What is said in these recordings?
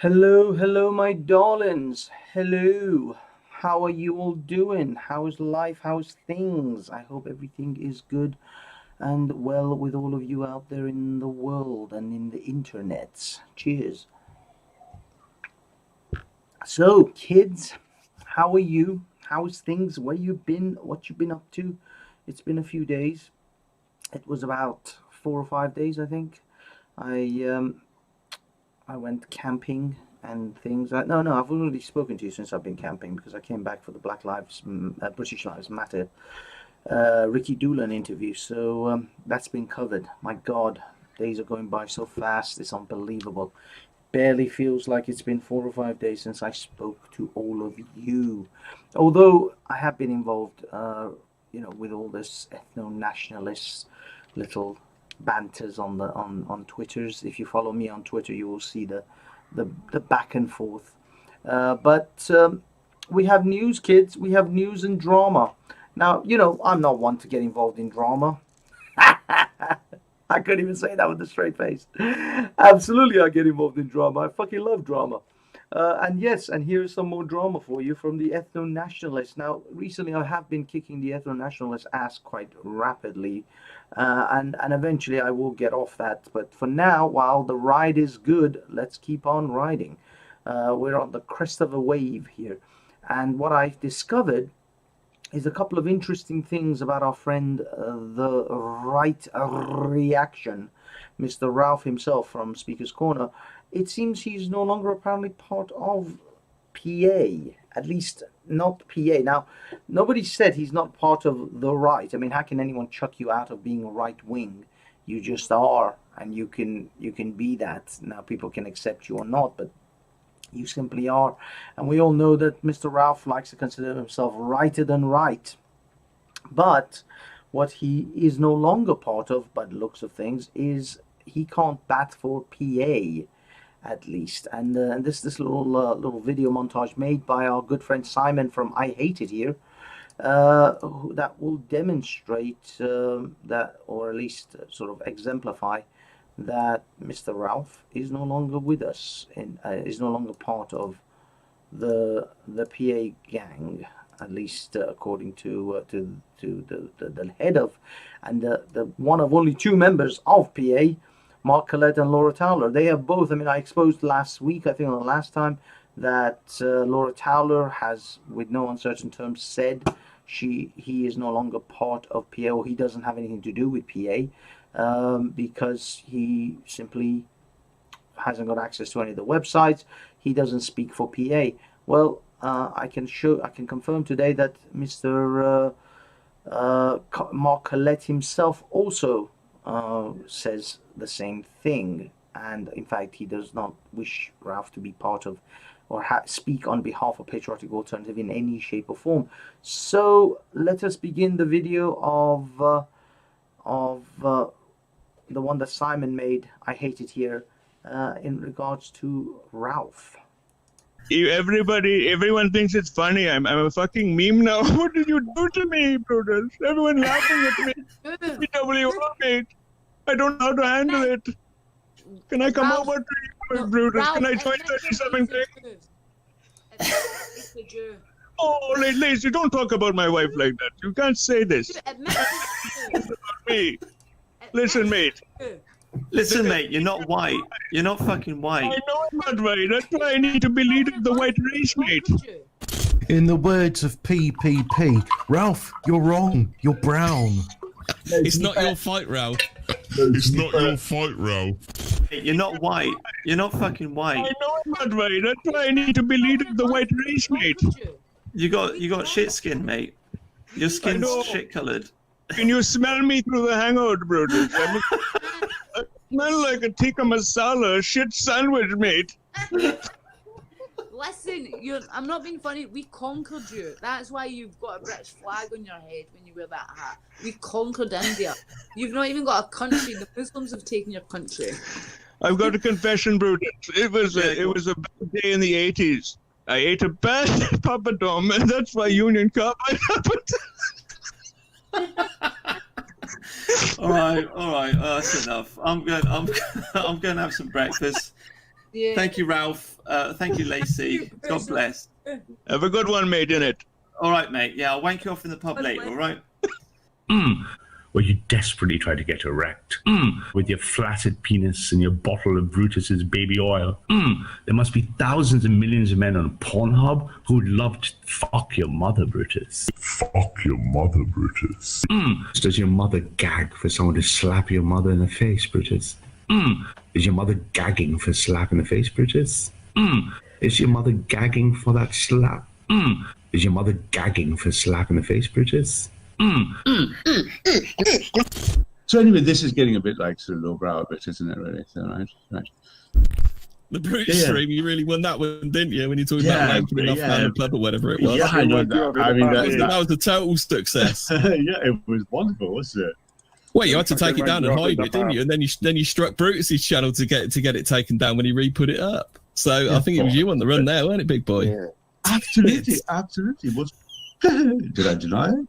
Hello, hello, my darlings. Hello. How are you all doing? How's life? How's things? I hope everything is good and well with all of you out there in the world and in the internets. Cheers. So, kids, how are you? How's things? Where you been? What you been up to? It's been a few days. It was about 4 or 5 days, I think. I I went camping and things. No, I've already spoken to you since I've been camping because I came back for the British Lives Matter Ricky Doolan interview. So that's been covered. My God, days are going by so fast. It's unbelievable. Barely feels like it's been 4 or 5 days since I spoke to all of you. Although I have been involved, with all this ethno-nationalist little banters on Twitters. If you follow me on Twitter, you will see the back and forth. But we have news, kids. We have news and drama. Now, I'm not one to get involved in drama. I couldn't even say that with a straight face. Absolutely, I get involved in drama. I fucking love drama. And yes, and here's some more drama for you from the ethno-nationalists. Now, recently I have been kicking the ethno-nationalist ass quite rapidly, and eventually I will get off that. But for now, while the ride is good, let's keep on riding. We're on the crest of a wave here. And what I've discovered is a couple of interesting things about our friend, the right reaction, Mr. Ralph himself from Speaker's Corner. It seems he's no longer apparently part of PA, at least not PA. Now, nobody said he's not part of the right. I mean, how can anyone chuck you out of being a right wing? You just are, and you can be that. Now, people can accept you or not, but you simply are. And we all know that Mr. Ralph likes to consider himself righter than right. But what he is no longer part of, by the looks of things, is he can't bat for PA, at least. And this little video montage made by our good friend Simon from I Hate It Here, that will demonstrate that, or at least sort of exemplify that Mr. Ralph is no longer with us and is no longer part of the PA gang, at least according to the head of and the one of only two members of PA, Mark Collette and Laura Towler. They have both. I mean, I exposed last week, I think on the last time, that Laura Towler has, with no uncertain terms, said he is no longer part of PA, or he doesn't have anything to do with PA. Because he simply hasn't got access to any of the websites. He doesn't speak for PA. Well, I can confirm today that Mr. Mark Collette himself also says the same thing, and in fact, he does not wish Ralph to be part of or speak on behalf of Patriotic Alternative in any shape or form. So let us begin the video of the one that Simon made, I Hate It Here, in regards to Ralph. Everyone thinks it's funny. I'm a fucking meme now. What did you do to me, Brutus? Everyone laughing at me. PWR, mate. I don't know how to handle it. Can I come over to you, Brutus? Can I join 37 Oh, Lacey, don't talk about my wife like that. You can't say this. Me. Listen, mate. Listen, mate, you're not white. You're not fucking white. I know I'm not white. That's why I need to be leader of the white race, mate. In the words of PPP, Ralph, you're wrong. You're brown. It's not your fight, Ralph. It's not your fight, Ralph. You're not white. You're not fucking white. I know I'm not white. That's why I need to be leader of the white race, mate. You got shit skin, mate. Your skin's shit coloured. Can you smell me through the hangout, Brutus? I smell like a tikka masala shit sandwich, mate. Listen, I'm not being funny. We conquered you. That's why you've got a British flag on your head when you wear that hat. We conquered India. You've not even got a country. The Muslims have taken your country. I've got a confession, Brutus. It was a bad day in the 80s. I ate a bad papadom, and that's why Union Carbide happened. All right. That's enough. I'm going to have some breakfast. Yeah. Thank you, Ralph. Thank you, Lacey. God bless. Have a good one, mate, innit? All right, mate. Yeah, I'll wank you off in the pub later, all right? Where you desperately try to get erect. With your flaccid penis and your bottle of Brutus's baby oil. There must be thousands and millions of men on Pornhub who would love to fuck your mother, Brutus. Fuck your mother, Brutus. Does your mother gag for someone to slap your mother in the face, Brutus? Is your mother gagging for slap in the face, Brutus? Is your mother gagging for that slap? Is your mother gagging for slap in the face, Brutus? So anyway, this is getting a bit like sort of lowbrow a bit, isn't it, really? So, right. The brute stream, you really won that one, didn't you? When you talked about wanking off down the pub or whatever it was. Yeah, I know that. I mean, that was a total success. yeah, it was wonderful, wasn't it? Well, you had to take it down and hide it, didn't you? And then you struck Brutus's channel to get it taken down when he re-put it up. So I think it was you on the run there, weren't it, big boy? Yeah. Absolutely. Did I deny it?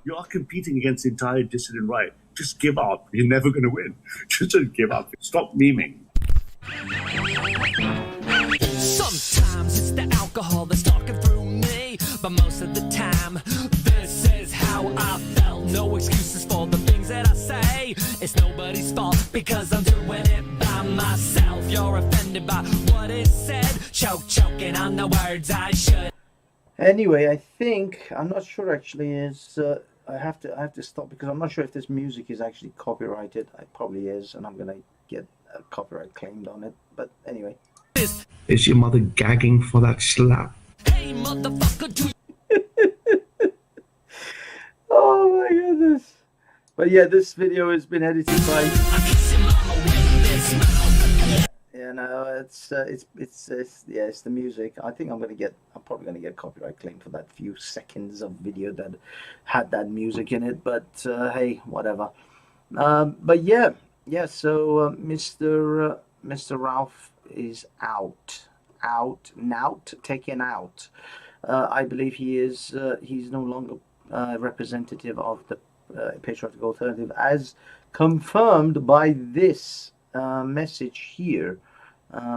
You are competing against the entire dissident right. Just give up. You're never going to win. Just give up. Stop memeing. Sometimes it's the alcohol that's talking through me, but most of the time, this is how I felt. No excuses for the things that I say. It's nobody's fault because I'm doing it by myself. You're offended by what is said, choking on the words I should. Anyway, I think I'm not sure actually is I have to stop because I'm not sure if this music is actually copyrighted. It probably is, and I'm gonna get a copyright claimed on it. But anyway, Is your mother gagging for that slap? Hey, motherfucker, do oh my goodness! But yeah, this video has been edited by. Yeah, no, it's the music. I think I'm probably gonna get copyright claim for that few seconds of video that had that music in it. But hey, whatever. But yeah. So Mr. Ralph is taken out. I believe he is. He's no longer representative of the patriotic alternative, as confirmed by this message here,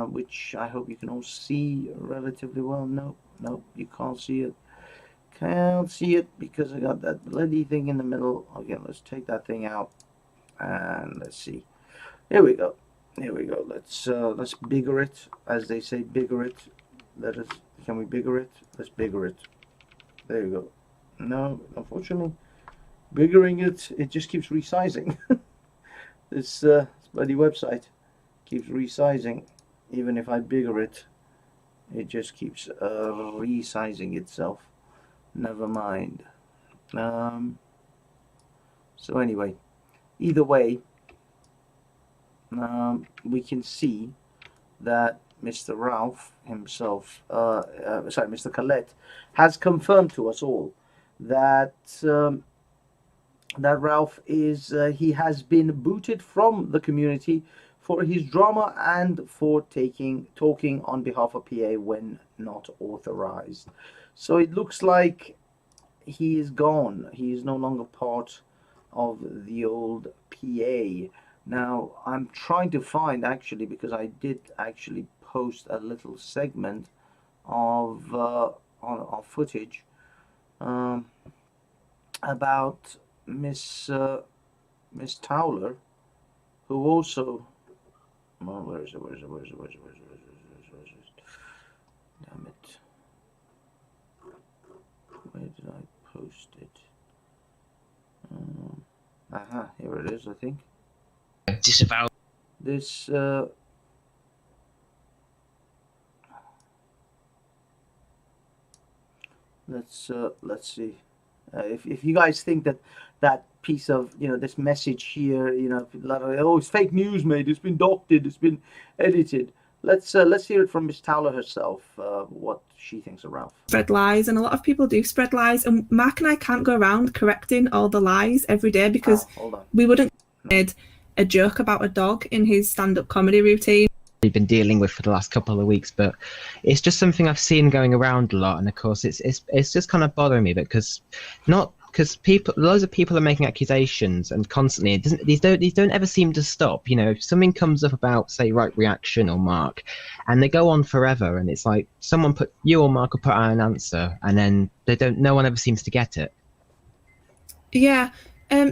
which I hope you can all see relatively well. No, you can't see it. Can't see it because I got that bloody thing in the middle. Okay, let's take that thing out and let's see. Here we go. Let's bigger it, as they say, bigger it. Can we bigger it? Let's bigger it. There you go. No, unfortunately, biggering it just keeps resizing. This bloody website keeps resizing. Even if I bigger it, it just keeps resizing itself. Never mind. So anyway, either way, we can see that Mr. Ralph himself, Mr. Collette, has confirmed to us all that that Ralph is he has been booted from the community for his drama and for talking on behalf of PA when not authorized. So it looks like he is gone. He is no longer part of the old PA. Now, I'm trying to find, actually, because I did actually post a little segment of footage about Miss Towler, who also... Oh, where is it? Damn it. Where did I post it? Here it is, I think. Disavowal. This let's see if you guys think that piece of this message here, it's fake news, mate, it's been doctored, it's been edited. Let's hear it from Miss Towler herself, what she thinks of Ralph. Spread lies, and a lot of people do spread lies, and Mark and I can't go around correcting all the lies every day because we wouldn't made a joke about a dog in his stand-up comedy routine. we've been dealing with for the last couple of weeks, but it's just something I've seen going around a lot, and of course it's just kind of bothering me because loads of people are making accusations and constantly these don't ever seem to stop. You know, if something comes up about, say, Right Reaction or Mark, and they go on forever, and it's like you or Mark will put out an answer, and then no one ever seems to get it. Yeah.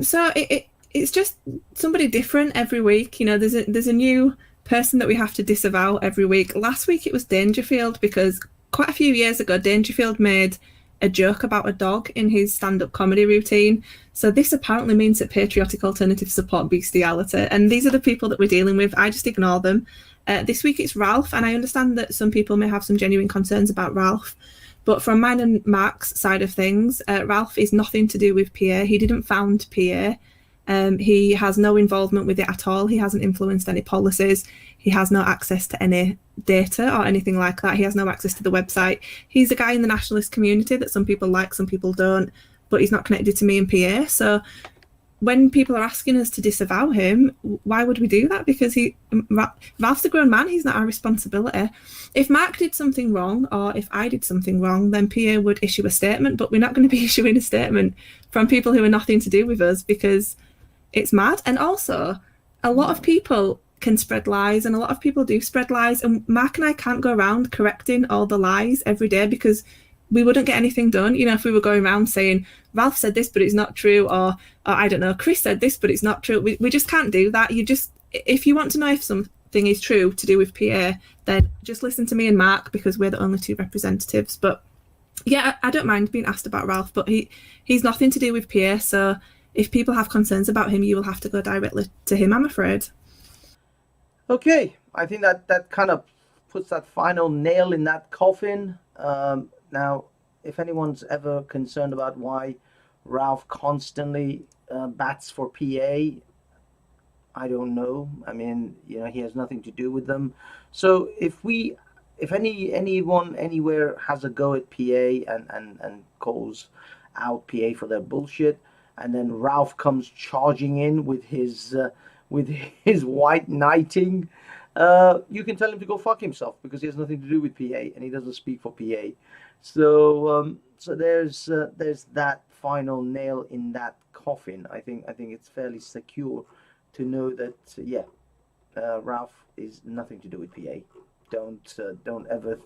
So it's just somebody different every week. You know, there's a new person that we have to disavow every week. Last week it was Dangerfield, because quite a few years ago Dangerfield made a joke about a dog in his stand-up comedy routine. So this apparently means that patriotic alternatives support bestiality, and these are the people that we're dealing with. I just ignore them. This week it's Ralph, and I understand that some people may have some genuine concerns about Ralph, but from mine and Mark's side of things, Ralph is nothing to do with PA. He didn't found PA. He has no involvement with it at all. He hasn't influenced any policies. He has no access to any data or anything like that. He has no access to the website. He's a guy in the nationalist community that some people like, some people don't, but he's not connected to me and PA. So when people are asking us to disavow him, why would we do that? Because Ralph's a grown man. He's not our responsibility. If Mark did something wrong, or if I did something wrong, then PA would issue a statement, but we're not going to be issuing a statement from people who are nothing to do with us, because it's mad. And also, a lot of people can spread lies, and a lot of people do spread lies, and Mark and I can't go around correcting all the lies every day, because we wouldn't get anything done. You know, if we were going around saying Ralph said this but it's not true, or I don't know, Chris said this but it's not true, we just can't do that. If you want to know if something is true to do with PA, then just listen to me and Mark, because we're the only two representatives. But yeah, I don't mind being asked about Ralph, but he's nothing to do with PA, so if people have concerns about him, you will have to go directly to him, I'm afraid. Okay, I think that kind of puts that final nail in that coffin. Now, if anyone's ever concerned about why Ralph constantly bats for PA, I don't know. I mean, you know, he has nothing to do with them. So if anyone anywhere has a go at PA and calls out PA for their bullshit, and then Ralph comes charging in with his white knighting, you can tell him to go fuck himself, because he has nothing to do with PA and he doesn't speak for PA. So there's that final nail in that coffin. I think it's fairly secure to know that Ralph is nothing to do with PA. Don't ever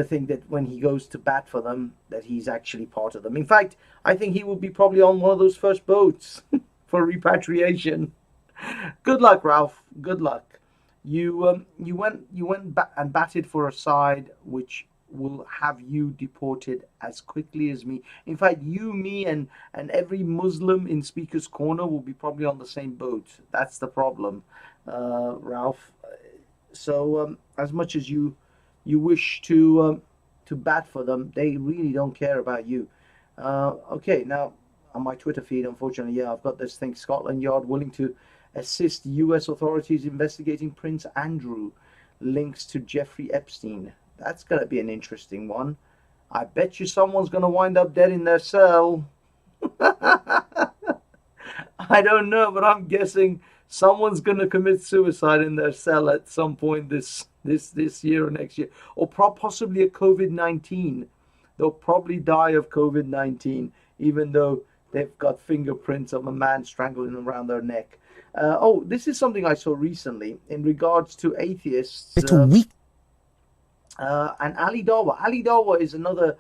think that when he goes to bat for them that he's actually part of them. In fact, I think he will be probably on one of those first boats for repatriation. Good luck, Ralph. Good luck. You went and batted for a side which will have you deported as quickly as me. In fact, you, me, and every Muslim in Speaker's Corner will be probably on the same boat. That's the problem, Ralph. So as much as you wish to bat for them, they really don't care about you. Okay, now on my Twitter feed, unfortunately, I've got this thing: Scotland Yard willing to assist U.S. authorities investigating Prince Andrew, links to Jeffrey Epstein. That's going to be an interesting one. I bet you someone's going to wind up dead in their cell. I don't know, but I'm guessing someone's going to commit suicide in their cell at some point this year or next year, or possibly a COVID-19. They'll probably die of COVID-19, even though they've got fingerprints of a man strangling around their neck. This is something I saw recently in regards to atheists. And Ali Dawa. Ali Dawa is another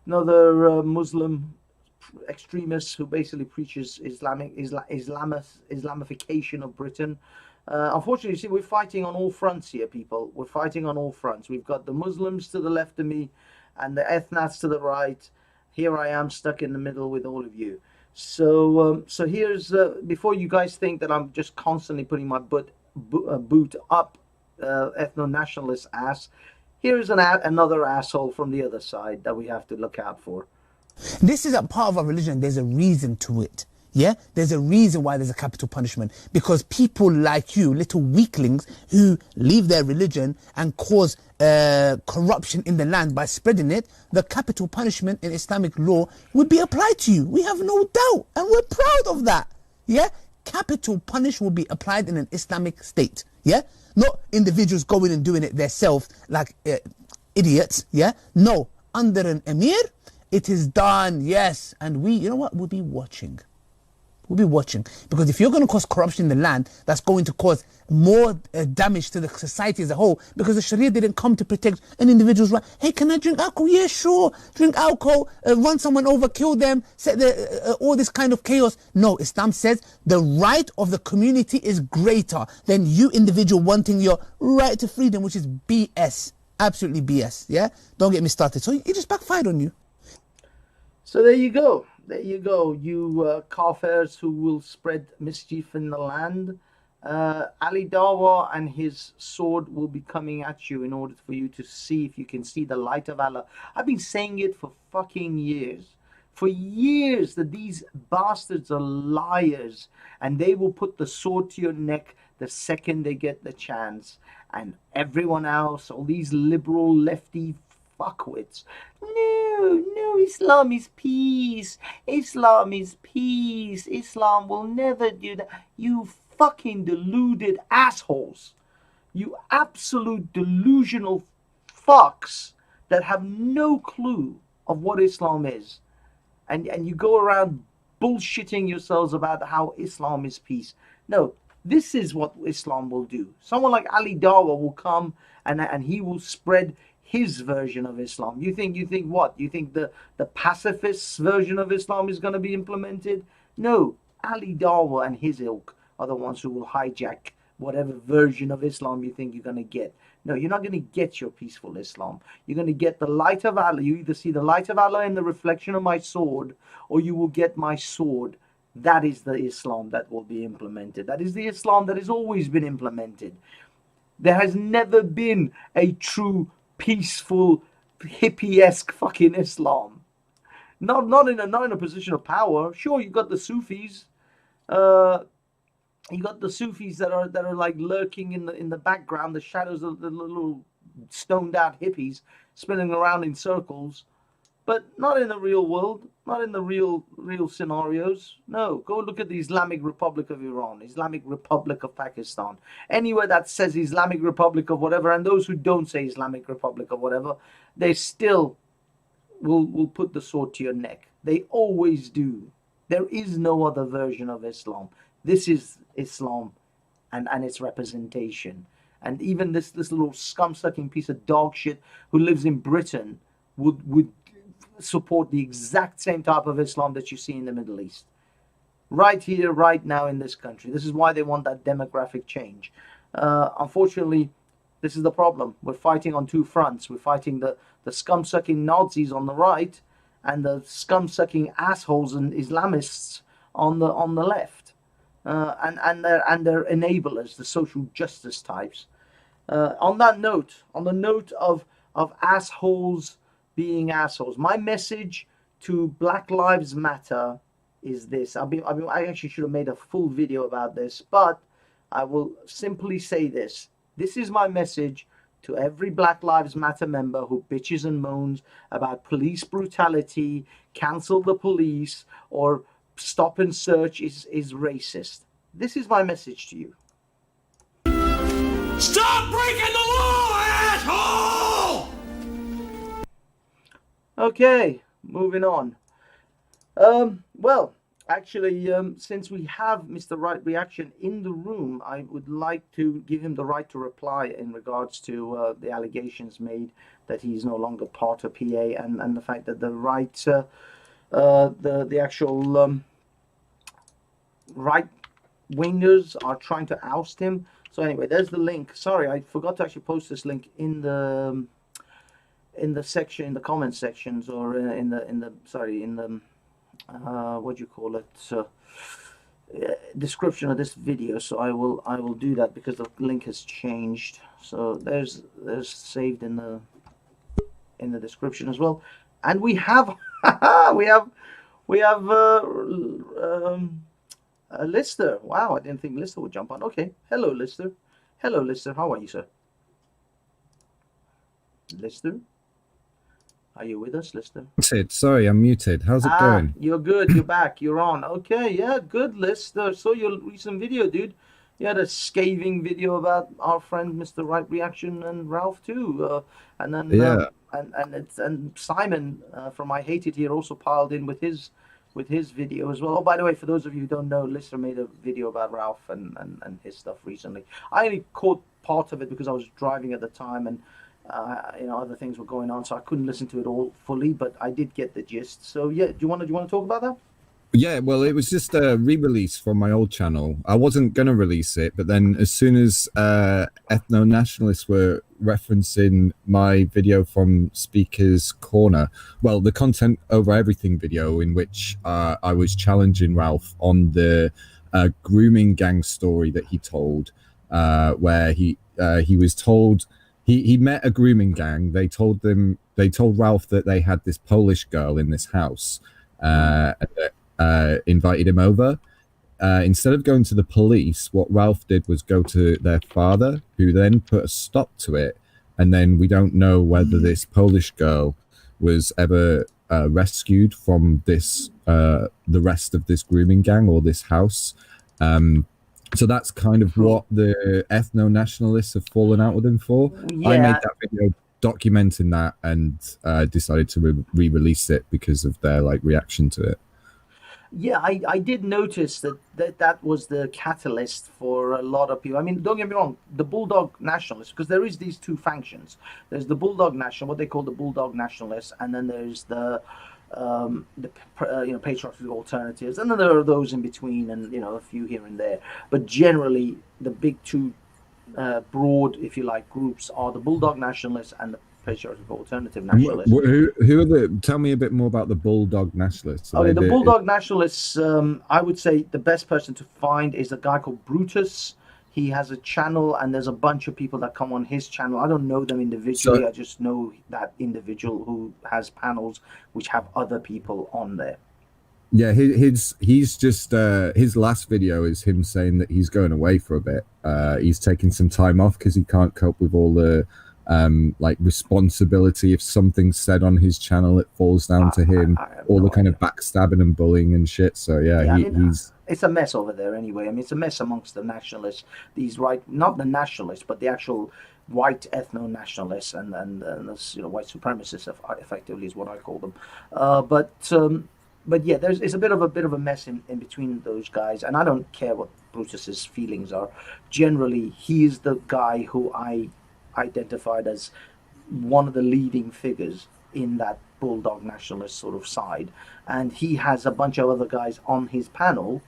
Muslim extremist who basically preaches Islamification of Britain. Unfortunately, see, we're fighting on all fronts here, people. We're fighting on all fronts. We've got the Muslims to the left of me and the ethnics to the right. Here I am stuck in the middle with all of you. So here's, before you guys think that I'm just constantly putting my boot up ethno-nationalist ass, here's another asshole from the other side that we have to look out for. This is a part of our religion. There's a reason to it. Yeah, there's a reason why there's a capital punishment, because people like you, little weaklings who leave their religion and cause corruption in the land by spreading it, the capital punishment in Islamic law would be applied to you. We have no doubt, and we're proud of that. Yeah, capital punishment will be applied in an Islamic state. Yeah, not individuals going and doing it themselves like idiots. Yeah, no, under an emir, it is done. Yes, and we, you know what, we'll be watching. We'll be watching, because if you're going to cause corruption in the land, that's going to cause more damage to the society as a whole, because the Sharia didn't come to protect an individual's right. Hey, can I drink alcohol? Yeah, sure. Drink alcohol, run someone over, kill them, set all this kind of chaos. No, Islam says the right of the community is greater than you individual wanting your right to freedom, which is BS. Absolutely BS, yeah? Don't get me started. So it just backfired on you. So there you go. There you go, you kafirs who will spread mischief in the land. Ali Dawa and his sword will be coming at you in order for you to see if you can see the light of Allah. I've been saying it for fucking years. For years that these bastards are liars, and they will put the sword to your neck the second they get the chance. And everyone else, all these liberal lefty fuckwits. No, Islam is peace. Islam is peace. Islam will never do that. You fucking deluded assholes. You absolute delusional fucks that have no clue of what Islam is. And you go around bullshitting yourselves about how Islam is peace. No, this is what Islam will do. Someone like Ali Dawa will come and he will spread his version of Islam. You think what? You think the pacifists' version of Islam is going to be implemented? No, Ali Dawa and his ilk are the ones who will hijack whatever version of Islam you think you're going to get. No, you're not going to get your peaceful Islam. You're going to get the light of Allah. You either see the light of Allah in the reflection of my sword, or you will get my sword. That is the Islam that will be implemented. That is the Islam that has always been implemented. There has never been a true peaceful, hippie-esque fucking Islam. Not in a position of power. Sure, you got the Sufis. You got the Sufis that are like lurking in the background, the shadows of the little stoned out hippies spinning around in circles. But not in the real world, not in the real scenarios. No, go look at the Islamic Republic of Iran, Islamic Republic of Pakistan. Anywhere that says Islamic Republic of whatever, and those who don't say Islamic Republic of whatever, they still will put the sword to your neck. They always do. There is no other version of Islam. This is Islam and its representation. And even this little scum-sucking piece of dog shit who lives in Britain would support the exact same type of Islam that you see in the Middle East. Right here, right now in this country. This is why they want that demographic change. Unfortunately, this is the problem. We're fighting on two fronts. We're fighting the scum-sucking Nazis on the right and the scum-sucking assholes and Islamists on the left. And their enablers, the social justice types. On that note, on the note of assholes being assholes, my message to Black Lives Matter is this. I actually should have made a full video about this, but I will simply say this. This is my message to every Black Lives Matter member who bitches and moans about police brutality, cancel the police, or stop and search is racist. This is my message to you. Stop breaking the law, asshole! Okay, moving on. Well, actually, since we have Mr. Right Reaction in the room, I would like to give him the right to reply in regards to the allegations made that he's no longer part of PA and the fact that the right, the actual right wingers are trying to oust him. So anyway, there's the link. Sorry, I forgot to actually post this link in the section, in the comment sections, or in the what do you call it, description of this video. So I will do that because the link has changed. So there's saved in the description as well. And we have Lister. Wow, I didn't think Lister would jump on. Okay, hello Lister. Hello Lister. How are you, sir? Lister, are you with us, Lister? Muted. Sorry, I'm muted. How's it going? You're good. You're back. You're on. Okay, yeah, good, Lister. Saw your recent video, dude. You had a scathing video about our friend Mr. Right Reaction and Ralph too, and then Yeah. and Simon from I Hate It Here also piled in with his video as well. Oh, by the way, for those of you who don't know, Lister made a video about Ralph and his stuff recently. I only caught part of it because I was driving at the time and other things were going on, so I couldn't listen to it all fully, but I did get the gist. So yeah, do you want to talk about that? Yeah, well, it was just a re-release from my old channel. I wasn't going to release it, but then as soon as ethno-nationalists were referencing my video from Speaker's Corner, well, the Content Over Everything video in which I was challenging Ralph on the grooming gang story that he told, where he was told he met a grooming gang. They told Ralph that they had this Polish girl in this house, and that invited him over. Instead of going to the police, what Ralph did was go to their father, who then put a stop to it. And then we don't know whether this Polish girl was ever rescued from this the rest of this grooming gang or this house. So that's kind of what the ethno-nationalists have fallen out with him for. Yeah. I made that video documenting that and decided to re-release it because of their reaction to it. Yeah, I did notice that was the catalyst for a lot of people. I mean, don't get me wrong, the Bulldog Nationalists, because there is these two factions. There's the Bulldog National, what they call the Bulldog Nationalists, and then there's the patriotic alternatives, and then there are those in between, and a few here and there. But generally, the big two broad, if you like, groups are the Bulldog Nationalists and the patriotic alternative nationalists. Who are the? Tell me a bit more about the Bulldog Nationalists. Okay, the Bulldog Nationalists, I would say the best person to find is a guy called Brutus. He has a channel, and there's a bunch of people that come on his channel. I don't know them individually. I just know that individual who has panels which have other people on there. Yeah, he's just his last video is him saying that he's going away for a bit. He's taking some time off because he can't cope with all the responsibility. If something's said on his channel, it falls down to him. All the kind of backstabbing and bullying and shit. So he's. It's a mess over there anyway. I mean, it's a mess amongst the nationalists. These not the nationalists, but the actual white ethno-nationalists and white supremacists, effectively is what I call them. But yeah, it's a bit of a mess in between those guys, and I don't care what Brutus's feelings are. Generally, he is the guy who I identified as one of the leading figures in that Bulldog Nationalist sort of side, and he has a bunch of other guys on his panel,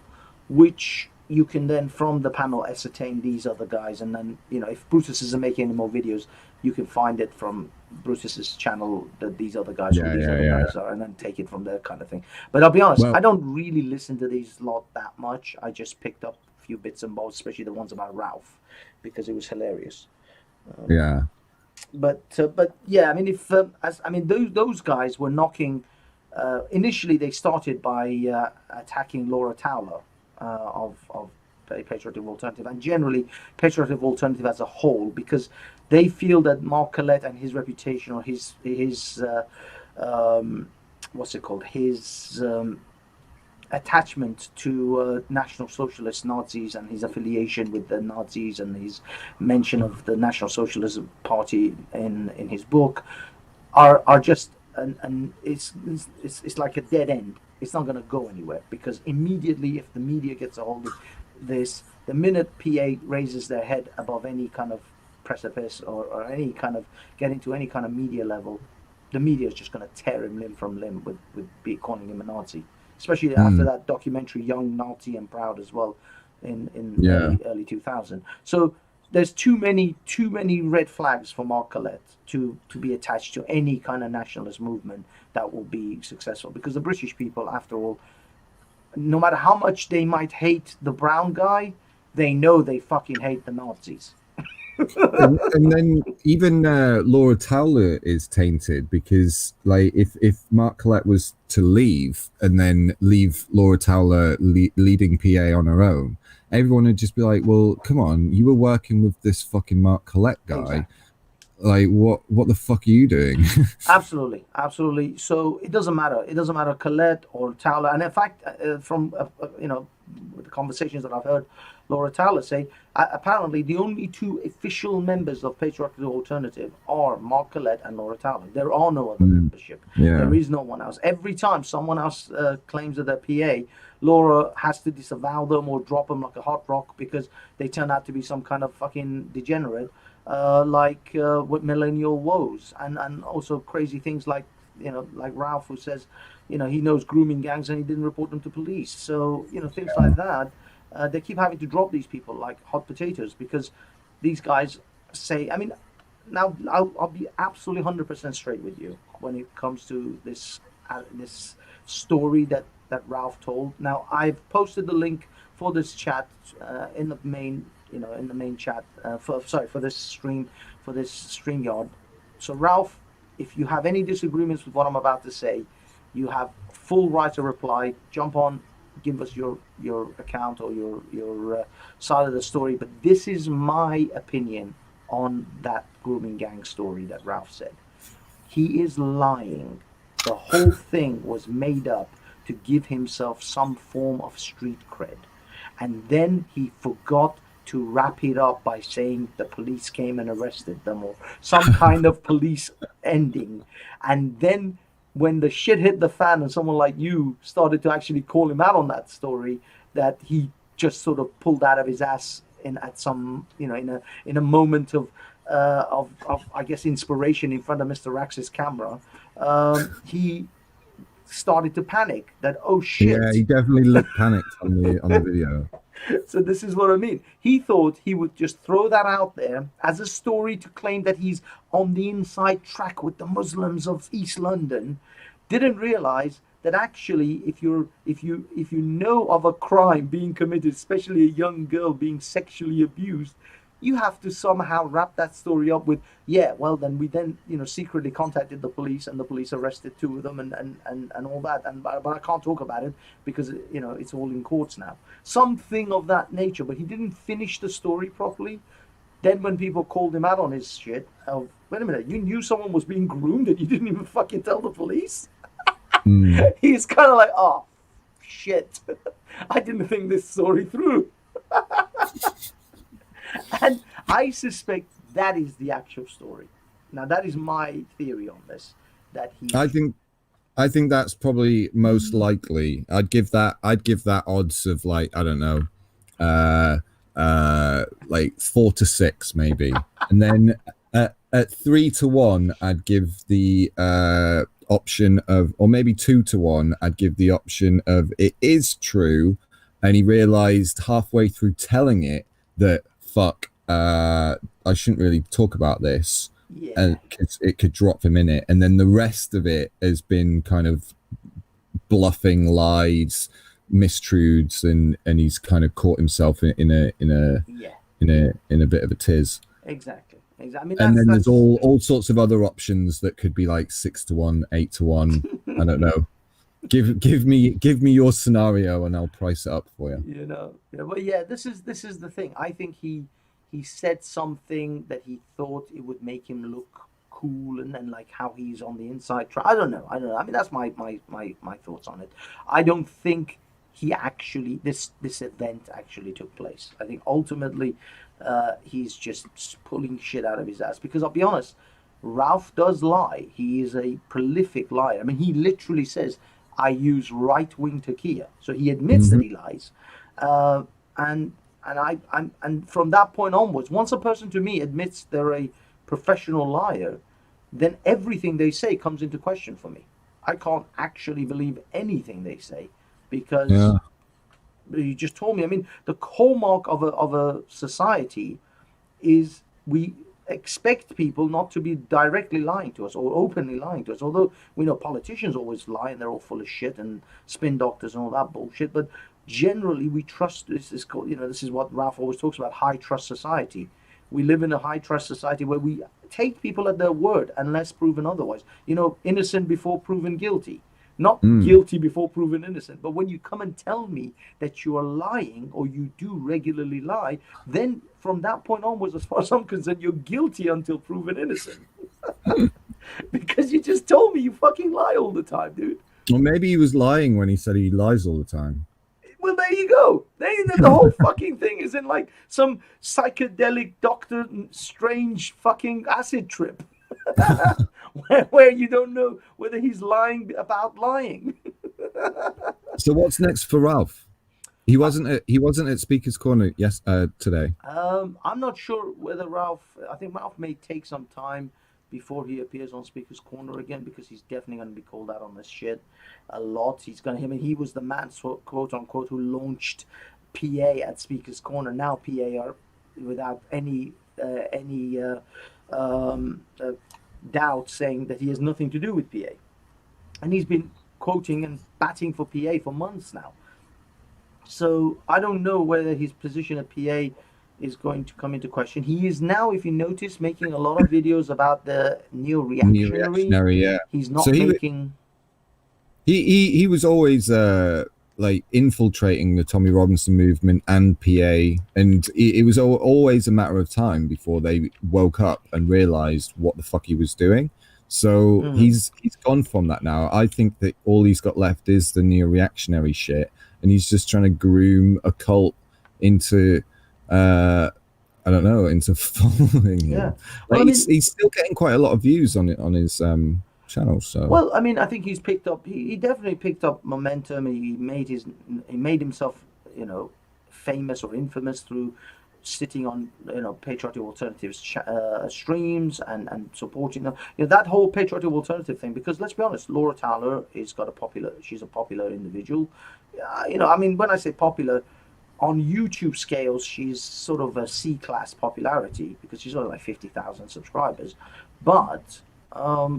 which you can then from the panel ascertain these other guys, and then if Brutus isn't making any more videos, you can find it from Brutus's channel that these other guys guys are, and then take it from there, kind of thing. But I'll be honest, I don't really listen to these lot that much. I just picked up a few bits and bobs, especially the ones about Ralph, because it was hilarious. But yeah, I mean, those guys were knocking. Initially, they started by attacking Laura Towler of Patriotic Alternative, and generally Patriotic Alternative as a whole, because they feel that Mark Collett and his reputation, or his what's it called, his attachment to National Socialist Nazis and his affiliation with the Nazis and his mention of the National Socialist Party in his book are just and it's like a dead end. It's not going to go anywhere, because immediately if the media gets a hold of this, the minute PA raises their head above any kind of precipice or any kind of get into any kind of media level, the media is just going to tear him limb from limb with calling him a Nazi. Especially after that documentary Young, Nazi and Proud as well in early 2000. So there's too many red flags for Mark Collett to be attached to any kind of nationalist movement that will be successful, because the British people, after all, no matter how much they might hate the brown guy, they know they fucking hate the Nazis. and then even Laura Towler is tainted, because if Mark Collett was to leave and then leave Laura Towler leading PA on her own, everyone would just be like, well, come on, you were working with this fucking Mark Collett guy. Exactly. What the fuck are you doing? Absolutely. So it doesn't matter Collett or Towler. And in fact, from the conversations that I've heard Laura Towler say, apparently the only two official members of Patriarchal Alternative are Mark Collette and Laura Towler. There are no other membership. Yeah. There is no one else. Every time someone else claims that they're PA, Laura has to disavow them or drop them like a hot rock because they turn out to be some kind of fucking degenerate, with millennial woes and also crazy things like, like Ralph, who says, he knows grooming gangs and he didn't report them to police. So, things like that. They keep having to drop these people like hot potatoes because these guys say, now I'll be absolutely 100% straight with you when it comes to this story that Ralph told. Now I've posted the link for this chat in the main chat for this stream, for this StreamYard. So Ralph, if you have any disagreements with what I'm about to say, you have full right to reply. Jump on, give us your account or your side of the story. But this is my opinion on that grooming gang story that Ralph said. He is lying. The whole thing was made up to give himself some form of street cred. And then he forgot to wrap it up by saying the police came and arrested them or some kind of police ending. And then when the shit hit the fan and someone like you started to actually call him out on that story, that he just sort of pulled out of his ass in a moment of I guess inspiration in front of Mr. Rax's camera, he started to panic that, oh shit. Yeah, he definitely looked panicked on the video. So this is what I mean. He thought he would just throw that out there as a story to claim that he's on the inside track with the Muslims of East London. Didn't realize that actually, if you know of a crime being committed, especially a young girl being sexually abused, you have to somehow wrap that story up with, then we secretly contacted the police and the police arrested two of them and all that. But I can't talk about it because, it's all in courts now. Something of that nature, but he didn't finish the story properly. Then when people called him out on his shit, wait a minute, you knew someone was being groomed and you didn't even fucking tell the police? He's kind of like, oh, shit. I didn't think this story through. And I suspect that is the actual story. Now, that is my theory on this. That he. I think that's probably most likely. I'd give that odds of like, I don't know, like 4 to 6 maybe, and then at 3 to 1, I'd give the option of, or maybe 2 to 1, I'd give the option of it is true, and he realized halfway through telling it that fuck, I shouldn't really talk about this, and it could drop him in it, and then the rest of it has been kind of bluffing lies, mistruths, and he's kind of caught himself in a bit of a tiz. Exactly. I mean, and then there's all sorts of other options that could be like 6 to 1, 8 to 1. I don't know. Give me your scenario and I'll price it up for you. This is the thing. I think he said something that he thought it would make him look cool, and then like how he's on the inside track. I don't know. I mean, that's my thoughts on it. I don't think he actually this event actually took place. I think ultimately he's just pulling shit out of his ass, because I'll be honest, Ralph does lie. He is a prolific liar. I mean, he literally says, I use right-wing Turkey. So he admits that he lies. And from that point onwards, once a person to me admits they're a professional liar, then everything they say comes into question for me. I can't actually believe anything they say, because you just told me. I mean, the hallmark of a society is we expect people not to be directly lying to us or openly lying to us, although we know politicians always lie and they're all full of shit, and spin doctors and all that bullshit. But generally we trust. This is called, this is what Ralph always talks about, high trust society. We live in a high trust society where we take people at their word unless proven otherwise. Innocent before proven guilty, not guilty before proven innocent. But when you come and tell me that you are lying, or you do regularly lie, then from that point onwards, as far as I'm concerned, you're guilty until proven innocent. Because you just told me you fucking lie all the time, dude. Or maybe he was lying when he said he lies all the time. Well, there you go. The whole fucking thing is in like some psychedelic Doctor Strange fucking acid trip, where you don't know whether he's lying about lying. So what's next for Ralph? He wasn't at Speaker's Corner today. I'm not sure whether Ralph. I think Ralph may take some time before he appears on Speaker's Corner again, because he's definitely going to be called out on this shit a lot. He was the man, quote unquote, who launched PA at Speaker's Corner. Now PA are without any doubt saying that he has nothing to do with PA, and he's been quoting and batting for PA for months now. So I don't know whether his position at PA is going to come into question. He is now, if you notice, making a lot of videos about the neo-reactionary. Yeah. He's not So making. He was always like infiltrating the Tommy Robinson movement and PA, and it was always a matter of time before they woke up and realized what the fuck he was doing. So he's gone from that now. I think that all he's got left is the neo-reactionary shit, and he's just trying to groom a cult into I don't know, into following him. Yeah. Well, he's still getting quite a lot of views on his channel. So Well, I mean, I think he's picked up. He definitely picked up momentum. He made himself, famous or infamous through sitting on patriotic alternatives streams and supporting them. That whole patriotic alternative thing. Because let's be honest, Laura Towler she's a popular individual. I mean, when I say popular, on YouTube scales, she's sort of a C-class popularity because she's only like 50,000 subscribers. But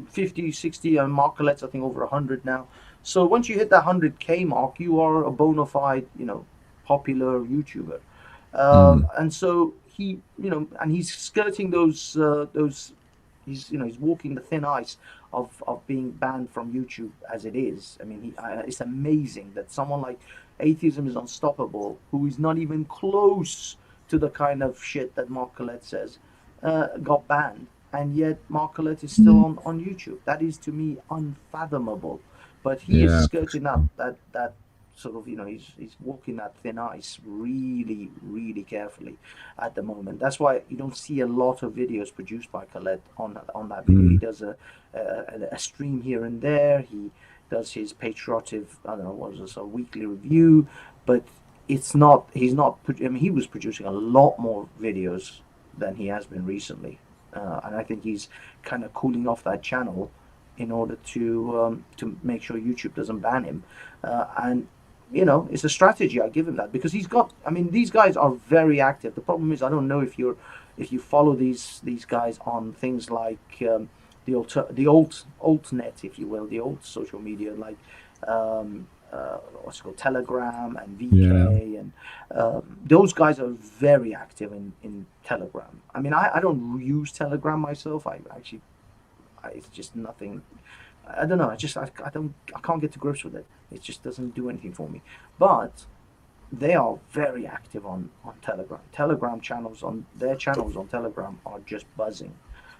50, 60, and Mark Colette's I think over 100 now. So once you hit that 100K mark, you are a bona fide, popular YouTuber. And so he, and he's skirting those. He's walking the thin ice of being banned from YouTube as it is. I mean, it's amazing that someone like Atheism is Unstoppable, who is not even close to the kind of shit that Mark Colette says, got banned, and yet Mark Colette is still on YouTube. That is to me unfathomable. But he is skirting that sort of, he's walking that thin ice really, really carefully at the moment. That's why you don't see a lot of videos produced by Colette on that video. He does a stream here and there. He does his patriotic, I don't know, what is this, a weekly review, but he's not, I mean, he was producing a lot more videos than he has been recently. And I think he's kind of cooling off that channel in order to make sure YouTube doesn't ban him. And it's a strategy. I give him that because he's got. I mean, these guys are very active. The problem is, I don't know if you follow these guys on things like the altnet, if you will, the old social media like what's it called, Telegram and VK, and those guys are very active in Telegram. I mean, I don't use Telegram myself. It's just nothing. I don't know. I can't get to grips with it. It just doesn't do anything for me. But they are very active on Telegram. Telegram channels on Telegram are just buzzing.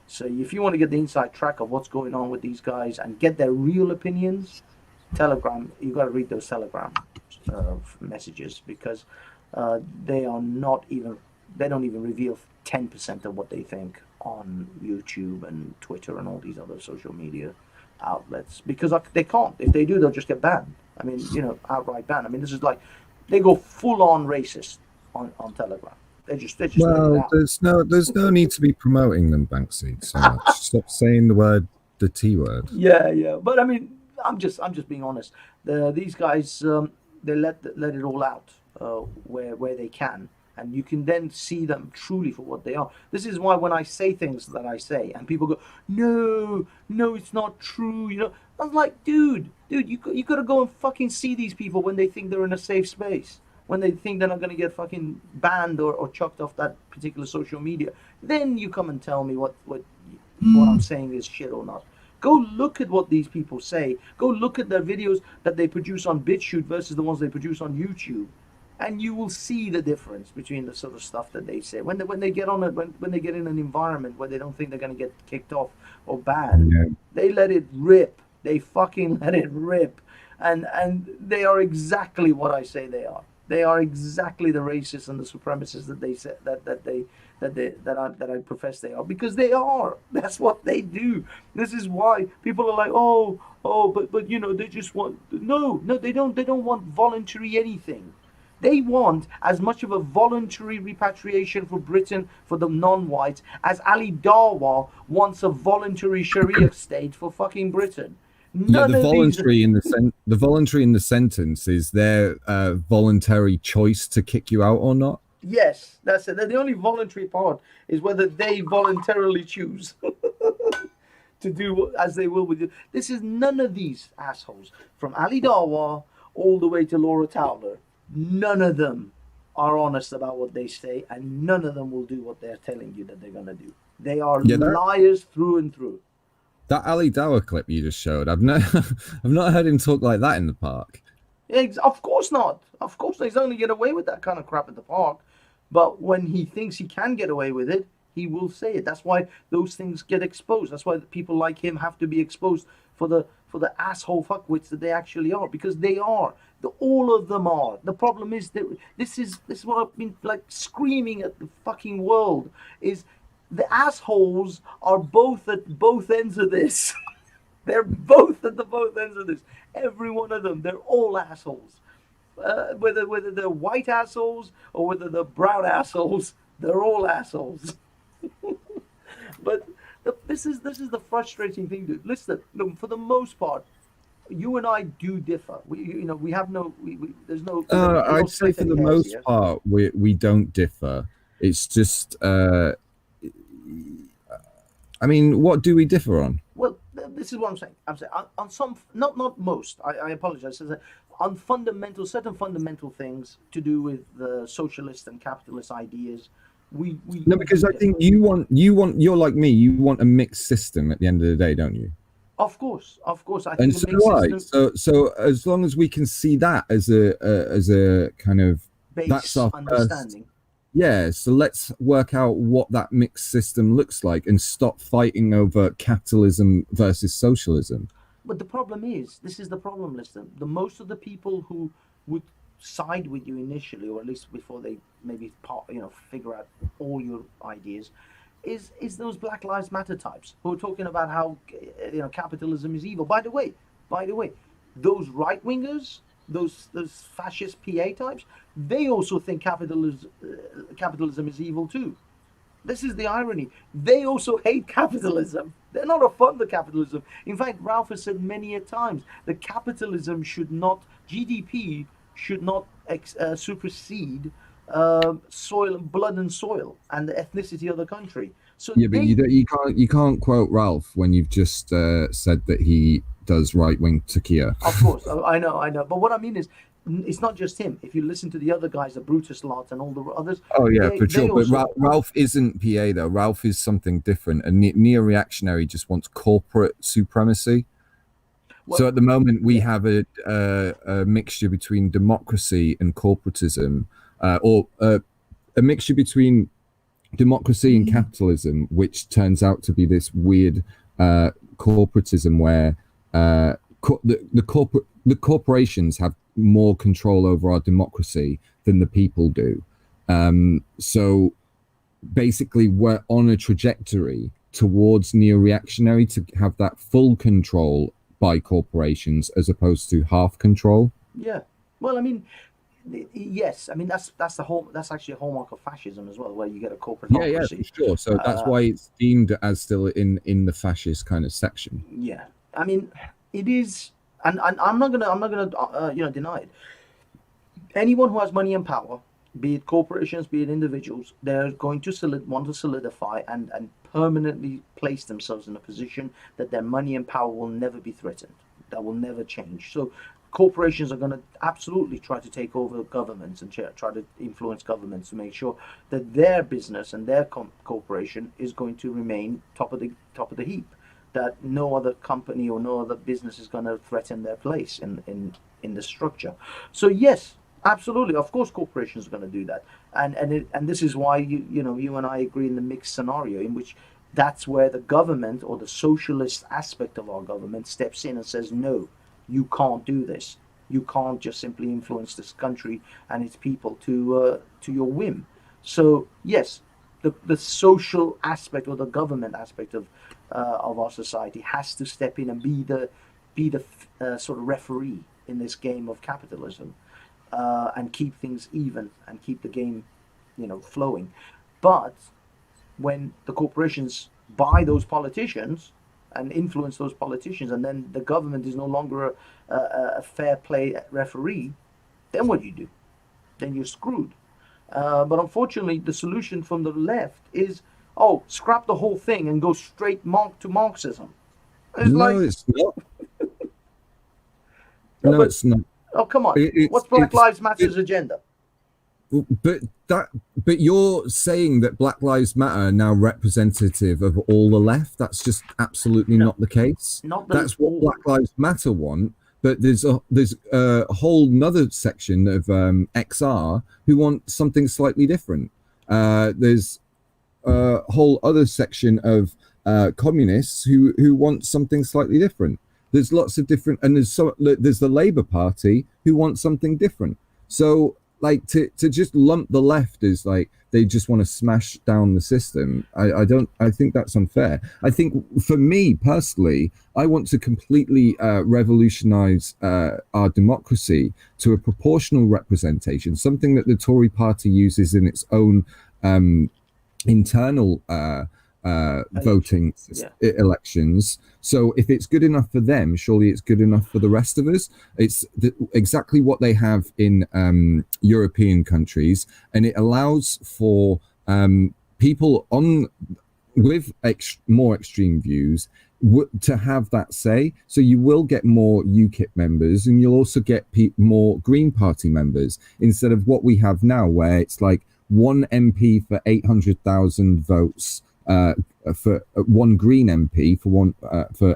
So if you want to get the inside track of what's going on with these guys and get their real opinions, Telegram, you got to read those Telegram messages because they don't even reveal 10% of what they think on YouTube and Twitter and all these other social media outlets, because they can't. If they do, they'll just get banned. I mean, outright banned. I mean, this is like they go full on racist on Telegram. They just well, there's no need to be promoting them, Banksy, so much. Stop saying the T word. Yeah. But I mean, I'm just being honest. These guys they let it all out where they can. And you can then see them truly for what they are. This is why when I say things that I say, and people go, "No, it's not true," I'm like, dude, you got to go and fucking see these people when they think they're in a safe space, when they think they're not going to get fucking banned or chucked off that particular social media. Then you come and tell me what I'm saying is shit or not. Go look at what these people say. Go look at their videos that they produce on BitChute versus the ones they produce on YouTube. And you will see the difference between the sort of stuff that they say when they get on when they get in an environment where they don't think they're going to get kicked off or banned. They let it rip. They fucking let it rip, and they are exactly what I say they are. They are exactly the racists and the supremacists that they said that I profess they are, because they are. That's what they do. This is why people are like, but you know, they just want no, they don't want voluntary anything. They want as much of a voluntary repatriation for Britain for the non-whites as Ali Darwa wants a voluntary Sharia state for fucking Britain. None the of voluntary these... the voluntary in the sentence is their voluntary choice to kick you out or not. Yes, that's it. The only voluntary part is whether they voluntarily choose to do as they will with you. This is none of these assholes, from Ali Darwa all the way to Laura Towler. None of them are honest about what they say, and none of them will do what they're telling you that they're going to do. They are liars through and through. That Ali Dower clip you just showed, I've not heard him talk like that in the park. Of course not. Of course not. He's only get away with that kind of crap at the park. But when he thinks he can get away with it, he will say it. That's why those things get exposed. That's why people like him have to be exposed for the asshole fuckwits that they actually are, because they are. All of them are. The problem is that this is what I've been like screaming at the fucking world, is the assholes are both at both ends of this. They're both at the both ends of this. Every one of them. They're all assholes. Whether they're white assholes or whether they're brown assholes, they're all assholes. But this is the frustrating thing, dude. Listen, for the most part, you and I do differ. We have no. There's no. I'd say for the most part, we don't differ. It's just. I mean, what do we differ on? Well, this is what I'm saying. I'm saying on some, not most. I apologize. On certain fundamental things to do with the socialist and capitalist ideas, No, because I think you're like me. You want a mixed system at the end of the day, don't you? Of course. I think And so do I. So as long as we can see that as a kind of base that's our understanding. So let's work out what that mixed system looks like and stop fighting over capitalism versus socialism. But the problem is, this is the problem, listen. Most of the people who would side with you initially, or at least before they maybe figure out all your ideas, is those Black Lives Matter types who are talking about how capitalism is evil. By the way, those right wingers, those fascist PA types, they also think capitalism is evil too. This is the irony. They also hate capitalism. They're not a fan of capitalism. In fact, Ralph has said many a times that GDP should not supersede soil, blood and soil, and the ethnicity of the country. So yeah, but you can't quote Ralph when you've just said that he does right-wing takia. Of course, I know. But what I mean is, it's not just him. If you listen to the other guys, the Brutus lot and all the others. Oh yeah, for sure. But Ralph isn't PA though. Ralph is something different. And neo-reactionary just wants corporate supremacy. Well, so at the moment we have a mixture between democracy and corporatism, or a mixture between democracy and capitalism, which turns out to be this weird corporatism where the corporations have more control over our democracy than the people do. So basically we're on a trajectory towards neo-reactionary to have that full control by corporations as opposed to half control. Yeah. Well, I mean, yes. I mean, that's actually a hallmark of fascism as well, where you get a corporatocracy. Yeah, for sure. So that's why it's deemed as still in the fascist kind of section. Yeah. I mean, it is. And I'm not gonna deny it. Anyone who has money and power, be it corporations, be it individuals, they're going to want to solidify and permanently place themselves in a position that their money and power will never be threatened. That will never change. So corporations are going to absolutely try to take over governments and try to influence governments to make sure that their business and their corporation is going to remain top of the heap. That no other company or no other business is going to threaten their place in the structure. So yes, absolutely, of course, corporations are going to do that, and this is why you and I agree in the mixed scenario in which that's where the government or the socialist aspect of our government steps in and says, no, you can't do this. You can't just simply influence this country and its people to your whim. So yes, the social aspect or the government aspect of our society has to step in and be the sort of referee in this game of capitalism, and keep things even and keep the game, flowing. But when the corporations buy those politicians and influence those politicians, and then the government is no longer a fair play referee, then what do you do? Then you're screwed. But unfortunately, the solution from the left is, scrap the whole thing and go straight to Marxism. It's not. No, it's not. Oh, come on. What's Black Lives Matter's agenda? But you're saying that Black Lives Matter are now representative of all the left. That's just absolutely not the case. That's what Black Lives Matter want. But there's a whole nother section of XR who want something slightly different. There's a whole other section of communists who want something slightly different. There's lots of different, and there's the Labour Party who want something different. So like to just lump the left as like they just want to smash down the system, I think that's unfair. I think for me personally, I want to completely revolutionize our democracy to a proportional representation, something that the Tory party uses in its own internal voting elections. So if it's good enough for them, surely it's good enough for the rest of us. It's exactly what they have in European countries, and it allows for people with more extreme views to have that say. So you will get more UKIP members, and you'll also get more Green Party members, instead of what we have now, where it's like one MP for 800,000 votes, for one Green MP for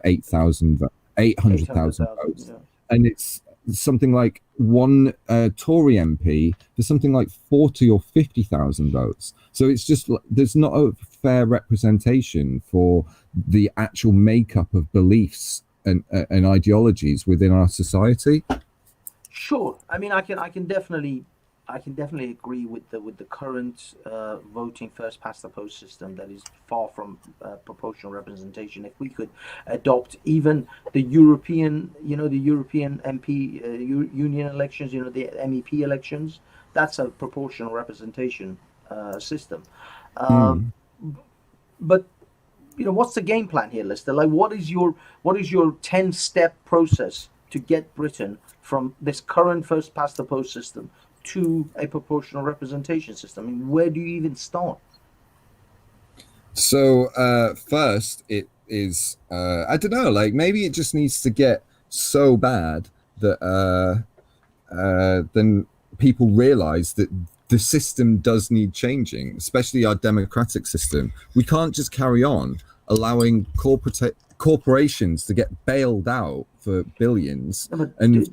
800,000 votes, and it's something like one Tory MP for something like 40 or 50,000 votes. So it's just there's not a fair representation for the actual makeup of beliefs and ideologies within our society. Sure, I mean, I can definitely agree with the current voting first past the post system that is far from proportional representation. If we could adopt even the European MP union elections, the MEP elections, that's a proportional representation system. But what's the game plan here, Lister? Like, what is your 10-step process to get Britain from this current first past the post system to a proportional representation system? I mean, where do you even start? So first, it is I don't know, like maybe it just needs to get so bad that then people realize that the system does need changing, especially our democratic system. We can't just carry on allowing corporations to get bailed out for billions, and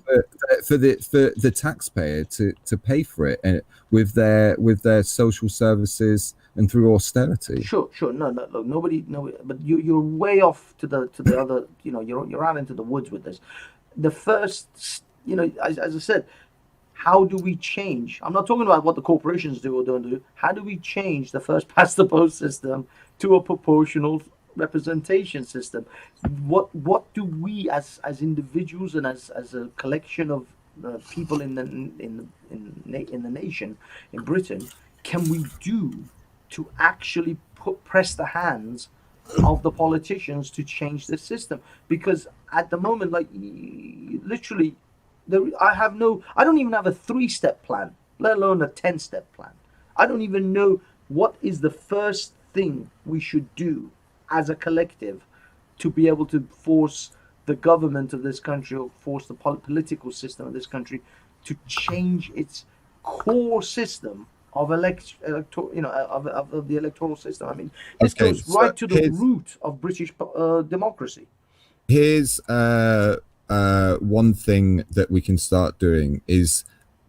for the taxpayer to pay for it with their social services and through austerity. Sure. No, look, nobody, but you're way off to the other. You're out into the woods with this. The first, as I said, how do we change? I'm not talking about what the corporations do or don't do. How do we change the first past the post system to a proportional representation system? What do we as individuals and as a collection of people in the nation, in Britain, can we do to actually press the hands of the politicians to change the system? Because at the moment, like literally, I don't even have a 3-step plan, let alone a 10-step plan. I don't even know what is the first thing we should do as a collective to be able to force the government of this country, or force the political system of this country to change its core system of the electoral system. I mean, this goes right to the root of British democracy. Here's one thing that we can start doing is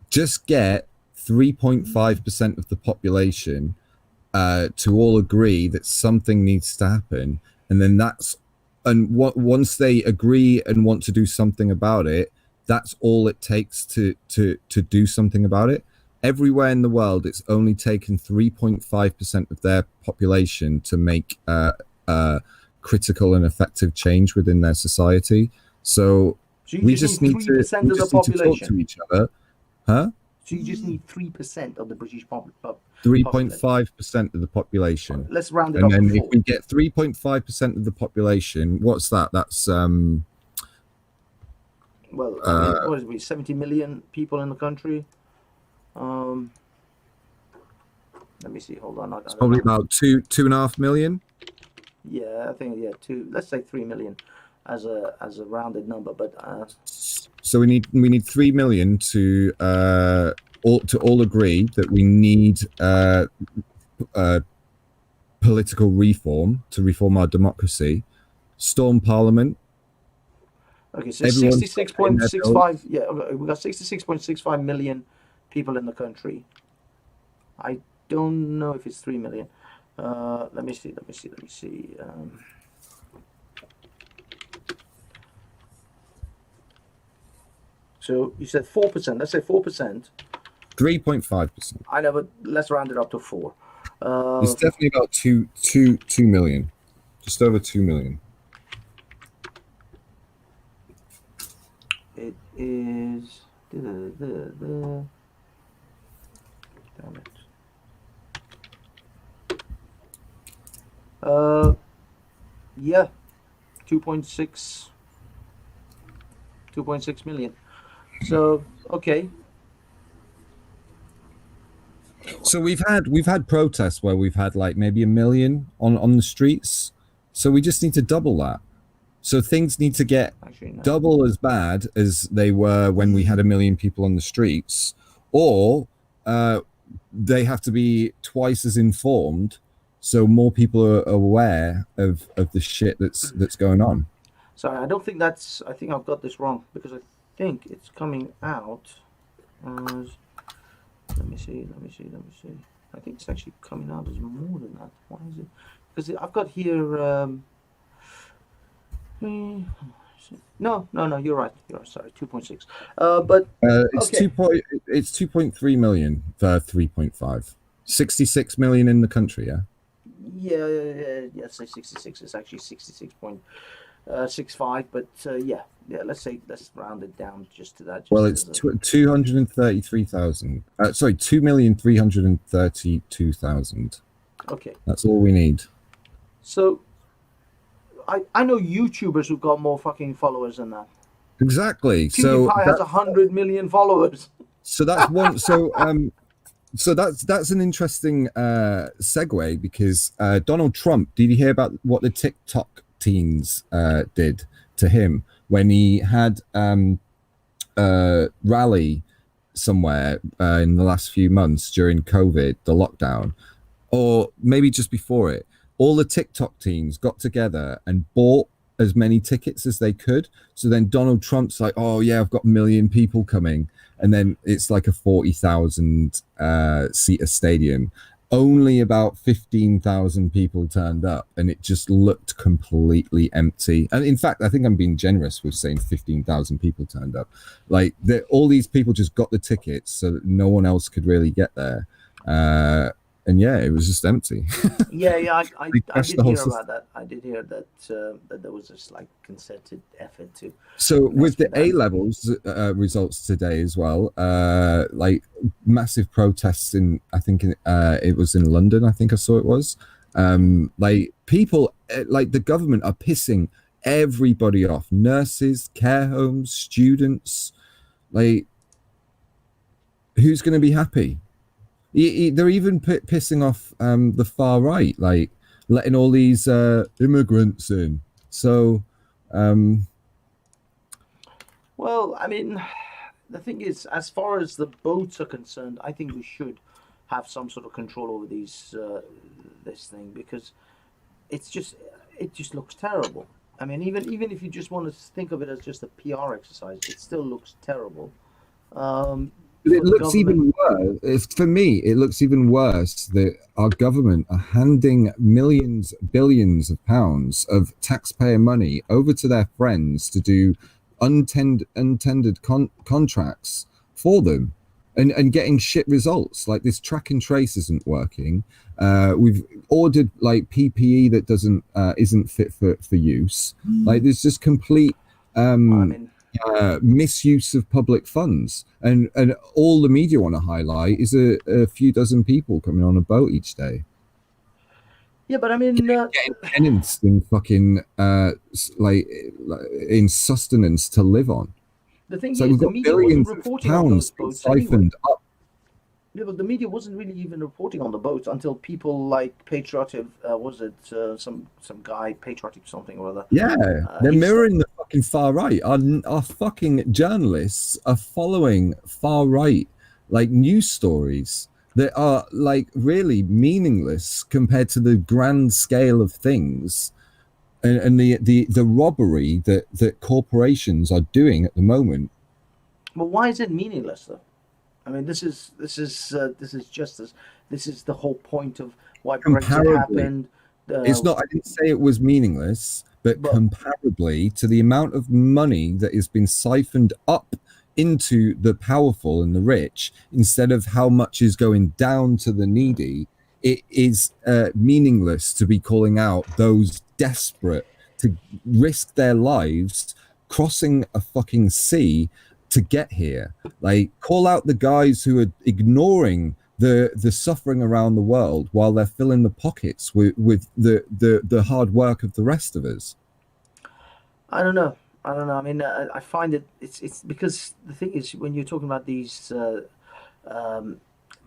just get 3.5% of the population to all agree that something needs to happen, and then once they agree and want to do something about it, that's all it takes to do something about it. Everywhere in the world, it's only taken 3.5% of their population to make critical and effective change within their society. So we just need to talk to each other. Huh? So you just need 3% of the British population. 3.5% of the population. Let's round it up. And then if we get 3.5% of the population, what's that? That's well, what is it? 70 million people in the country. Let me see. Hold on. It's probably about 2.5 million. Yeah, I think two. Let's say 3 million as a rounded number. But so we need 3 million to all agree that we need political reform to reform our democracy, storm parliament. Okay, so 66.65. Yeah, okay, we got 66.65 million people in the country. I don't know if it's 3 million. Let me see. So you said 4%. Let's say 4%. 3.5%. I know, but let's round it up to 4. It's definitely about 2 million, just over 2 million. It is. Damn it. Yeah, 2.6 million. So okay. So we've had protests where we've had like maybe 1 million on the streets. So we just need to double that. So things need to get double as bad as they were when we had 1 million people on the streets, or they have to be twice as informed, so more people are aware of the shit that's going on. Sorry, I don't think that's. I think I've got this wrong because I think it's coming out as. Let me see. I think it's actually coming out as more than that. Why is it? Because I've got here. No, you're right. Sorry, 2.6. But it's okay. It's 2.3 million for 3.5. 66 million in the country. Yeah. Yeah. Say 66. It's actually 66.65. But let's round it down just to that. Well, it's 233,000. Sorry, 2,332,000. Okay. That's all we need. So. I know YouTubers who've got more fucking followers than that. Exactly. PewDiePie has 100 million followers. So that's one. So that's an interesting segue because Donald Trump. Did you hear about what the TikTok teens did to him when he had a rally somewhere in the last few months during COVID, the lockdown, or maybe just before it? All the TikTok teams got together and bought as many tickets as they could. So then Donald Trump's like, oh yeah, I've got 1 million people coming. And then it's like a 40,000 seater stadium. Only about 15,000 people turned up and it just looked completely empty. And in fact, I think I'm being generous with saying 15,000 people turned up. Like all these people just got the tickets so that no one else could really get there. And yeah, it was just empty. I did hear about that. I did hear that that there was this like concerted effort to. So with the A levels results today as well, like massive protests in, I think it was in London. I think I saw it was. Like people, like the government are pissing everybody off. Nurses, care homes, students. Like, who's going to be happy? They're even pissing off the far right, like letting all these immigrants in. So, well, I mean, the thing is, as far as the boats are concerned, I think we should have some sort of control over this thing because it just looks terrible. I mean, even if you just want to think of it as just a PR exercise, it still looks terrible. It looks even worse. For me, it looks even worse that our government are handing billions of pounds of taxpayer money over to their friends to do untended contracts for them, and getting shit results. Like this track and trace isn't working. We've ordered like PPE that isn't fit for use. Like there's just complete misuse of public funds, and all the media want to highlight is a few dozen people coming on a boat each day. Yeah, but I mean, getting penance in fucking like in sustenance to live on. The thing So is, we've the got media billions wasn't of reporting on those pounds boats siphoned anyway. up. Yeah, but the media wasn't really even reporting on the boats until people like Patriotic, some guy, Patriotic something or other. Yeah, they're he mirroring the fucking far right. Our fucking journalists are following far right like news stories that are like really meaningless compared to the grand scale of things, and the robbery that corporations are doing at the moment. But why is it meaningless though? I mean, this is justice. This is the whole point of why Brexit happened. It's not. I didn't say it was meaningless, but comparably to the amount of money that has been siphoned up into the powerful and the rich, instead of how much is going down to the needy, it is meaningless to be calling out those desperate to risk their lives crossing a fucking sea to get here. Like, call out the guys who are ignoring the suffering around the world while they're filling the pockets with the hard work of the rest of us. I don't know. I mean, I find it's because the thing is, when you're talking about these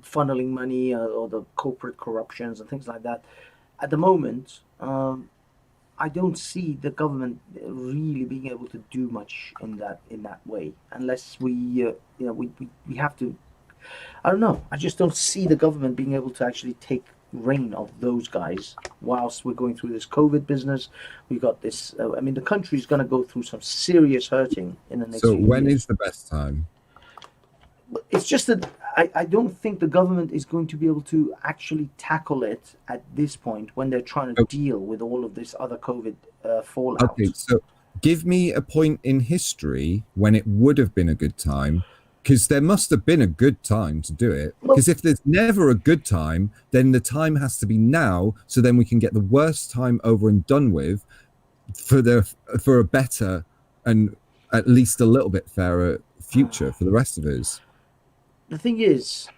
funneling money or the corporate corruptions and things like that, at the moment, I don't see the government really being able to do much in that way, unless we have to. I don't know. I just don't see the government being able to actually take reign of those guys whilst we're going through this COVID business. We got this. I mean, the country's going to go through some serious hurting in the next. So few when years. is the best time? It's just that I don't think the government is going to be able to actually tackle it at this point when they're trying to deal with all of this other COVID fallout. Okay, so give me a point in history when it would have been a good time, because there must have been a good time to do it. Because if there's never a good time, then the time has to be now, so then we can get the worst time over and done with for a better and at least a little bit fairer future for the rest of us. The thing is,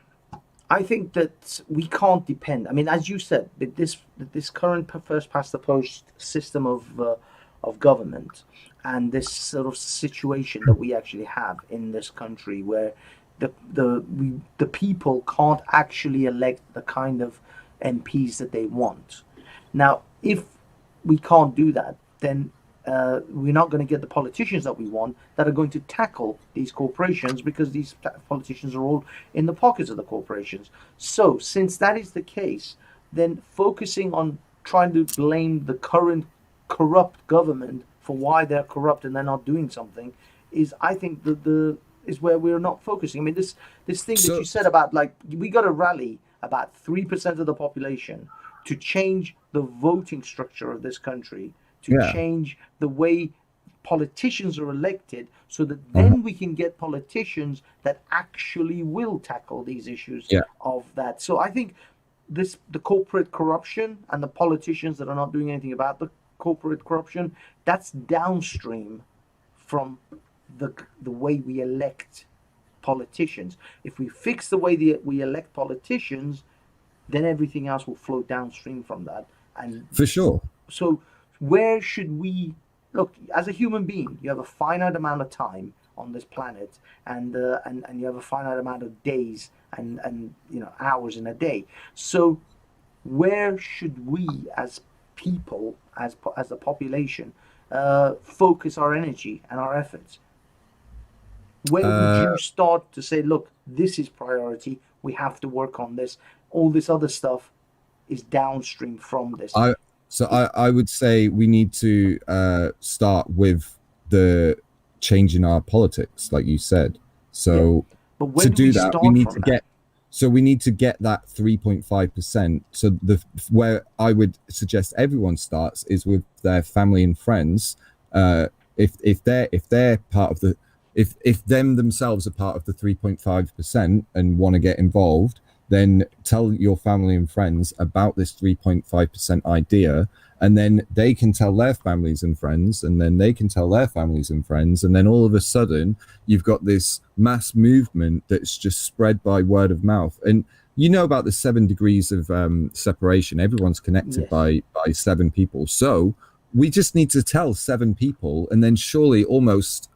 I think that we can't depend. I mean, as you said, that this current first past the post system of government and this sort of situation that we actually have in this country, where the people can't actually elect the kind of MPs that they want. Now, if we can't do that, then we're not going to get the politicians that we want that are going to tackle these corporations, because these politicians are all in the pockets of the corporations. So since that is the case, then focusing on trying to blame the current corrupt government for why they're corrupt and they're not doing something is, I think, is where we're not focusing. I mean, this thing that you said about, like, we got to rally about 3% of the population to change the voting structure of this country, to change the way politicians are elected, so that then we can get politicians that actually will tackle these issues of that. So I think the corporate corruption and the politicians that are not doing anything about the corporate corruption, that's downstream from the way we elect politicians. If we fix the way we elect politicians, then everything else will flow downstream from that. And for sure. So where should we look? As a human being, you have a finite amount of time on this planet, and you have a finite amount of days and hours in a day. So where should we, as people, as a population, focus our energy and our efforts? When would you start to say, look, this is priority, we have to work on this, all this other stuff is downstream from this? I would say we need to start with the change in our politics, like you said. So to do that, we need to get. So we need to get that 3.5%. So where I would suggest everyone starts is with their family and friends, if they're part of the if them themselves are part of the 3.5% and want to get involved, then tell your family and friends about this 3.5% idea, and then they can tell their families and friends, and then they can tell their families and friends, and then all of a sudden you've got this mass movement that's just spread by word of mouth. And you know about the 7 degrees of separation. Everyone's connected by 7 people. So we just need to tell 7 people, and then surely almost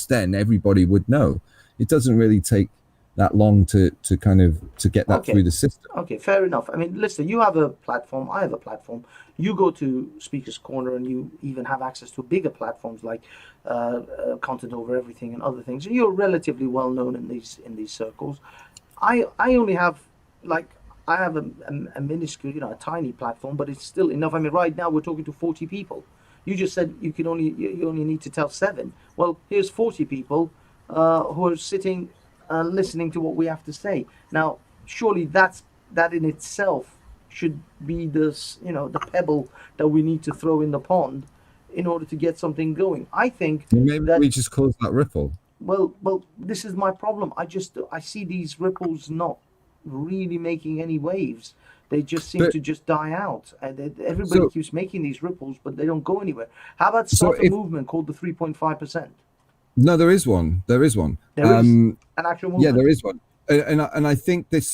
then everybody would know. It doesn't really take that long to get that through the system. Okay, fair enough. I mean, listen, you have a platform, I have a platform. You go to Speaker's Corner, and you even have access to bigger platforms like Content Over Everything and other things. You're relatively well known in these circles. I only have I have a minuscule, a tiny platform, but it's still enough. I mean, right now we're talking to 40 people. You just said you only need to tell 7. Well, here's 40 people who are sitting listening to what we have to say. Now, surely that in itself should be the pebble that we need to throw in the pond in order to get something going. I think maybe we just cause that ripple. Well, this is my problem. I see these ripples not really making any waves. They just seem to just die out. Everybody keeps making these ripples, but they don't go anywhere. How about start a movement called the 3.5%? No, there is one. There is one. There is an actual movement. Yeah, there is one. And I think this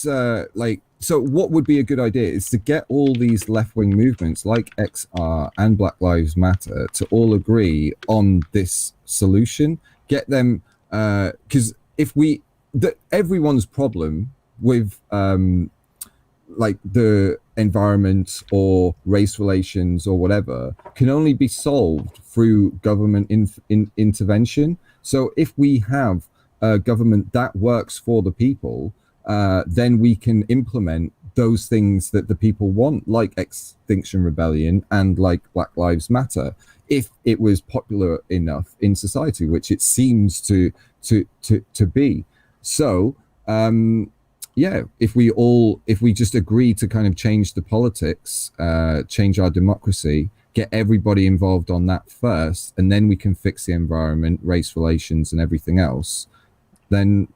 so what would be a good idea is to get all these left-wing movements like XR and Black Lives Matter to all agree on this solution. Get them because everyone's problem with the environment or race relations or whatever can only be solved through government intervention. So if we have a government that works for the people, then we can implement those things that the people want, like Extinction Rebellion and like Black Lives Matter, if it was popular enough in society, which it seems to be. So if we just agree to kind of change the politics, change our democracy, get everybody involved on that first, and then we can fix the environment, race relations, and everything else. Then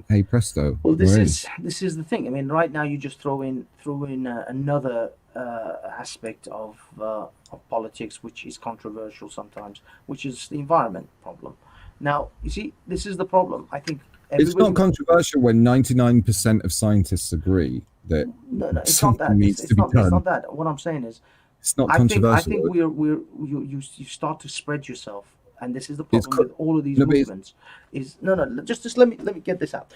hey presto. Well, this is the thing. I mean, right now you just throw in another aspect of politics, which is controversial sometimes, which is the environment problem. Now, you see, this is the problem. I think it's not controversial when 99% of scientists agree that it's not that. It's not that. What I'm saying is, it's not controversial. I think you start to spread yourself, and this is the problem with all of these movements. Just let me get this out.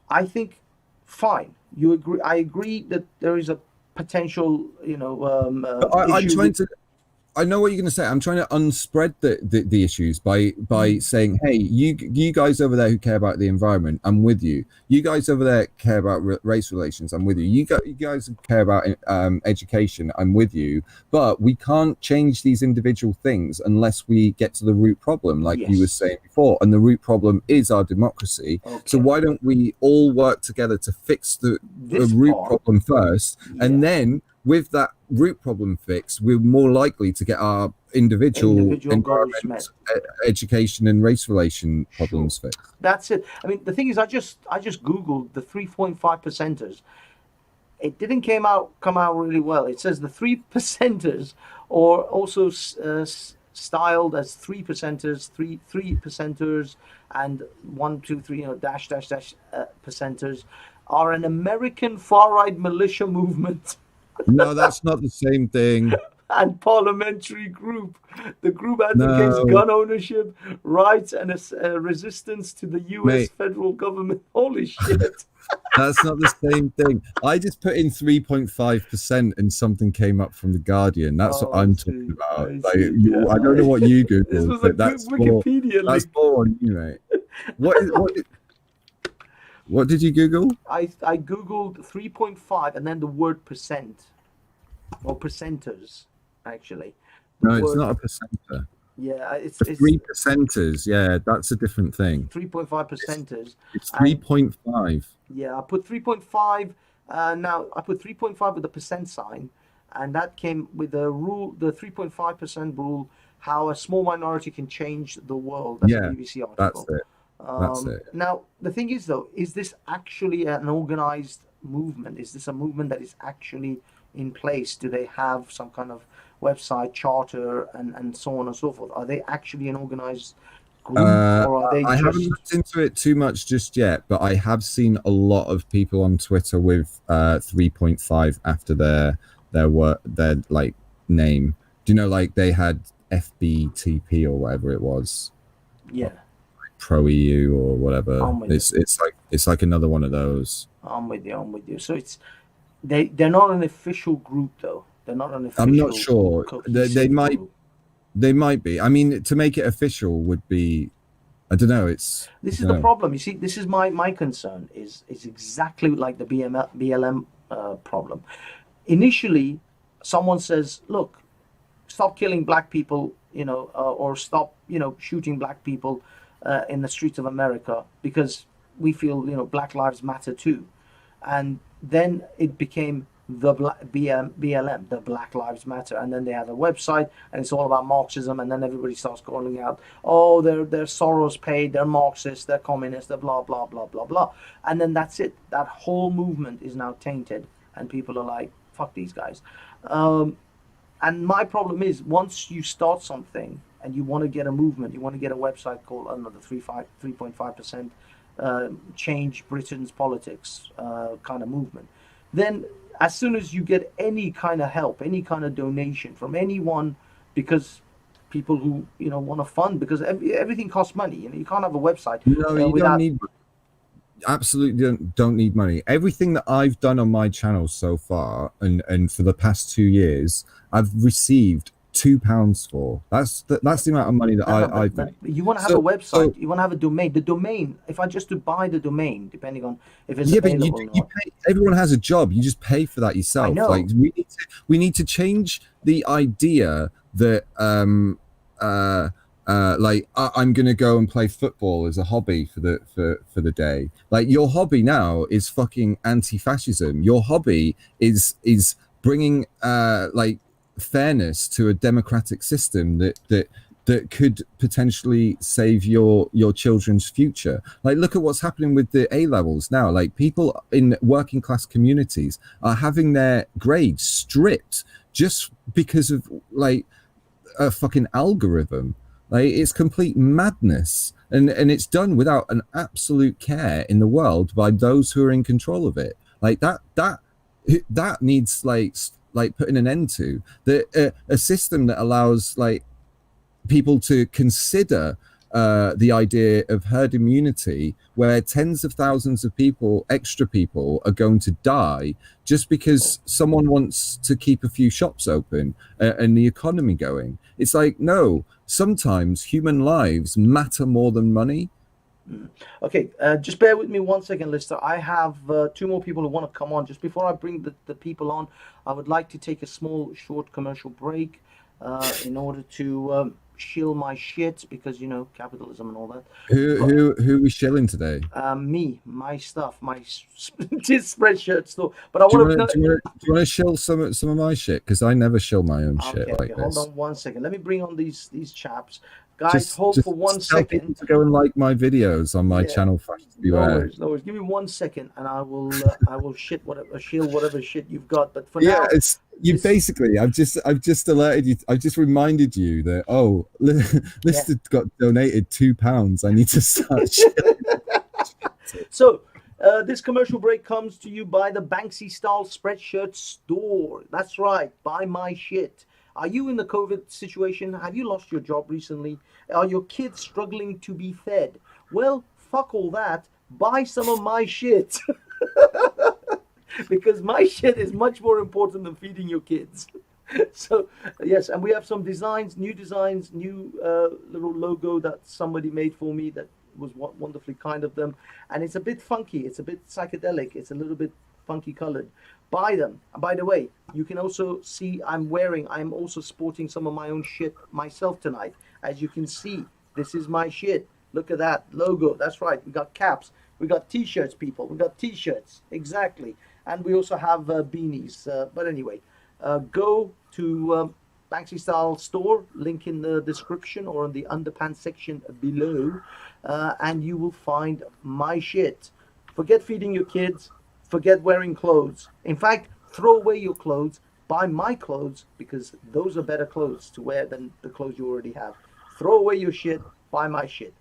I think, fine, you agree. I agree that there is a potential, I know what you're going to say. I'm trying to unspread the issues by saying, hey, you guys over there who care about the environment, I'm with you. You guys over there care about race relations, I'm with you. You guys care about education, I'm with you. But we can't change these individual things unless we get to the root problem, like you were saying before. And the root problem is our democracy. Okay. So why don't we all work together to fix the root problem first, and then with that root problem fixed, we're more likely to get our individual environment, education, and race relation problems fixed. That's it. I mean, the thing is, I just googled the 3.5%ers. It didn't come out really well. It says the 3%ers are also styled as 3%ers, 3%ers, and 1, 2, 3, dash percenters are an American far-right militia movement. No, that's not the same thing. And parliamentary group. The group advocates gun ownership, rights, and resistance to the U.S. federal government. Holy shit. That's not the same thing. I just put in 3.5% and something came up from The Guardian. That's what I'm talking about. I don't know what you Googled, but that's more on you, mate. What did you Google? I Googled 3.5 and then the word percent. Or percenters, actually. No, it's not a percenter. Yeah, it's 3%ers. Yeah, that's a different thing. 3.5 percenters. It's 3.5. Yeah, I put 3.5. Now I put 3.5 with the percent sign, and that came with the rule. The 3.5% rule how a small minority can change the world. That's a BBC article. That's it. Now, the thing is, though, is this actually an organized movement? Is this a movement that is actually in place? Do they have some kind of website, charter, and so on and so forth? Are they actually an organized group, or are they I haven't looked into it too much just yet, but I have seen a lot of people on Twitter with 3.5 after their like name. Do you know, like they had FBTP or whatever it was? Yeah. Pro EU or whatever. It's like another one of those. I'm with you. So they're not an official group, though. They're not an official. I'm not sure. They might be. I mean, to make it official would be, I don't know. This is the problem. You see, this is my concern. Is exactly like the BLM problem. Initially, someone says, "Look, stop killing black people," or stop, shooting black people in the streets of America, because we feel, Black Lives Matter too. And then it became the BLM, the Black Lives Matter. And then they have a website, and it's all about Marxism. And then everybody starts calling out, oh, they're Soros paid, they're Marxists, they're communists, they're blah, blah, blah, blah, blah. And then that's it. That whole movement is now tainted. And people are like, fuck these guys. And my problem is, once you start something and you want to get a movement, you want to get a website called, I don't know, the 3.5% change Britain's politics kind of movement, then as soon as you get any kind of help, any kind of donation from anyone, because people who want to fund, because everything costs money. You can't have a website. No, you don't need. Absolutely don't need money. Everything that I've done on my channel so far, and for the past 2 years, I've received £2 for. That's the amount of money that I've made. You want to have a website, you want to have a domain. The domain, if I just to buy the domain, depending on if it's available or not. You pay, everyone has a job. You just pay for that yourself. I know. Like we need to change the idea that like I'm gonna go and play football as a hobby for the day. Like, your hobby now is fucking anti-fascism. Your hobby is bringing like fairness to a democratic system that could potentially save your children's future. Like, look at what's happening with the A levels now. Like, people in working class communities are having their grades stripped just because of like a fucking algorithm. Like, it's complete madness, and it's done without an absolute care in the world by those who are in control of it. Like, that needs like putting an end to. A system that allows like people to consider the idea of herd immunity, where tens of thousands of extra people are going to die just because someone wants to keep a few shops open and the economy going. It's like, no, sometimes human lives matter more than money. Okay, just bear with me 1 second, Lister. I have 2 more people who want to come on. Just before I bring the people on, I would like to take a small, short commercial break in order to shill my shit, because capitalism and all that. Who are we shilling today? Me, my stuff, my spreadshirt store. But I want to. Do you want to shill some of my shit? Because I never shill my own shit like this. Hold on 1 second. Let me bring on these chaps. Guys, hold for 1 second. To go and like my videos on my channel. No worries. Give me 1 second, and I will shill whatever shit you've got. But for now, basically. I've just alerted you. I've just reminded you that Lister got donated £2. I need to start shilling. So this commercial break comes to you by the Banksy style spreadshirt store. That's right. Buy my shit. Are you in the COVID situation? Have you lost your job recently? Are your kids struggling to be fed? Well, fuck all that. Buy some of my shit. Because my shit is much more important than feeding your kids. So, yes, and we have some new little logo that somebody made for me that was wonderfully kind of them. And it's a bit funky. It's a bit psychedelic. It's a little bit funky colored. Buy them. By the way, you can also see I'm also sporting some of my own shit myself tonight. As you can see, this is my shit. Look at that logo. That's right. We got caps. We got t-shirts, people. We got t-shirts. Exactly. And we also have beanies. But anyway, go to Banksy Style store, link in the description or in the underpants section below, and you will find my shit. Forget feeding your kids, forget wearing clothes. In fact, throw away your clothes, buy my clothes, because those are better clothes to wear than the clothes you already have. Throw away your shit, buy my shit.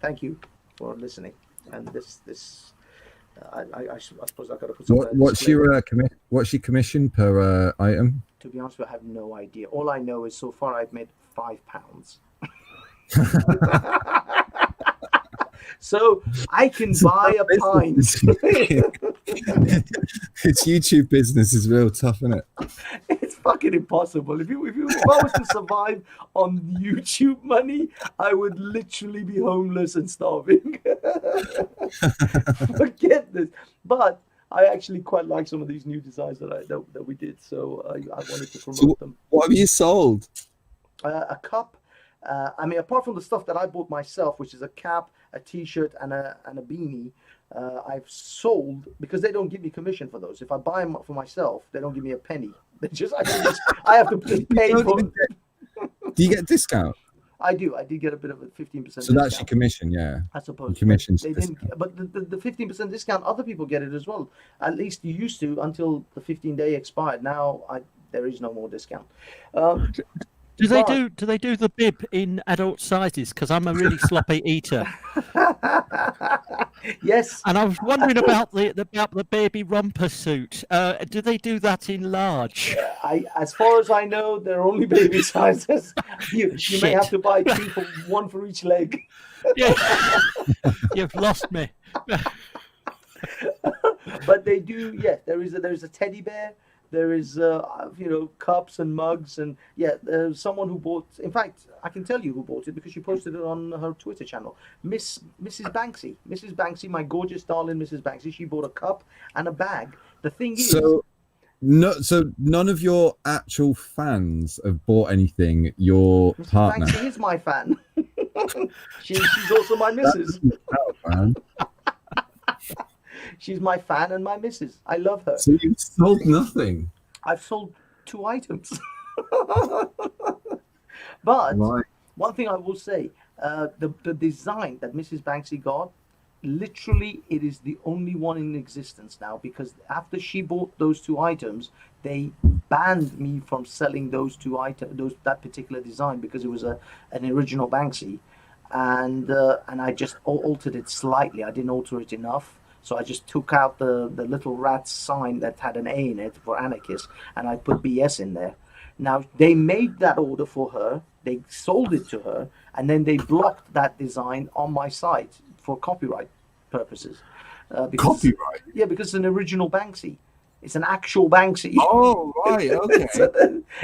Thank you for listening. And I suppose I've got to put some. What's your commission per item? To be honest with you, I have no idea. All I know is so far I've made £5. So I can buy a pint. It's YouTube business is real tough, isn't it? It's fucking impossible. If I was to survive on YouTube money, I would literally be homeless and starving. Forget this. But I actually quite like some of these new designs that we did, so I wanted to promote them. What have you sold? A cup. I mean, apart from the stuff that I bought myself, which is a cap, a T-shirt, and a beanie, I've sold, because they don't give me commission for those. If I buy them for myself, they don't give me a penny. I have to just pay for. Do you get a discount? I do. I did get a bit of a 15%. So that's your commission, yeah. I suppose. Commission's they didn't, but the 15% discount, other people get it as well. At least you used to until the 15-day expired. Now there is no more discount. Do they do the bib in adult sizes? Because I'm a really sloppy eater. Yes. And I was wondering about the baby romper suit. Do they do that in large? As far as I know, they're only baby sizes. You may have to buy one for each leg. Yeah. You've lost me. But they do. Yeah, there is a teddy bear. There is, cups and mugs, and there's someone who bought. In fact, I can tell you who bought it because she posted it on her Twitter channel. Mrs. Banksy, my gorgeous darling Mrs. Banksy. She bought a cup and a bag. The thing is, so none of your actual fans have bought anything. Your Mrs. partner Banksy is my fan. she's also my missus. She's my fan and my missus. I love her. So you've sold nothing? I've sold 2 items. But one thing I will say, the design that Mrs. Banksy got, literally it is the only one in existence now, because after she bought those 2 items, they banned me from selling those 2 items, that particular design, because it was an original Banksy. And I just altered it slightly. I didn't alter it enough. So I just took out the little rat sign that had an A in it for anarchist, and I put BS in there. Now, they made that order for her, they sold it to her, and then they blocked that design on my site for copyright purposes. Copyright? Yeah, because it's an original Banksy. It's an actual Banksy. Oh, right, okay.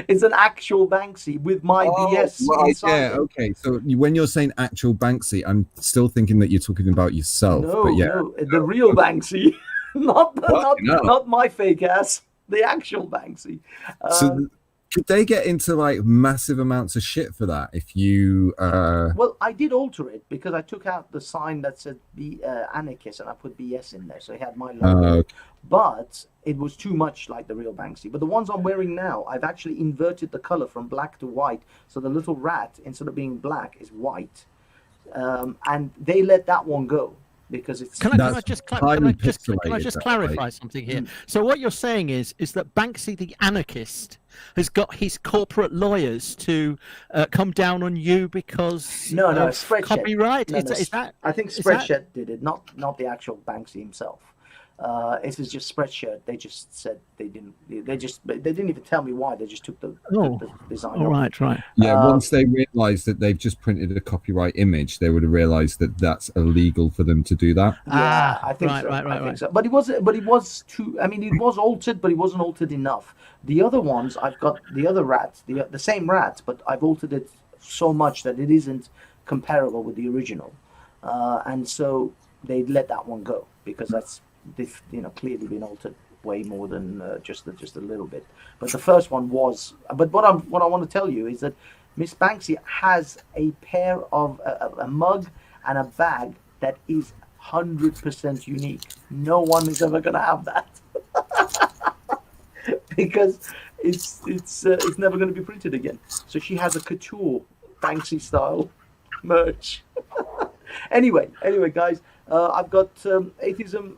It's an actual Banksy with my BS inside. Yeah, okay. So when you're saying actual Banksy, I'm still thinking that you're talking about yourself. No, but yeah. no, the real Banksy. not my fake ass. The actual Banksy. So could they get into like massive amounts of shit for that if you Well, I did alter it because I took out the sign that said anarchist and I put BS in there, so it had my logo. Okay. But it was too much like the real Banksy. But the ones I'm wearing now, I've actually inverted the color from black to white, so the little rat, instead of being black, is white. And they let that one go because it's. Can I just clarify something here? So what you're saying is that Banksy the anarchist has got his corporate lawyers to come down on you because no, of Spreadshirt. Copyright? No, Is that? I think Spreadshirt did it, not the actual Banksy himself. It was just Spreadshirt. They just said they didn't. They didn't even tell me why. They just took the design. Oh, right. Yeah, once they realised that they've just printed a copyright image, they would have realised that that's illegal for them to do that. Yeah, I think so. I think so. But it was too. I mean, it was altered, but it wasn't altered enough. The other ones, I've got the other rat, the same rat, but I've altered it so much that it isn't comparable with the original, and so they let that one go because that's. They've clearly been altered way more than just a little bit. But the first one was. But what I want to tell you is that Miss Banksy has a pair of a mug and a bag that is 100% unique. No one is ever going to have that. because it's never going to be printed again. So she has a couture Banksy style merch. Anyway, guys, I've got atheism,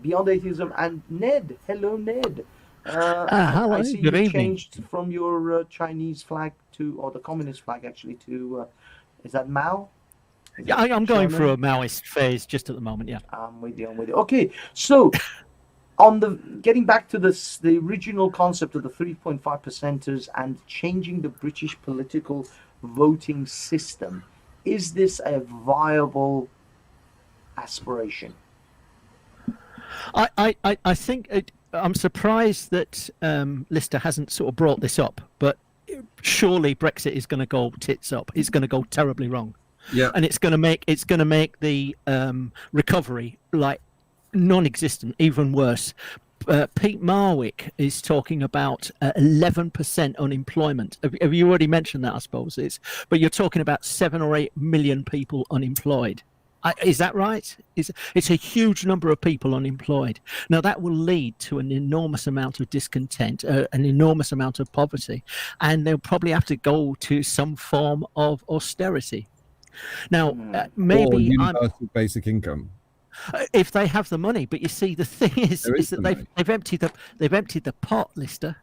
beyond atheism, and Ned. Hello, Ned. Hello. I see Good you evening. changed from your Chinese flag or the communist flag actually to is that Mao? Yeah, I'm going through a Maoist phase just at the moment. Yeah. I'm with you. Okay, so getting back to the original concept of the 3.5 percenters and changing the British political voting system, is this a viable aspiration? I think I'm surprised that Lister hasn't sort of brought this up, but surely Brexit is going to go tits up. It's going to go terribly wrong. Yeah, and it's going to make the recovery like non-existent, even worse. Pete Marwick is talking about 11% unemployment. Have you already mentioned that? I suppose but you're talking about 7 or 8 million people unemployed. Is that right? It's a huge number of people unemployed. Now that will lead to an enormous amount of discontent, an enormous amount of poverty, and they'll probably have to go to some form of austerity. Now, maybe universal basic income. If they have the money, but you see, the thing is that they've emptied the pot, Lister.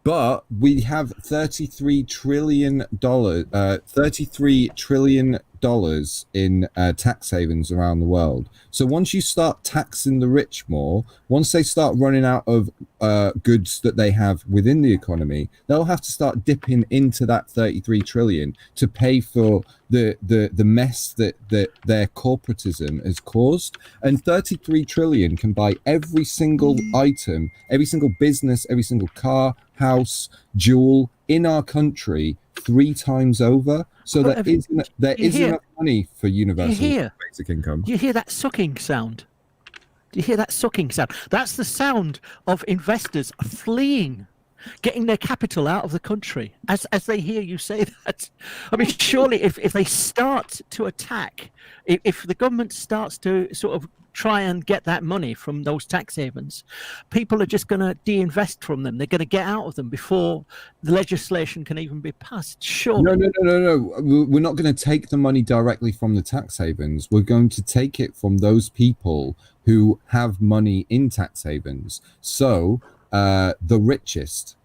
But we have $33 trillion in tax havens around the world. So once you start taxing the rich more, once they start running out of goods that they have within the economy, they'll have to start dipping into that 33 trillion to pay for the mess that their corporatism has caused. And 33 trillion can buy every single item, every single business, every single car, house, jewel in our country 3 times over. So there isn't enough money for universal basic income. Do you hear that sucking sound? Do you hear that sucking sound? That's the sound of investors fleeing, getting their capital out of the country as they hear you say that. I mean, surely if they start to attack, if the government starts to sort of try and get that money from those tax havens, people are just going to de-invest from them. They're going to get out of them before the legislation can even be passed. Surely. No. We're not going to take the money directly from the tax havens. We're going to take it from those people who have money in tax havens. So the richest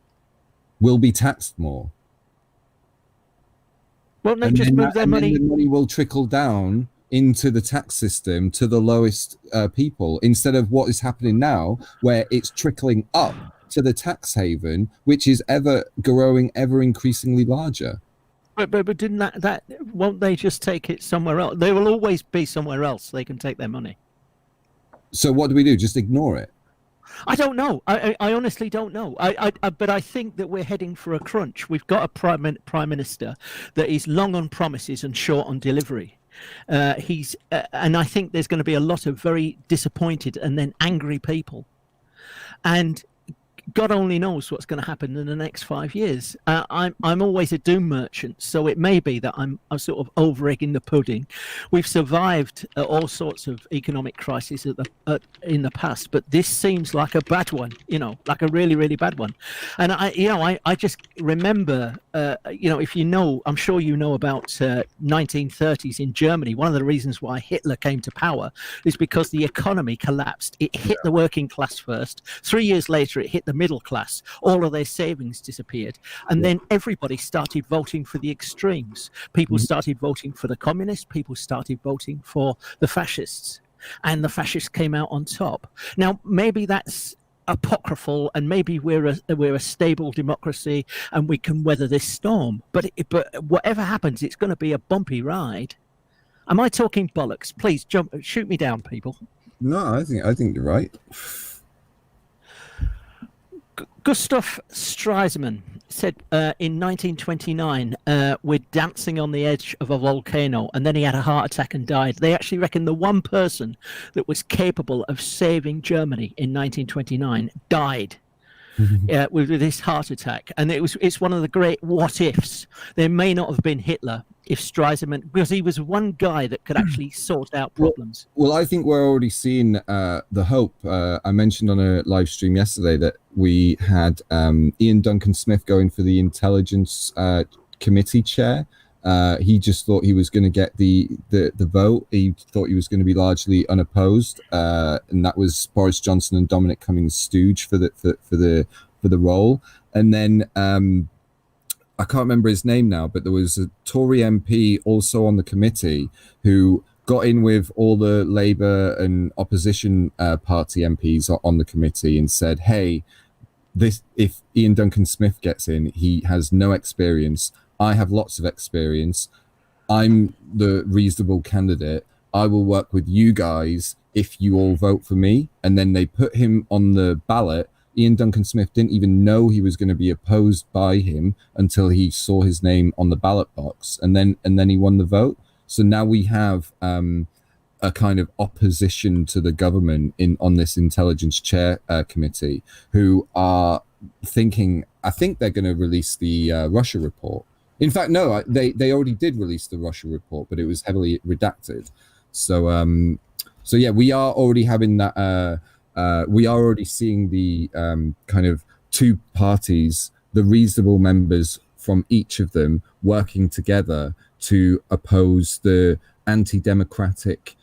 will be taxed more. Well, they just move their money. Then the money will trickle down into the tax system to the lowest people, instead of what is happening now, where it's trickling up to the tax haven, which is ever growing, ever increasingly larger. But didn't that won't they just take it somewhere else? There will always be somewhere else they can take their money. So what do we do? Just ignore it? I don't know. I honestly don't know. But I think that we're heading for a crunch. We've got a prime minister that is long on promises and short on delivery. And I think there's going to be a lot of very disappointed and then angry people, and God only knows what's going to happen in the next 5 years. I'm always a doom merchant, so it may be that I'm sort of over-egging the pudding. We've survived all sorts of economic crises in the past, but this seems like a bad one, like a really, really bad one. And I just remember, if you know, I'm sure you know about 1930s in Germany. One of the reasons why Hitler came to power is because the economy collapsed. It hit the working class first. 3 years later, it hit the middle class. All of their savings disappeared, and then everybody started voting for the extremes. People started voting for the communists. People started voting for the fascists, and the fascists came out on top. Now, maybe that's apocryphal, and maybe we're a stable democracy and we can weather this storm. But whatever happens, it's going to be a bumpy ride. Am I talking bollocks? Please shoot me down, people. No, I think you're right. Gustav Stresemann said in 1929, we're dancing on the edge of a volcano, and then he had a heart attack and died. They actually reckon the one person that was capable of saving Germany in 1929 died. with this heart attack, and it's one of the great what ifs. There may not have been Hitler if Streisand, because he was one guy that could actually sort out problems. Well, I think we're already seeing the hope. I mentioned on a live stream yesterday that we had Ian Duncan Smith going for the Intelligence Committee chair. He just thought he was going to get the vote. He thought he was going to be largely unopposed, and that was Boris Johnson and Dominic Cummings' stooge for the role. And then I can't remember his name now, but there was a Tory MP also on the committee who got in with all the Labour and opposition party MPs on the committee and said, hey, if Ian Duncan Smith gets in, he has no experience. I have lots of experience. I'm the reasonable candidate. I will work with you guys if you all vote for me. And then they put him on the ballot. Ian Duncan Smith didn't even know he was going to be opposed by him until he saw his name on the ballot box, and then he won the vote. So now we have a kind of opposition to the government on this intelligence chair committee, who are thinking, I think they're going to release the Russia report. In fact, no, they already did release the Russia report, but it was heavily redacted. So yeah, we are already having that. We are already seeing the kind of two parties, the reasonable members from each of them, working together to oppose the anti-democratic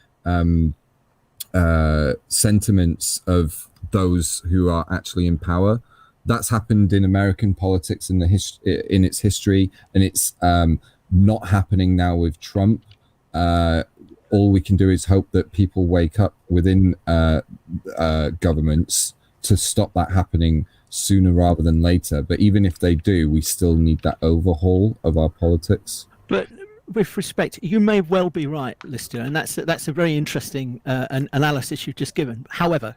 sentiments of those who are actually in power. That's happened in American politics in its history, and it's not happening now with Trump. All we can do is hope that people wake up within governments to stop that happening sooner rather than later. But even if they do, we still need that overhaul of our politics. But with respect, you may well be right, Lister, and that's a very interesting analysis you've just given. However,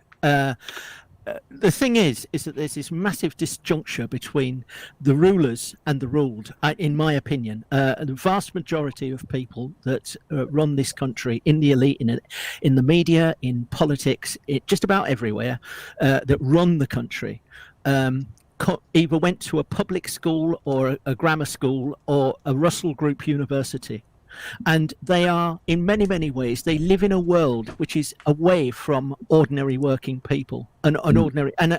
the thing is that there's this massive disjuncture between the rulers and the ruled, in my opinion. The vast majority of people that run this country, in the elite, in the media, in politics, just about everywhere, that run the country, either went to a public school or a grammar school or a Russell Group university. And they are, in many, many ways, they live in a world which is away from ordinary working people and ordinary. And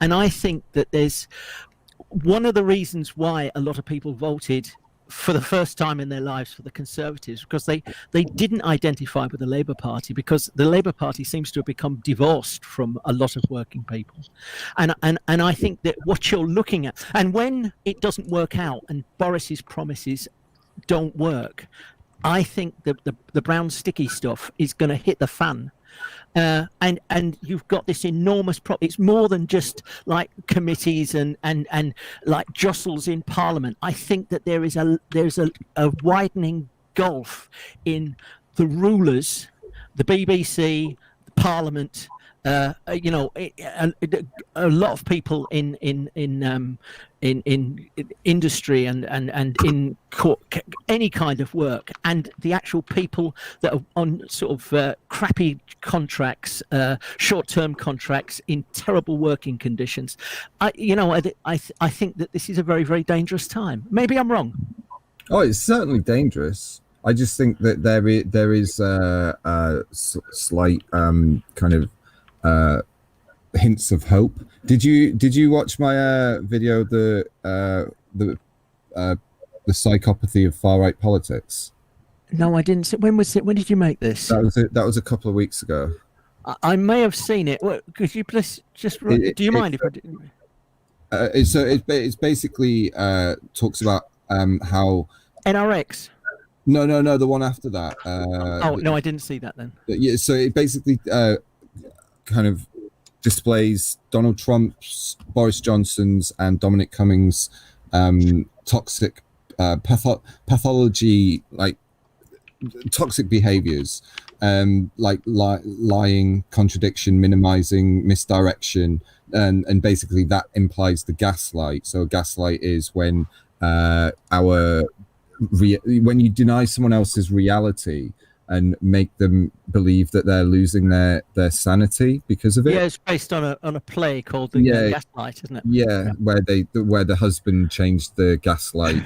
I think that there's one of the reasons why a lot of people voted for the first time in their lives for the Conservatives, because they didn't identify with the Labour Party, because the Labour Party seems to have become divorced from a lot of working people. And I think that what you're looking at, and when it doesn't work out and Boris's promises don't work, I think the brown sticky stuff is going to hit the fan, and you've got this enormous problem. It's more than just like committees and like jostles in Parliament. I think that there's a widening gulf in the rulers, the BBC, the Parliament. A lot of people in industry and in any kind of work, and the actual people that are on sort of crappy contracts, short-term contracts in terrible working conditions. I think that this is a very, very dangerous time. Maybe I'm wrong. Oh, it's certainly dangerous. I just think that there is a slight kind of hints of hope. Did you watch my video, the psychopathy of far right politics? No, I didn't. When was it? When did you make this? That was a couple of weeks ago. I may have seen it. Could you please just? Do you mind if I didn't? It's basically talks about how NRX. No, the one after that. No, I didn't see that then. Yeah, so it basically kind of displays Donald Trump's, Boris Johnson's, and Dominic Cummings' toxic pathology, like toxic behaviors, like lying, contradiction, minimizing, misdirection, and basically that implies the gaslight. So a gaslight is when when you deny someone else's reality and make them believe that they're losing their sanity because of it. Yeah, it's based on a play called the Gaslight, isn't it? Yeah, where the husband changed the gaslight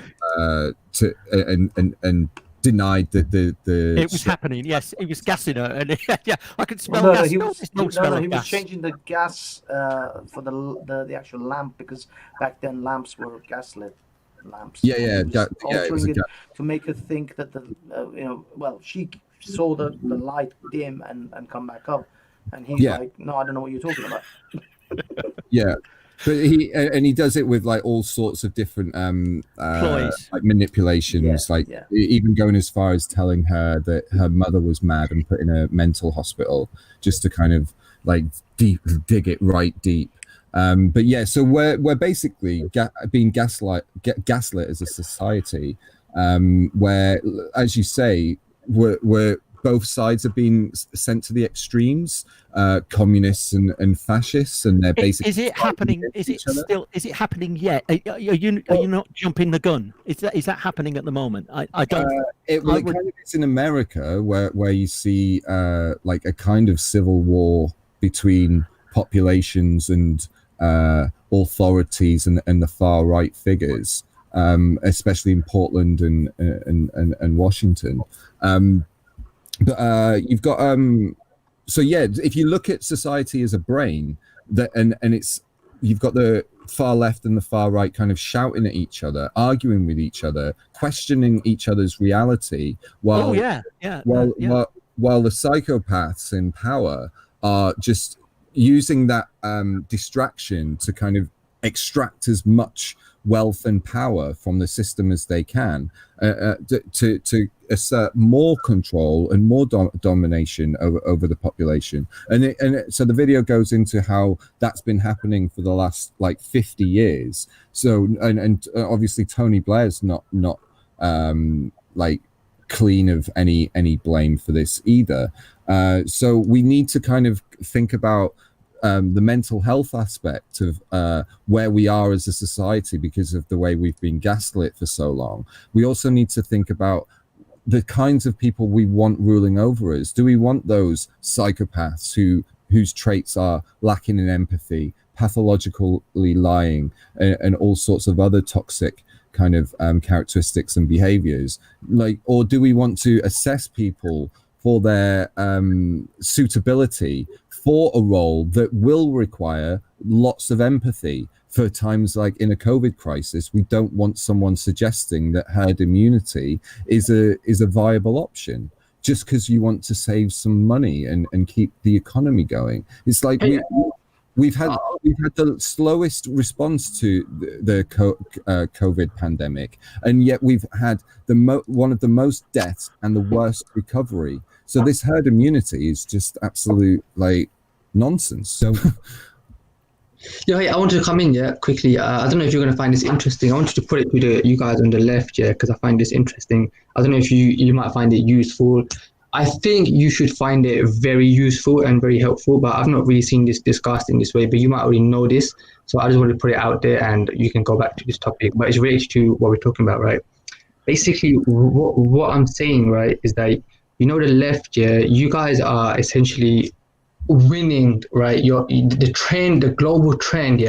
to and denied that the it was happening. Yes, he was gassing her, and yeah, I could smell Well, gas. he He was changing the gas for the actual lamp, because back then lamps were gaslit lamps. Altering it to make her think that she saw the light dim and come back up, and he's like, no, I don't know what you're talking about. Yeah. But he does it with like all sorts of different like manipulations, even going as far as telling her that her mother was mad and put in a mental hospital, just to kind of like dig it right deep. But yeah, so we're basically being gaslit as a society, where, as you say, we're both sides are being sent to the extremes, communists and fascists, and they're basically. Is it happening? Is it happening yet? Are you not jumping the gun? Is that happening at the moment? I don't. It kind of is in America, where you see like a kind of civil war between populations and authorities and the far right figures, especially in Portland and Washington. But you've got so yeah, if you look at society as a brain, and it's, you've got the far left and the far right kind of shouting at each other, arguing with each other, questioning each other's reality, while the psychopaths in power are just using that distraction to kind of extract as much wealth and power from the system as they can, to assert more control and more domination over the population. So the video goes into how that's been happening for the last like 50 years. So and obviously Tony Blair's not like clean of any blame for this either. So we need to kind of think about the mental health aspect of where we are as a society because of the way we've been gaslit for so long. We also need to think about the kinds of people we want ruling over us. Do we want those psychopaths whose traits are lacking in empathy, pathologically lying, and all sorts of other toxic kind of characteristics and behaviors? Like, or do we want to assess people for their suitability for a role that will require lots of empathy? For times like in a COVID crisis, we don't want someone suggesting that herd immunity is a viable option just because you want to save some money and keep the economy going. It's like we've had the slowest response to the COVID pandemic, and yet we've had one of the most deaths and the worst recovery. So this herd immunity is just absolute like nonsense. So. Yeah, hey, I wanted to come in quickly. I don't know if you're going to find this interesting. I wanted to put it to you guys on the left because I find this interesting. I don't know if you might find it useful. I think you should find it very useful and very helpful, but I've not really seen this discussed in this way, but you might already know this. So I just wanted to put it out there and you can go back to this topic, but it's related to what we're talking about, right? Basically, what I'm saying, right, is that, the left, you guys are essentially winning, right? The global trend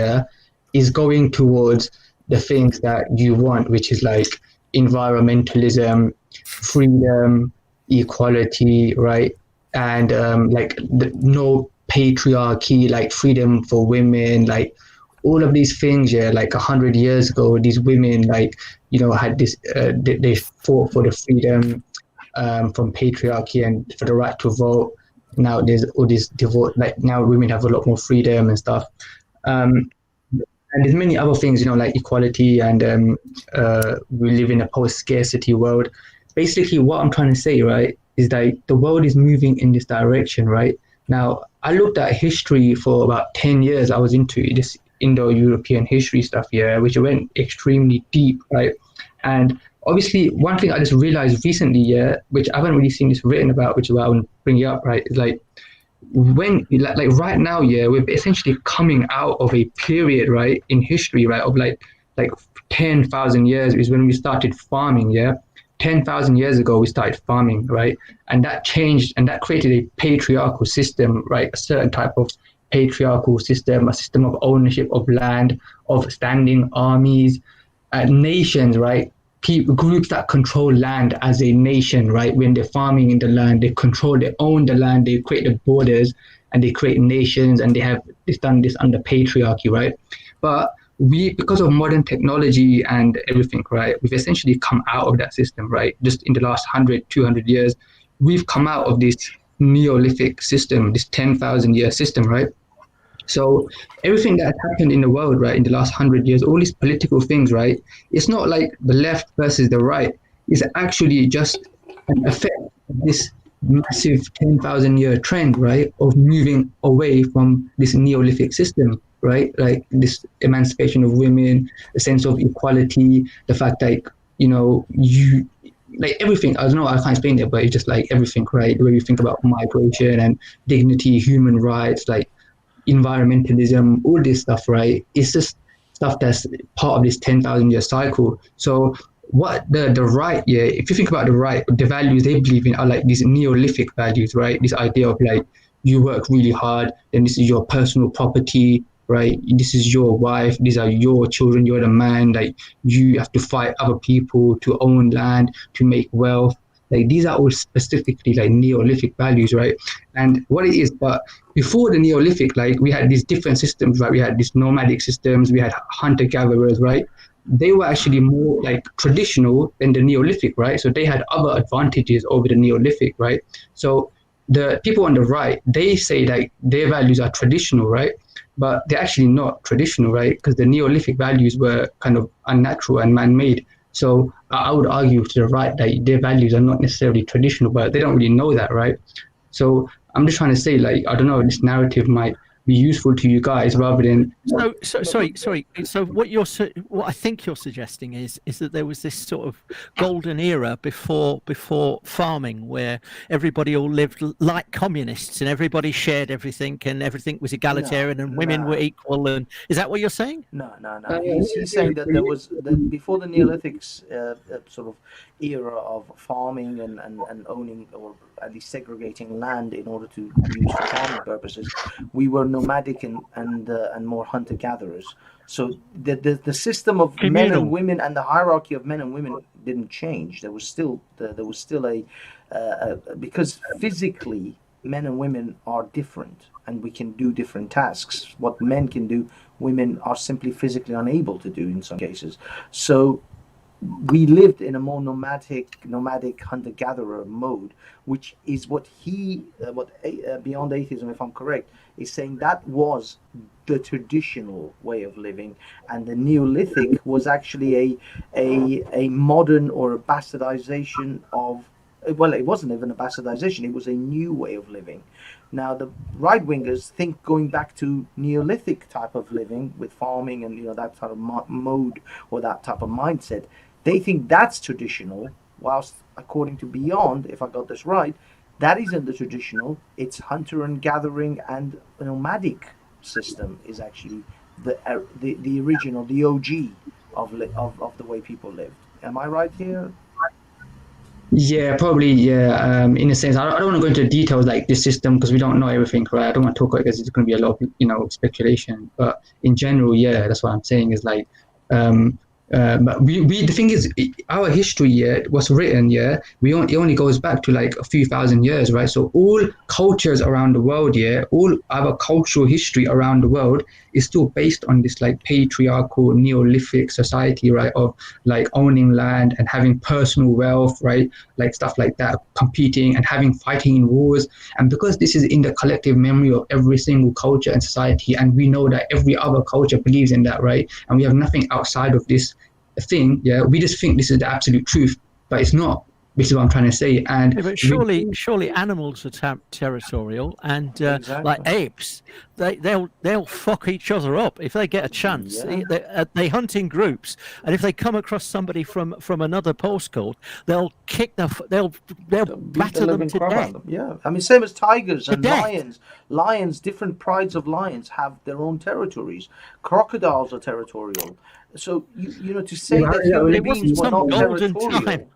is going towards the things that you want, which is like environmentalism, freedom, equality, right? And no patriarchy, like freedom for women, like all of these things. Like 100 years ago, these women had this they fought for the freedom from patriarchy and for the right to vote. Now there's all this divorce, like now women have a lot more freedom and stuff. And there's many other things, like equality, and we live in a post-scarcity world. Basically, what I'm trying to say, right, is that the world is moving in this direction, right? Now, I looked at history for about 10 years. I was into this Indo-European history stuff, which went extremely deep, right? And obviously, one thing I just realized recently, which I haven't really seen this written about, which is why I want to bring it up, right, is like when, like right now, we're essentially coming out of a period, right, in history, right, of like 10,000 years is when we started farming, 10,000 years ago, we started farming, right? And that changed and that created a patriarchal system, right? A certain type of patriarchal system, a system of ownership of land, of standing armies, nations, right? Groups that control land as a nation, right? When they're farming in the land, they own the land, they create the borders, and they create nations, and they've done this under patriarchy, right? But because of modern technology and everything, right, we've essentially come out of that system, right? Just in the last 100, 200 years, we've come out of this Neolithic system, this 10,000 year system, right? So everything that happened in the world, right, in the last 100 years, all these political things, right, it's not like the left versus the right. It's actually just an effect of this massive 10,000 year trend, right, of moving away from this Neolithic system, right? Like this emancipation of women, a sense of equality, the fact that, you like everything. I don't know, I can't explain it, but it's just like everything, right? The way you think about migration and dignity, human rights, like environmentalism, all this stuff, right? It's just stuff that's part of this 10,000 year cycle. So what the right, if you think about the right, the values they believe in are like these Neolithic values, right? This idea of like, you work really hard, then this is your personal property, right? This is your wife, these are your children, you're the man, like you have to fight other people to own land, to make wealth. Like these are all specifically like Neolithic values, right? And what it is, but before the Neolithic, like we had these different systems, right? We had these nomadic systems, we had hunter-gatherers, right? They were actually more like traditional than the Neolithic, right? So they had other advantages over the Neolithic, right? So the people on the right, they say that their values are traditional, right? But they're actually not traditional, right? Because the Neolithic values were kind of unnatural and man-made. So I would argue to the right that their values are not necessarily traditional, but they don't really know that, right? So I'm just trying to say, like, I don't know, this narrative might be useful to you guys rather than. Sorry. So what I think you're suggesting is that there was this sort of golden era before farming, where everybody all lived like communists and everybody shared everything and everything was egalitarian and women were equal. And is that what you're saying? No. He's saying that there was before the Neolithic sort of era of farming and owning, or at least segregating land in order to use for farming purposes, we were nomadic and more hunter-gatherers. So the system of men and women and the hierarchy of men and women didn't change. There was still a because physically men and women are different and we can do different tasks. What men can do, women are simply physically unable to do in some cases. So we lived in a more nomadic hunter-gatherer mode, which is what Beyond Atheism, if I'm correct, is saying that was the traditional way of living, and the Neolithic was actually a modern or a bastardization of, well, it wasn't even a bastardization, it was a new way of living. Now the right-wingers think going back to Neolithic type of living with farming and that type of mode or that type of mindset, they think that's traditional, whilst according to Beyond, if I got this right, that isn't the traditional. It's hunter and gathering and nomadic system is actually the original, the OG of the way people lived. Am I right here? Yeah, probably. Yeah, in a sense, I don't want to go into details like this system because we don't know everything, right? I don't want to talk about it because it's going to be a lot of speculation. But in general, yeah, that's what I'm saying is like. But the thing is, our history was written, it only goes back to like a few thousand years, right? So all cultures around the world, all our cultural history around the world is still based on this like patriarchal Neolithic society, right? Of like owning land and having personal wealth, right? Like stuff like that, competing and fighting in wars. And because this is in the collective memory of every single culture and society, and we know that every other culture believes in that, right? And we have nothing outside of this thing, we just think this is the absolute truth, but it's not. This is what I'm trying to say. And but surely animals are territorial, and exactly. Like apes, they'll fuck each other up if they get a chance. They hunt in groups, and if they come across somebody from another postcode, they'll batter them to death. Yeah, I mean, same as tigers and lions. Lions, different prides of lions have their own territories. Crocodiles are territorial. So you know, to say that human beings were not territorial.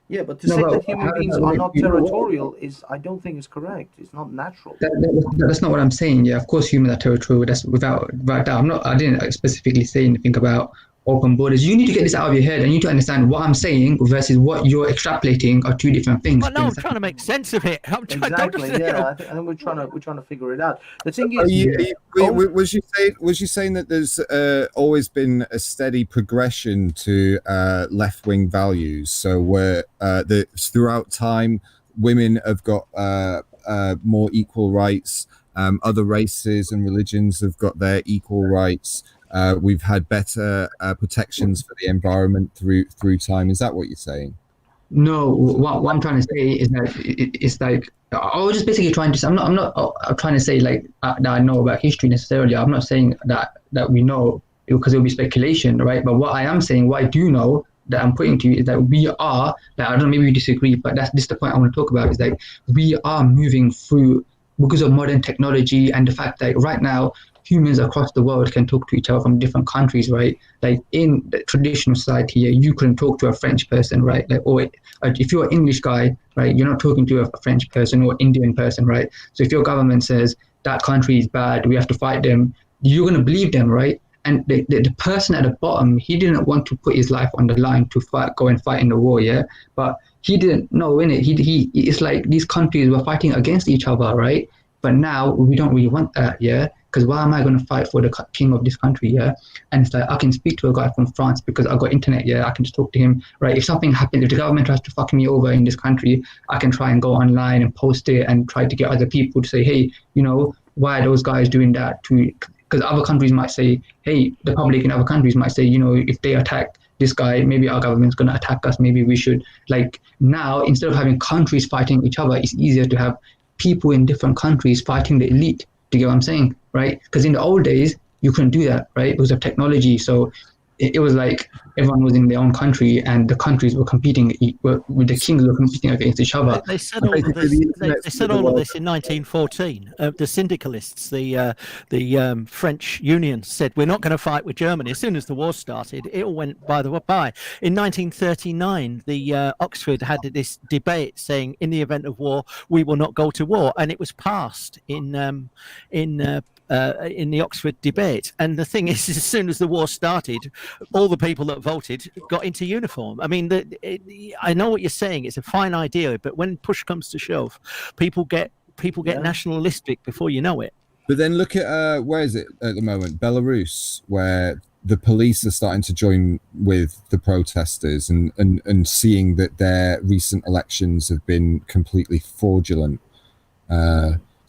Yeah, but to say that human beings are not territorial is, I don't think, is correct. It's not natural. That's not what I'm saying. Yeah, of course, humans are territorial. That's without doubt. I didn't specifically say anything about open borders. You need to get this out of your head, and you need to understand what I'm saying versus what you're extrapolating are two different things. Well, no, I'm trying to make sense of it. Exactly. Yeah, I think we're trying to figure it out. The thing is, was you saying that there's always been a steady progression to left-wing values? So where throughout time, women have got more equal rights. Other races and religions have got their equal rights. We've had better protections for the environment through time. Is that what you're saying? No, what I'm trying to say is that it's like I was just basically trying to. I'm not trying to say like that I know about history necessarily. I'm not saying that we know, because it will be speculation, right? But what I am saying, what I do know that I'm putting to you is that we are. Like, I don't know, maybe we disagree, but that's just the point I want to talk about. Is like we are moving through because of modern technology and the fact that right now humans across the world can talk to each other from different countries, right? Like in the traditional society, you couldn't talk to a French person, right? Like, or if you're an English guy, right, you're not talking to a French person or Indian person, right? So if your government says that country is bad, we have to fight them, you're going to believe them, right? And the person at the bottom, he didn't want to put his life on the line to go and fight in the war, yeah? But he didn't know, innit? It's like these countries were fighting against each other, right? But now we don't really want that, yeah? Because why am I going to fight for the king of this country, yeah? And it's like, I can speak to a guy from France because I've got internet, yeah? I can just talk to him, right? If something happens, if the government tries to fuck me over in this country, I can try and go online and post it and try to get other people to say, hey, you know, why are those guys doing that? Because other countries might say, hey, the public in other countries might say, you know, if they attack this guy, maybe our government's going to attack us, maybe we should. Like now, instead of having countries fighting each other, it's easier to have people in different countries fighting the elite. Do you get what I'm saying, right? Because in the old days, you couldn't do that, right? It was of technology. So it was like everyone was in their own country and the countries were competing, with the kings were competing against each other. They said all of this, they said all of this in 1914. The syndicalists, the French Union said, we're not going to fight with Germany. As soon as the war started, it all went by. In 1939, the Oxford had this debate saying, in the event of war, we will not go to war. And it was passed in the Oxford debate. And the thing is, as soon as the war started, all the people that voted got into uniform. I mean, I know what you're saying. It's a fine idea, but when push comes to shove, people get nationalistic before you know it. But then look at where is it at the moment? Belarus, where the police are starting to join with the protesters and seeing that their recent elections have been completely fraudulent.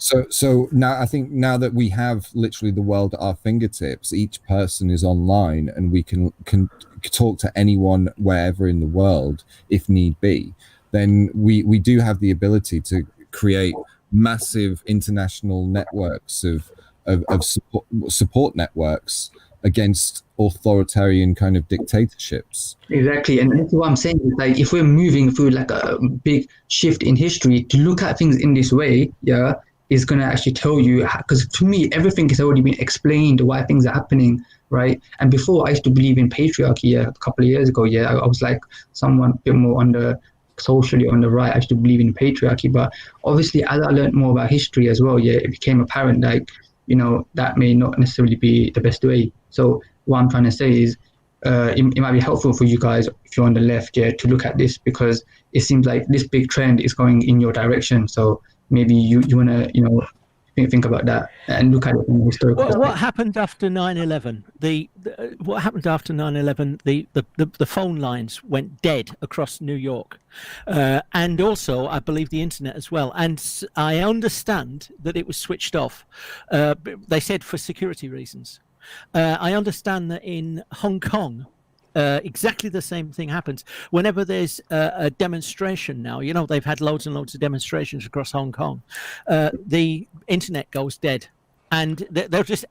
So now I think now that we have literally the world at our fingertips, each person is online and we can talk to anyone wherever in the world if need be, then we do have the ability to create massive international networks of support networks against authoritarian kind of dictatorships. Exactly, and that's what I'm saying. Like, if we're moving through like a big shift in history, to look at things in this way, yeah, is going to actually tell you, because to me, everything has already been explained why things are happening, right? And before, I used to believe in patriarchy, a couple of years ago, I was like someone a bit more socially on the right. I used to believe in patriarchy, but obviously as I learned more about history as well, it became apparent like, you know, that may not necessarily be the best way. So what I'm trying to say is, it might be helpful for you guys if you're on the left, to look at this, because it seems like this big trend is going in your direction. So maybe you want to, you know, think about that and look at it from a historical perspective. What happened after 9/11? What happened after 9/11? The phone lines went dead across New York, and also I believe the internet as well. And I understand that it was switched off. They said for security reasons. I understand that in Hong Kong, exactly the same thing happens whenever there's a demonstration now. You know, they've had loads and loads of demonstrations across Hong Kong. The internet goes dead, and they'll just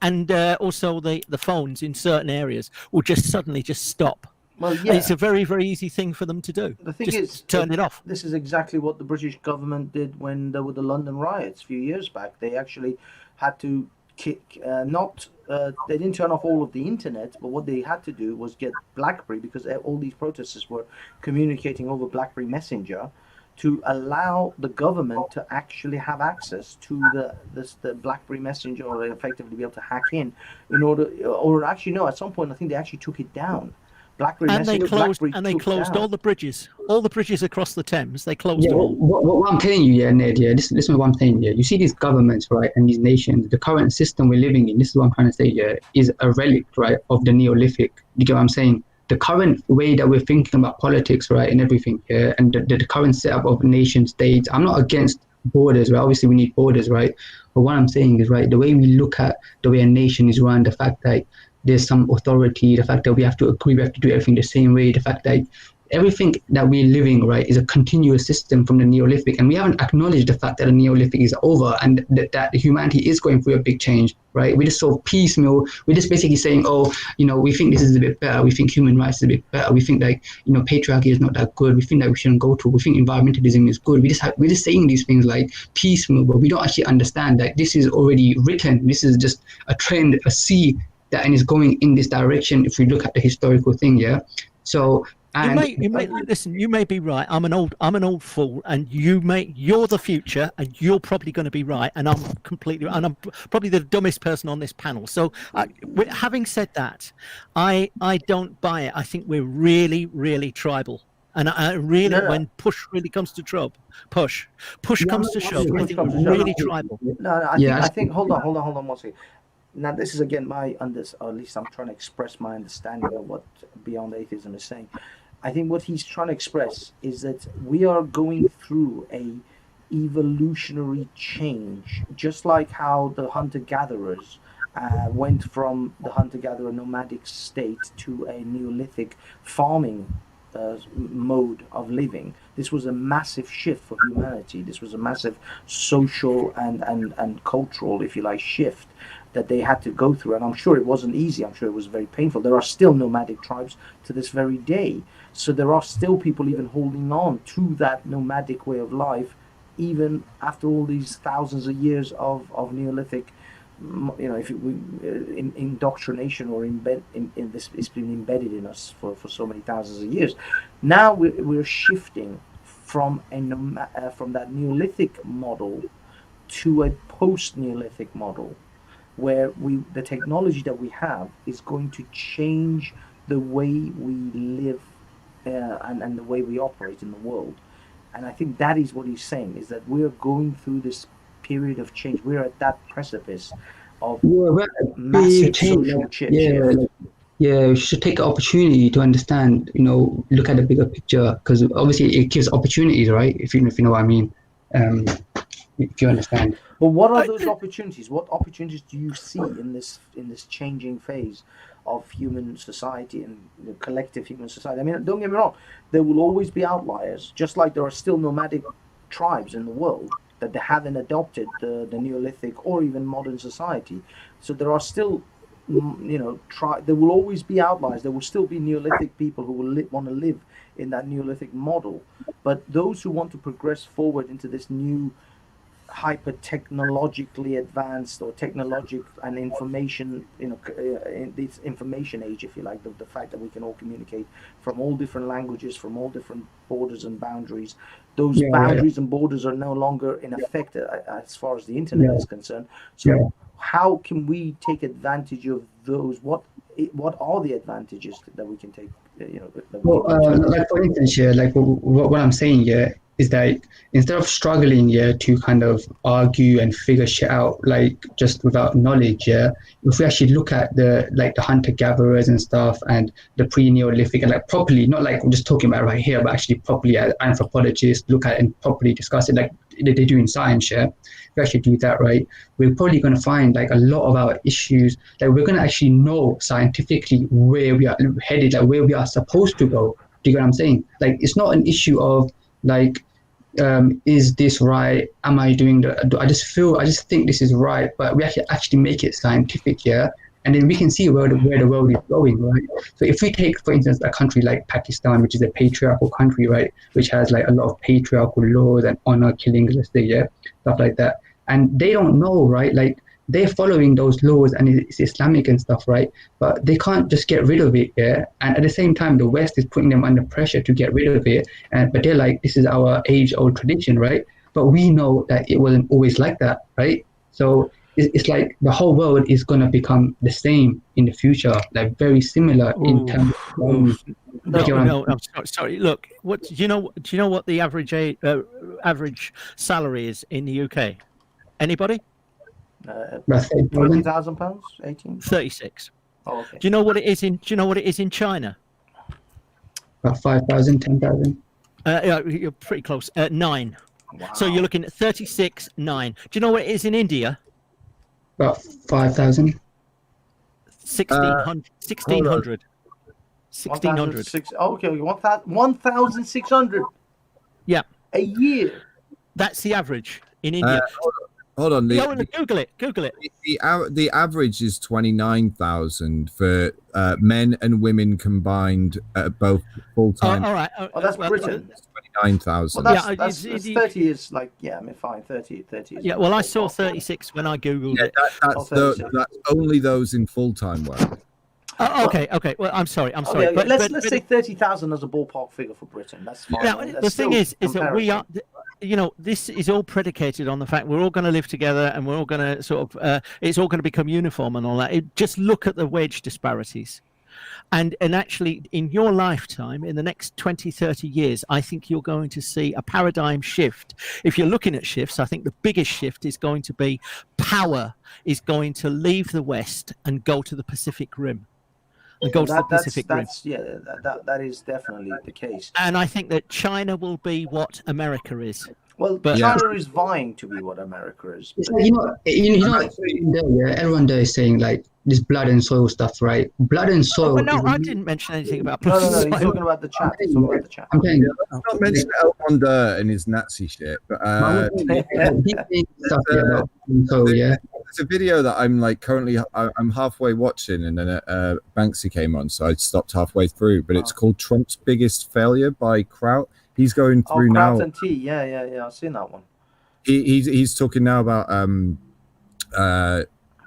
also the phones in certain areas will just suddenly just stop. Well, yeah, and it's a very, very easy thing for them to do. The thing is, turn it off. This is exactly what the British government did when there were the London riots a few years back. They actually had to they didn't turn off all of the internet, but what they had to do was get BlackBerry, because all these protesters were communicating over BlackBerry Messenger, to allow the government to actually have access to the BlackBerry Messenger, or effectively be able to hack in order, or actually no, at some point I think they actually took it down. BlackBerry and Messenger, they closed all the bridges across the Thames. They closed Yeah, them all. what I'm telling you, yeah, Ned, yeah, this is what I'm saying, yeah. You see these governments, right, and these nations, the current system we're living in, this is what I'm trying to say, yeah, is a relic, right, of the Neolithic. You get what I'm saying? The current way that we're thinking about politics, right, and everything, yeah, and the current setup of nation states, I'm not against borders, right? Obviously, we need borders, right? But what I'm saying is, right, the way we look at the way a nation is run, the fact that there's some authority, the fact that we have to agree, we have to do everything the same way, the fact that everything that we're living, right, is a continuous system from the Neolithic, and we haven't acknowledged the fact that the Neolithic is over and that humanity is going through a big change, right? We're just so piecemeal. We're just basically saying, oh, we think this is a bit better. We think human rights is a bit better. We think patriarchy is not that good. We think that we shouldn't go to. We think environmentalism is good. We're just saying these things like piecemeal, but we don't actually understand that this is already written. This is just a trend, a sea that and is going in this direction. If we look at the historical thing, yeah. So. You may listen. You may be right. I'm an old fool, and you're the future, and you're probably going to be right, and I'm probably the dumbest person on this panel. So, having said that, I don't buy it. I think we're really, really tribal, and when push really comes to push comes to shove, I think we're really tribal. I think. Hold on one second. Now, this is again or at least I'm trying to express my understanding of what Beyond Atheism is saying. I think what he's trying to express is that we are going through a evolutionary change, just like how the hunter-gatherers went from the hunter-gatherer nomadic state to a Neolithic farming mode of living. This was a massive shift for humanity. This was a massive social and cultural, if you like, shift that they had to go through, and I'm sure it wasn't easy. I'm sure it was very painful. There are still nomadic tribes to this very day, so there are still people even holding on to that nomadic way of life, even after all these thousands of years of Neolithic, indoctrination or in this. It's been embedded in us for so many thousands of years. Now we're shifting from that Neolithic model to a post-Neolithic model, where the technology that we have is going to change the way we live and the way we operate in the world. And I think that is what he's saying, is that we're going through this period of change. We're at that precipice of massive social shift. We should take the opportunity to understand, look at the bigger picture, because obviously it gives opportunities, right? If you know what I mean. If you understand. But what are those opportunities? What opportunities do you see in this changing phase of human society and the collective human society? I mean, don't get me wrong, there will always be outliers, just like there are still nomadic tribes in the world that they haven't adopted the Neolithic or even modern society. So there are still, there will always be outliers. There will still be Neolithic people who will want to live in that Neolithic model. But those who want to progress forward into this new hyper-technologically advanced or technologic and information, in this information age, if you like, the fact that we can all communicate from all different languages, from all different borders and boundaries. Those boundaries and borders are no longer in effect as far as the internet is concerned. So how can we take advantage of those? What are the advantages that we can take? Like for instance, what I'm saying here is that instead of struggling to kind of argue and figure shit out just without knowledge, if we actually look at the hunter gatherers and stuff and the pre-Neolithic and properly, not I'm just talking about right here, but actually properly as anthropologists look at it and properly discuss it like they do in science. If we actually do that right, we're probably going to find a lot of our issues, we're going to actually know scientifically where we are headed, where we are supposed to go. Do you get what I'm saying? It's not an issue of is this right? Am I doing I just think this is right, but we actually make it scientific, and then we can see where the world is going, right? So if we take, for instance, a country like Pakistan, which is a patriarchal country, right, which has a lot of patriarchal laws and honor killings, let's say, stuff like that, and they don't know, right, they're following those laws and it's Islamic and stuff, right? But they can't just get rid of it, yeah? And at the same time, the West is putting them under pressure to get rid of it. But they're like, this is our age-old tradition, right? But we know that it wasn't always like that, right? So it's like the whole world is going to become the same in the future, like very similar in terms of No, I'm sorry. Look, do you know what the average salary is in the UK? Anybody? £20,000, 18. 36. Oh, okay. Do you know what it is in China? About 5,000, 10,000. You're pretty close. 9. Wow. So you're looking at 36, 9. Do you know what it is in India? About 5,000. 1,600. 1,600. 1,600. Okay, 1,600. Yeah. A year. That's the average in India. Hold on. Google it. The average is 29,000 for men and women combined at both full time. All right. That's Britain. 29,000. Well, that's 30 is like, yeah, I mean, fine. 30 is. Yeah, well, I saw 36 when I Googled it. That's only those in full-time work. Okay. Well, I'm sorry. Okay, let's say 30,000 as a ballpark figure for Britain. That's fine. Yeah, the thing is that we are, this is all predicated on the fact we're all going to live together and we're all going to sort of, it's all going to become uniform and all that. Just look at the wage disparities. And actually, in your lifetime, in the next 20, 30 years, I think you're going to see a paradigm shift. If you're looking at shifts, I think the biggest shift is going to be power is going to leave the West and go to the Pacific Rim. And go to the Pacific Rim. Yeah, that is definitely the case. And I think that China will be what America is. Well, China is vying to be what America is. Everyone there is saying like this blood and soil stuff, right? Blood and soil. But no, I didn't mention anything about blood and soil. soil. He's talking about the chat. I'm saying I'm not mentioning Elon and his Nazi shit, but there's a video that I'm like currently I'm halfway watching, and then Banksy came on, so I stopped halfway through. But it's called Trump's Biggest Failure by Kraut. He's going through now. Kraut and T. Yeah. I've seen that one. He's talking now about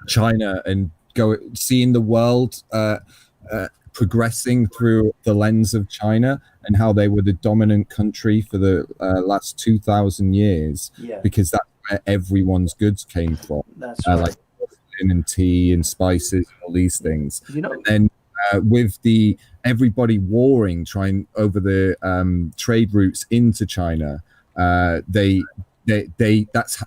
China and seeing the world progressing through the lens of China and how they were the dominant country for the last 2,000 years, because that's where everyone's goods came from. That's right. Like and tea and spices and all these things. And then with everybody warring, trying over the trade routes into China, that's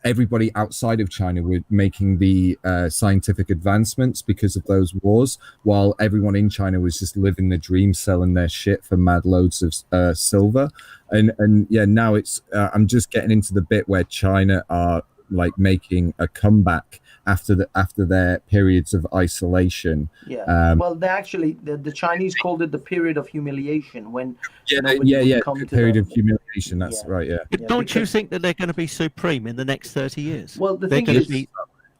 everybody outside of China were making the scientific advancements because of those wars, while everyone in China was just living the dream, selling their shit for mad loads of silver. And now it's I'm just getting into the bit where China are like making a comeback after their periods of isolation. Well, they actually the Chinese called it the period of humiliation when the period of humiliation. That's right. Yeah. But don't you think that they're going to be supreme in the next 30 years? Well, the thing is,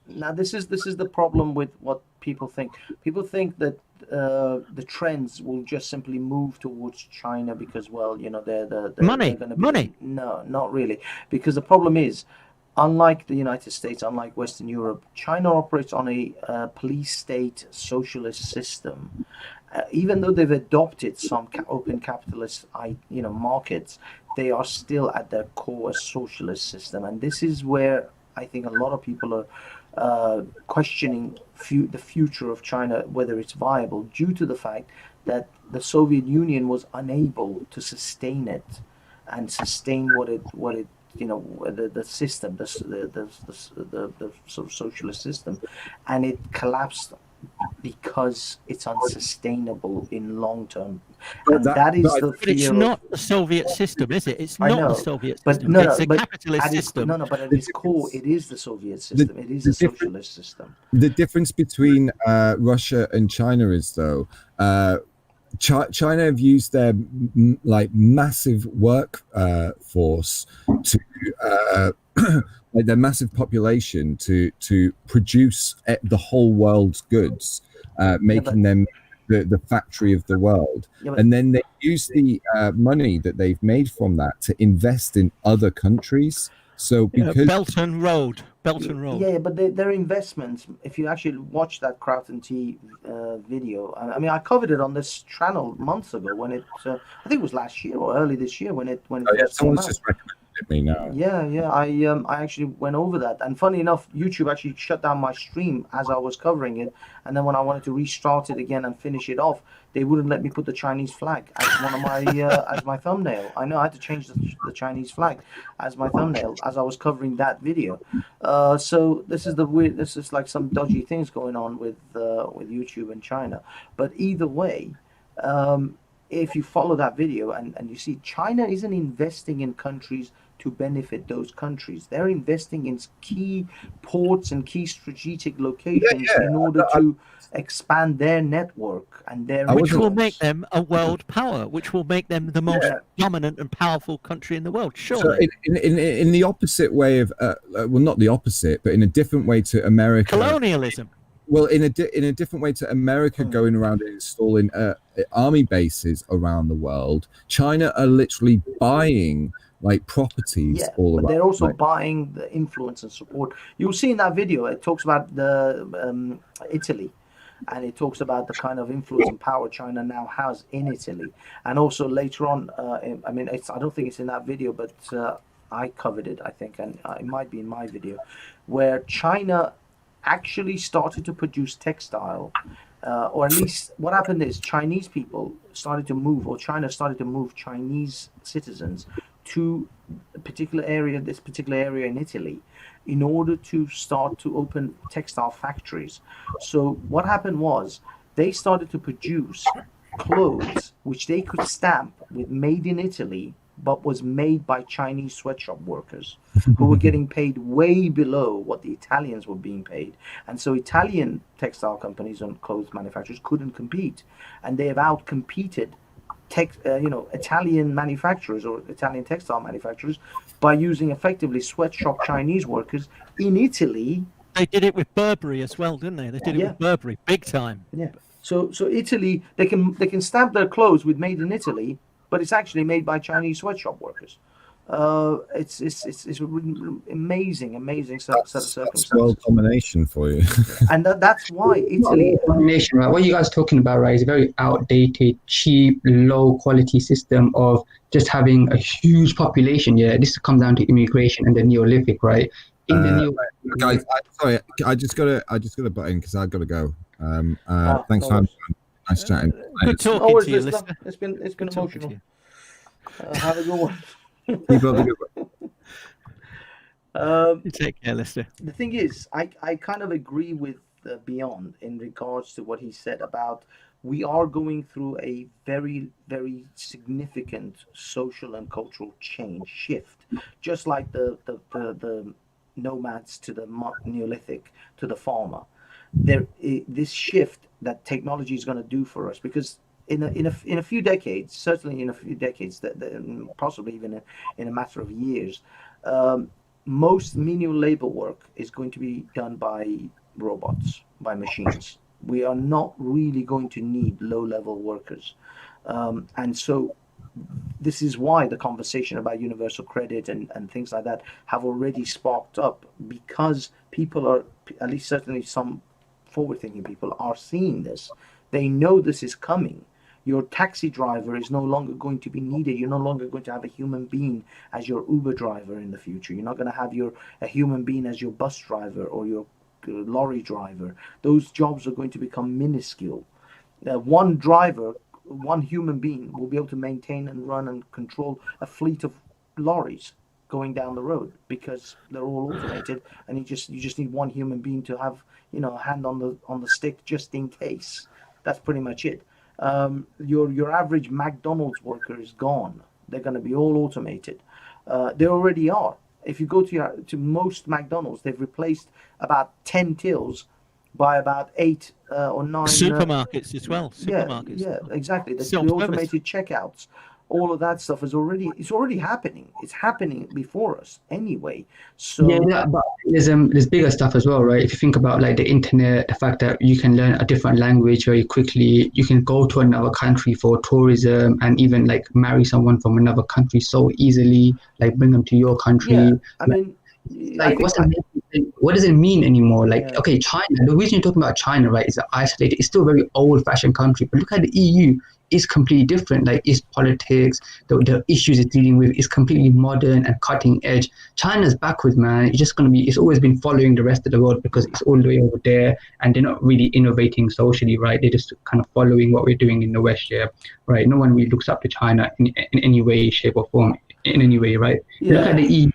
now this is the problem with what people think. People think that the trends will just simply move towards China because, well, they're money. No, not really, because the problem is, unlike the United States, unlike Western Europe, China operates on a police state socialist system. Even though they've adopted some open capitalist markets, they are still at their core a socialist system. And this is where I think a lot of people are questioning the future of China, whether it's viable, due to the fact that the Soviet Union was unable to sustain it and sustain what it the system, the sort of socialist system, and it collapsed because it's unsustainable in long term. And that is the fear. But it's not the Soviet system, is it? It's not the Soviet system. It's a capitalist system. But at its core, it is the Soviet system. It is a socialist system. The difference between Russia and China is, though, China have used their massive workforce to their massive population to produce the whole world's goods, making them the factory of the world. And then they use the money that they've made from that to invest in other countries. So because Belt and Road. Belt and Road. Yeah, but their investments, if you actually watch that Crowton T video, I mean, I covered it on this channel months ago when it, I think it was last year or early this year when it Oh, yeah, first came someone's out. just recommended me now. Yeah, I actually went over that, and funny enough, YouTube actually shut down my stream as I was covering it, and then when I wanted to restart it again and finish it off, they wouldn't let me put the Chinese flag as one of my as my thumbnail. I know I had to change the Chinese flag as my thumbnail as I was covering that video. So this is this is like some dodgy things going on with YouTube and China. But either way, if you follow that video and you see China isn't investing in countries to benefit those countries. They're investing in key ports and key strategic locations in order to expand their network and their which will make them a world power, which will make them the most dominant and powerful country in the world. Surely. So in the opposite way of, well, not the opposite, but in a different way to America. Colonialism. Well, in a different way to America going around and installing army bases around the world, China are literally buying like properties all around. But they're also buying the influence and support. You'll see in that video, it talks about the Italy, and it talks about the kind of influence and power China now has in Italy. And also later on, I mean, I don't think it's in that video, but I covered it, I think, and it might be in my video, where China actually started to produce textile, or at least what happened is Chinese people started to move, or China started to move Chinese citizens to a particular area, this particular area in Italy, in order to start to open textile factories. So what happened was they started to produce clothes which they could stamp with made in Italy, but was made by Chinese sweatshop workers who were getting paid way below what the Italians were being paid. And so Italian textile companies and clothes manufacturers couldn't compete, and they have outcompeted Italian manufacturers or Italian textile manufacturers by using effectively sweatshop Chinese workers in Italy. They did it with Burberry as well, didn't they? They did it with Burberry, big time. Yeah. So Italy, they can stamp their clothes with made in Italy, but it's actually made by Chinese sweatshop workers. It's a amazing set of circumstances. That's world domination for you. And that's why Italy. Domination, right? What you guys are talking about, right, is a very outdated, cheap, low quality system of just having a huge population. Yeah, this comes down to immigration and the Neolithic, right? In the guys, sorry, I just got to butt in because I've got to go. Thanks for having me. Nice chatting. Good talking to you, listener. It's been emotional. Have a good one. Keep up the good one. Take care, Lister. The thing is, I kind of agree with Beyond in regards to what he said about we are going through a very, very significant social and cultural shift, just like the nomads to the Neolithic to the farmer. This shift that technology is going to do for us, because in a few decades, certainly in a few decades, possibly even in a matter of years, most menial labor work is going to be done by robots, by machines. We are not really going to need low-level workers, and so this is why the conversation about universal credit and things like that have already sparked up, because people are, at least certainly some forward-thinking people, are seeing this. They know this is coming. Your taxi driver is no longer going to be needed. You're no longer going to have a human being as your Uber driver in the future. You're not going to have a human being as your bus driver or your lorry driver. Those jobs are going to become minuscule. One driver, one human being will be able to maintain and run and control a fleet of lorries going down the road, because they're all automated, and you just need one human being to have a hand on the stick just in case. That's pretty much it. Your average McDonald's worker is gone. They're going to be all automated. They already are. If you go to most McDonald's, they've replaced about 10 tills by about 8 or 9 supermarkets as well. Supermarkets. Yeah, exactly. The automated checkouts. All of that stuff is already happening. It's happening before us anyway. So but there's bigger stuff as well, right? If you think about like the internet, the fact that you can learn a different language very quickly, you can go to another country for tourism, and even like marry someone from another country so easily, like bring them to your country. Yeah, I mean, like what's amazing what does it mean anymore? Like, okay, China, the reason you're talking about China, right, is isolated. It's still a very old-fashioned country. But look at the EU. It's completely different. Like, its politics, the issues it's dealing with is completely modern and cutting edge. China's backwards, man. It's just going to be, it's always been following the rest of the world because it's all the way over there and they're not really innovating socially, right? They're just kind of following what we're doing in the West, yeah, right? No one really looks up to China in any way, shape or form, in any way, right? Yeah. Look at the EU.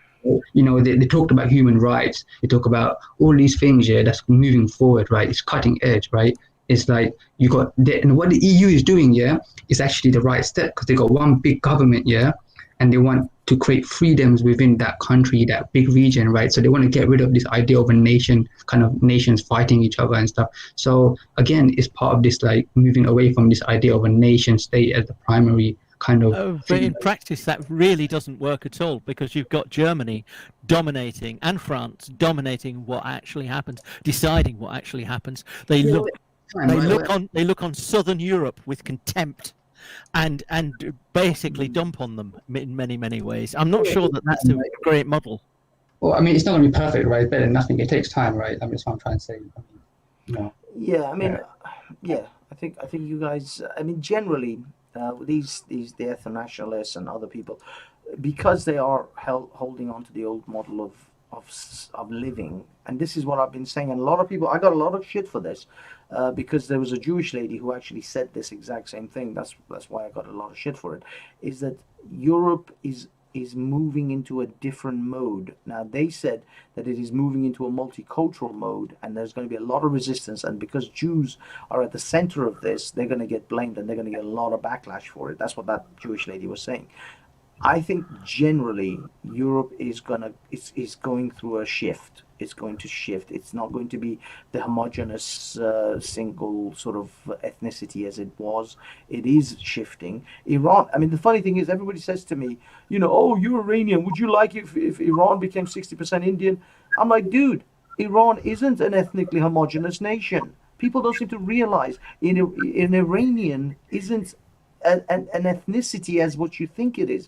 You know, they talked about human rights. They talk about all these things, yeah, that's moving forward, right? It's cutting edge, right? It's like you got, and what the EU is doing, yeah, is actually the right step because they got one big government, yeah, and they want to create freedoms within that country, that big region, right? So they want to get rid of this idea of a nation, kind of nations fighting each other and stuff. So again, it's part of this, like, moving away from this idea of a nation state as the primary kind of but in practice that really doesn't work at all because you've got Germany dominating and France dominating what actually happens, deciding what actually happens. They look on Southern Europe with contempt and basically dump on them in many ways. I'm not sure that that's a great model. Well, I mean, it's not going to be perfect, right? Better than nothing. It takes time, right? I mean, that's what I'm trying to say. Yeah, I mean, I think you guys. I mean, generally, the ethno-nationalists and other people, because they are holding on to the old model of living, and this is what I've been saying. And a lot of people, I got a lot of shit for this, because there was a Jewish lady who actually said this exact same thing. That's why I got a lot of shit for it. Is that Europe is moving into a different mode. Now, they said that it is moving into a multicultural mode and there's going to be a lot of resistance, and because Jews are at the center of this, they're going to get blamed and they're going to get a lot of backlash for it. That's what that Jewish lady was saying. I think generally Europe is going through a shift. It's going to shift. It's not going to be the homogeneous single sort of ethnicity as it was. It is shifting. Iran, I mean, the funny thing is everybody says to me, you know, oh, you're Iranian. Would you like it if Iran became 60% Indian? I'm like, dude, Iran isn't an ethnically homogeneous nation. People don't seem to realize an Iranian isn't an ethnicity as what you think it is.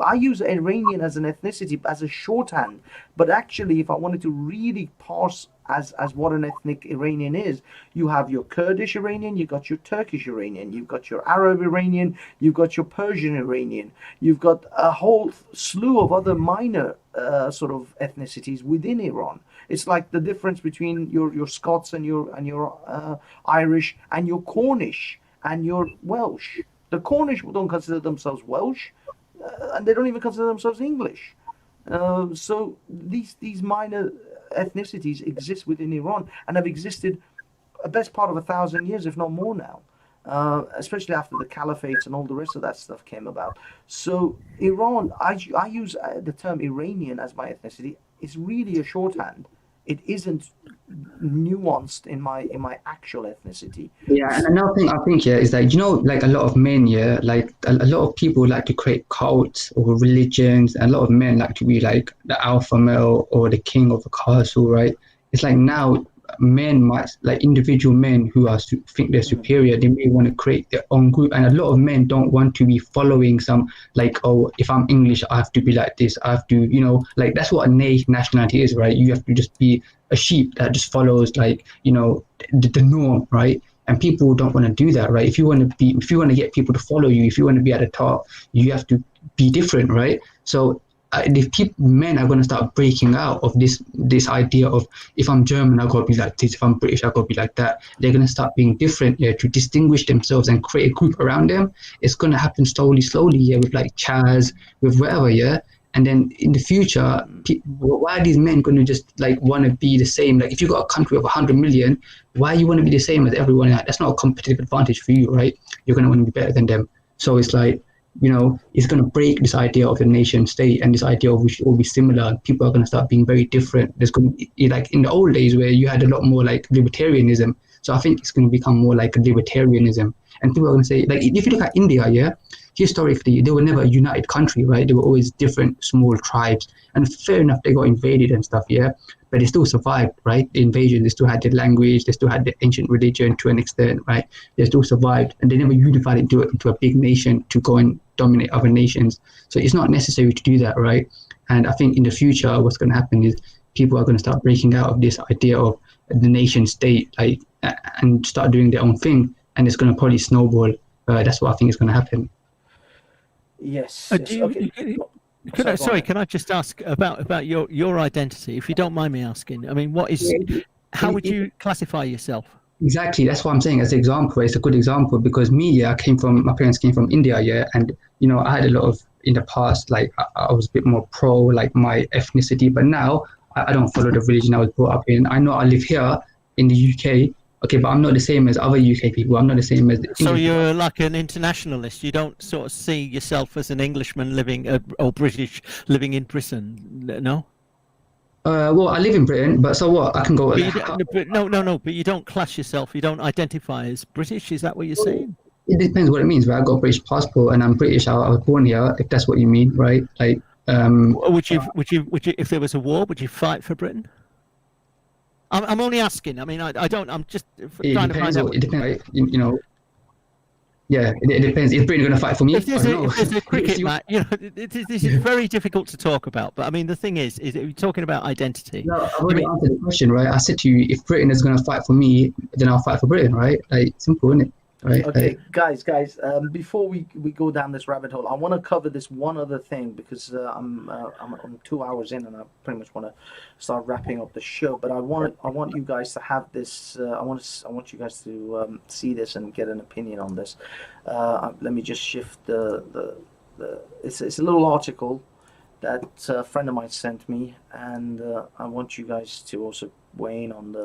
I use Iranian as an ethnicity, as a shorthand, but actually if I wanted to really parse as what an ethnic Iranian is, you have your Kurdish Iranian, you've got your Turkish Iranian, you've got your Arab Iranian, you've got your Persian Iranian, you've got a whole slew of other minor sort of ethnicities within Iran. It's like the difference between your Scots and your Irish and your Cornish and your Welsh. The Cornish don't consider themselves Welsh, and they don't even consider themselves English. So these minor ethnicities exist within Iran and have existed a best part of 1,000 years, if not more now, especially after the caliphates and all the rest of that stuff came about. So Iran, I use the term Iranian as my ethnicity. It's really a shorthand. It isn't nuanced in my actual ethnicity. Yeah, and another thing I think, yeah, is that, you know, like a lot of men, yeah, like a lot of people like to create cults or religions, and a lot of men like to be like the alpha male or the king of the castle, right? It's like now men might, like individual men who are think they're superior, they may want to create their own group, and a lot of men don't want to be following some, like, oh, if I'm English I have to be like this, I have to, you know, like that's what a nationality is, right? You have to just be a sheep that just follows, like, you know, the norm, right? And people don't want to do that, right? If you want to get people to follow you, if you want to be at the top, you have to be different, right? So if men are going to start breaking out of this idea of, if I'm German, I've got to be like this, if I'm British, I've got to be like that. They're going to start being different, yeah, to distinguish themselves and create a group around them. It's going to happen slowly, yeah, with like Chaz, with whatever, yeah. And then in the future, why are these men going to just like want to be the same? Like if you've got a country of 100 million, why you want to be the same as everyone? That's not a competitive advantage for you, right? You're going to want to be better than them. So it's like, you know, it's going to break this idea of a nation state and this idea of we should all be similar. People are going to start being very different. There's going to be, like in the old days where you had a lot more like libertarianism. So I think it's going to become more like a libertarianism. And people are going to say, like, if you look at India, yeah, historically, they were never a united country, right? They were always different small tribes. And fair enough, they got invaded and stuff, yeah, but they still survived, right? The invasion, they still had their language, they still had the ancient religion to an extent, right? They still survived, and they never unified into a big nation to go and dominate other nations. So it's not necessary to do that, right? And I think in the future, what's going to happen is people are going to start breaking out of this idea of the nation state, like, and start doing their own thing, and it's going to probably snowball. That's what I think is going to happen. Yes. Okay. Can I just ask about your identity, if you don't mind me asking? I mean, how would you classify yourself? Exactly, that's what I'm saying. As an example, it's a good example because my parents came from India, yeah, and I had a lot of in the past, like I was a bit more pro like my ethnicity, but now I don't follow the religion I was brought up in. I know I live here in the UK, okay, but I'm not the same as other UK people. I'm not the same as. So you're like an internationalist. You don't sort of see yourself as an Englishman living or British living in Britain, no? Well, I live in Britain, but so what? I can go. No. But you don't class yourself. You don't identify as British. Is that what you're saying? It depends what it means, right? I got a British passport and I'm British. I was born here. If that's what you mean, right? Like, would you, if there was a war, would you fight for Britain? I'm only asking. I mean, I don't. I'm just trying to find out. It depends, right? Yeah, it depends. Is Britain going to fight for me? If there's a cricket match, this is very difficult to talk about. But I mean, the thing is you're talking about identity. No, I've already answered the question, right? I said to you, if Britain is going to fight for me, then I'll fight for Britain, right? Like, simple, isn't it? Right? Okay, guys. Before we go down this rabbit hole, I want to cover this one other thing because I'm 2 hours in and I pretty much want to start wrapping up the show. But I want you guys to have this. I want you guys to see this and get an opinion on this. Let me just shift the. It's a little article that a friend of mine sent me, and I want you guys to also weigh in on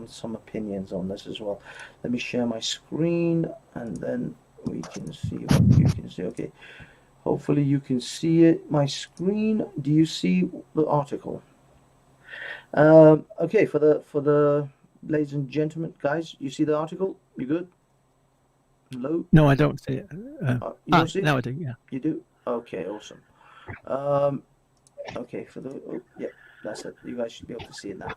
some opinions on this as well. Let me share my screen and then we can see what you can see. Okay, hopefully you can see it. My screen. Do you see the article? Okay, for the ladies and gentlemen, guys, you see the article? You good? Hello? No, I don't see it. You don't see it? Now I do. Yeah. You do? Okay, awesome. Okay, yeah. That's it. You guys should be able to see it now.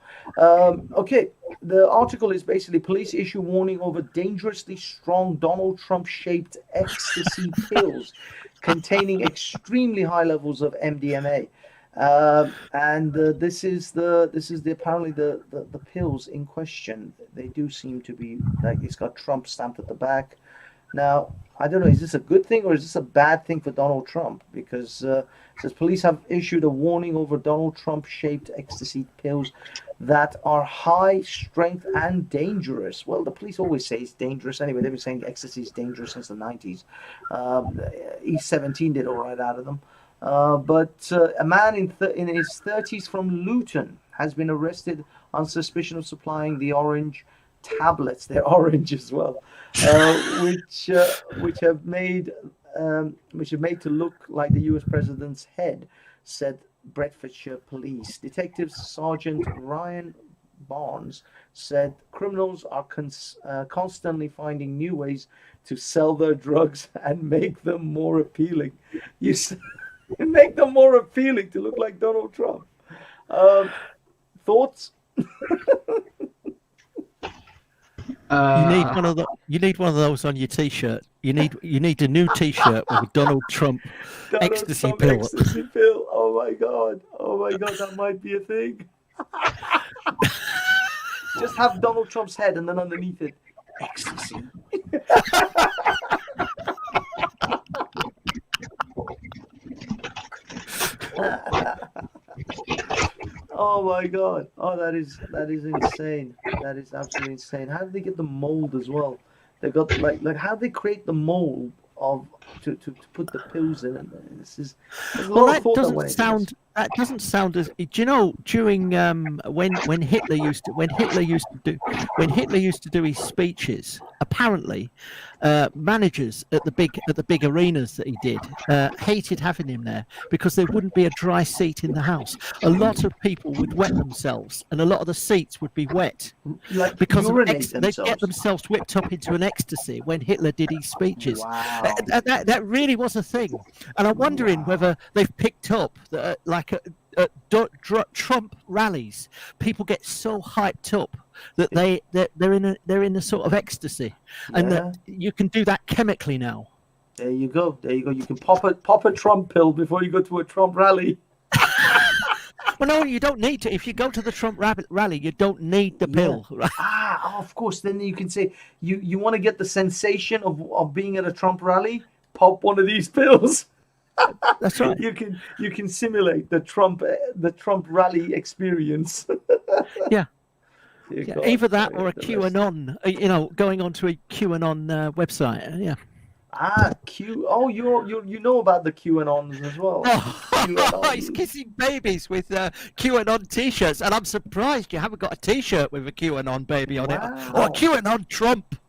Okay, the article is basically police issue warning over dangerously strong Donald Trump-shaped ecstasy pills containing extremely high levels of MDMA, and this is apparently the pills in question. They do seem to be like it's got Trump stamped at the back. Now, I don't know, is this a good thing or is this a bad thing for Donald Trump? Because it says police have issued a warning over Donald Trump-shaped ecstasy pills that are high strength and dangerous. Well, the police always say it's dangerous. Anyway, they've been saying ecstasy is dangerous since the 90s. E17 did all right out of them. But a man in his 30s from Luton has been arrested on suspicion of supplying the orange tablets. They're orange as well, which have made to look like the U.S. president's head, said Bedfordshire Police. Detective Sergeant Ryan Barnes said criminals are constantly finding new ways to sell their drugs and make them more appealing. Make them more appealing to look like Donald Trump. Thoughts? You need one of those on your T-shirt. You need a new T-shirt with a Donald Trump ecstasy pill. Ecstasy pill. Oh my god, that might be a thing. Just have Donald Trump's head and then underneath it, ecstasy. Oh my god! Oh, that is insane. That is absolutely insane. How did they get the mold as well? They got like how did they create the mold to put the pills in? And this is that doesn't sound as. Do you know during when Hitler used to do his speeches? Apparently, managers at the big arenas that he did hated having him there because there wouldn't be a dry seat in the house. A lot of people would wet themselves, and a lot of the seats would be wet because they'd get themselves whipped up into an ecstasy when Hitler did his speeches. Wow. That really was a thing, and I'm wondering whether they've picked up that at Trump rallies, people get so hyped up that they're in a sort of ecstasy, and that you can do that chemically now. There you go. You can pop a Trump pill before you go to a Trump rally. Well, no, you don't need to. If you go to the Trump rally, you don't need the pill. Right? Of course. Then you can say you want to get the sensation of being at a Trump rally. Pop one of these pills. That's right. You can simulate the Trump rally experience. Yeah. Either that or a QAnon. Going onto a QAnon website. Yeah. Oh, you know about the QAnons as well. He's kissing babies with QAnon t-shirts, and I'm surprised you haven't got a t-shirt with a QAnon baby on it, or a QAnon Trump.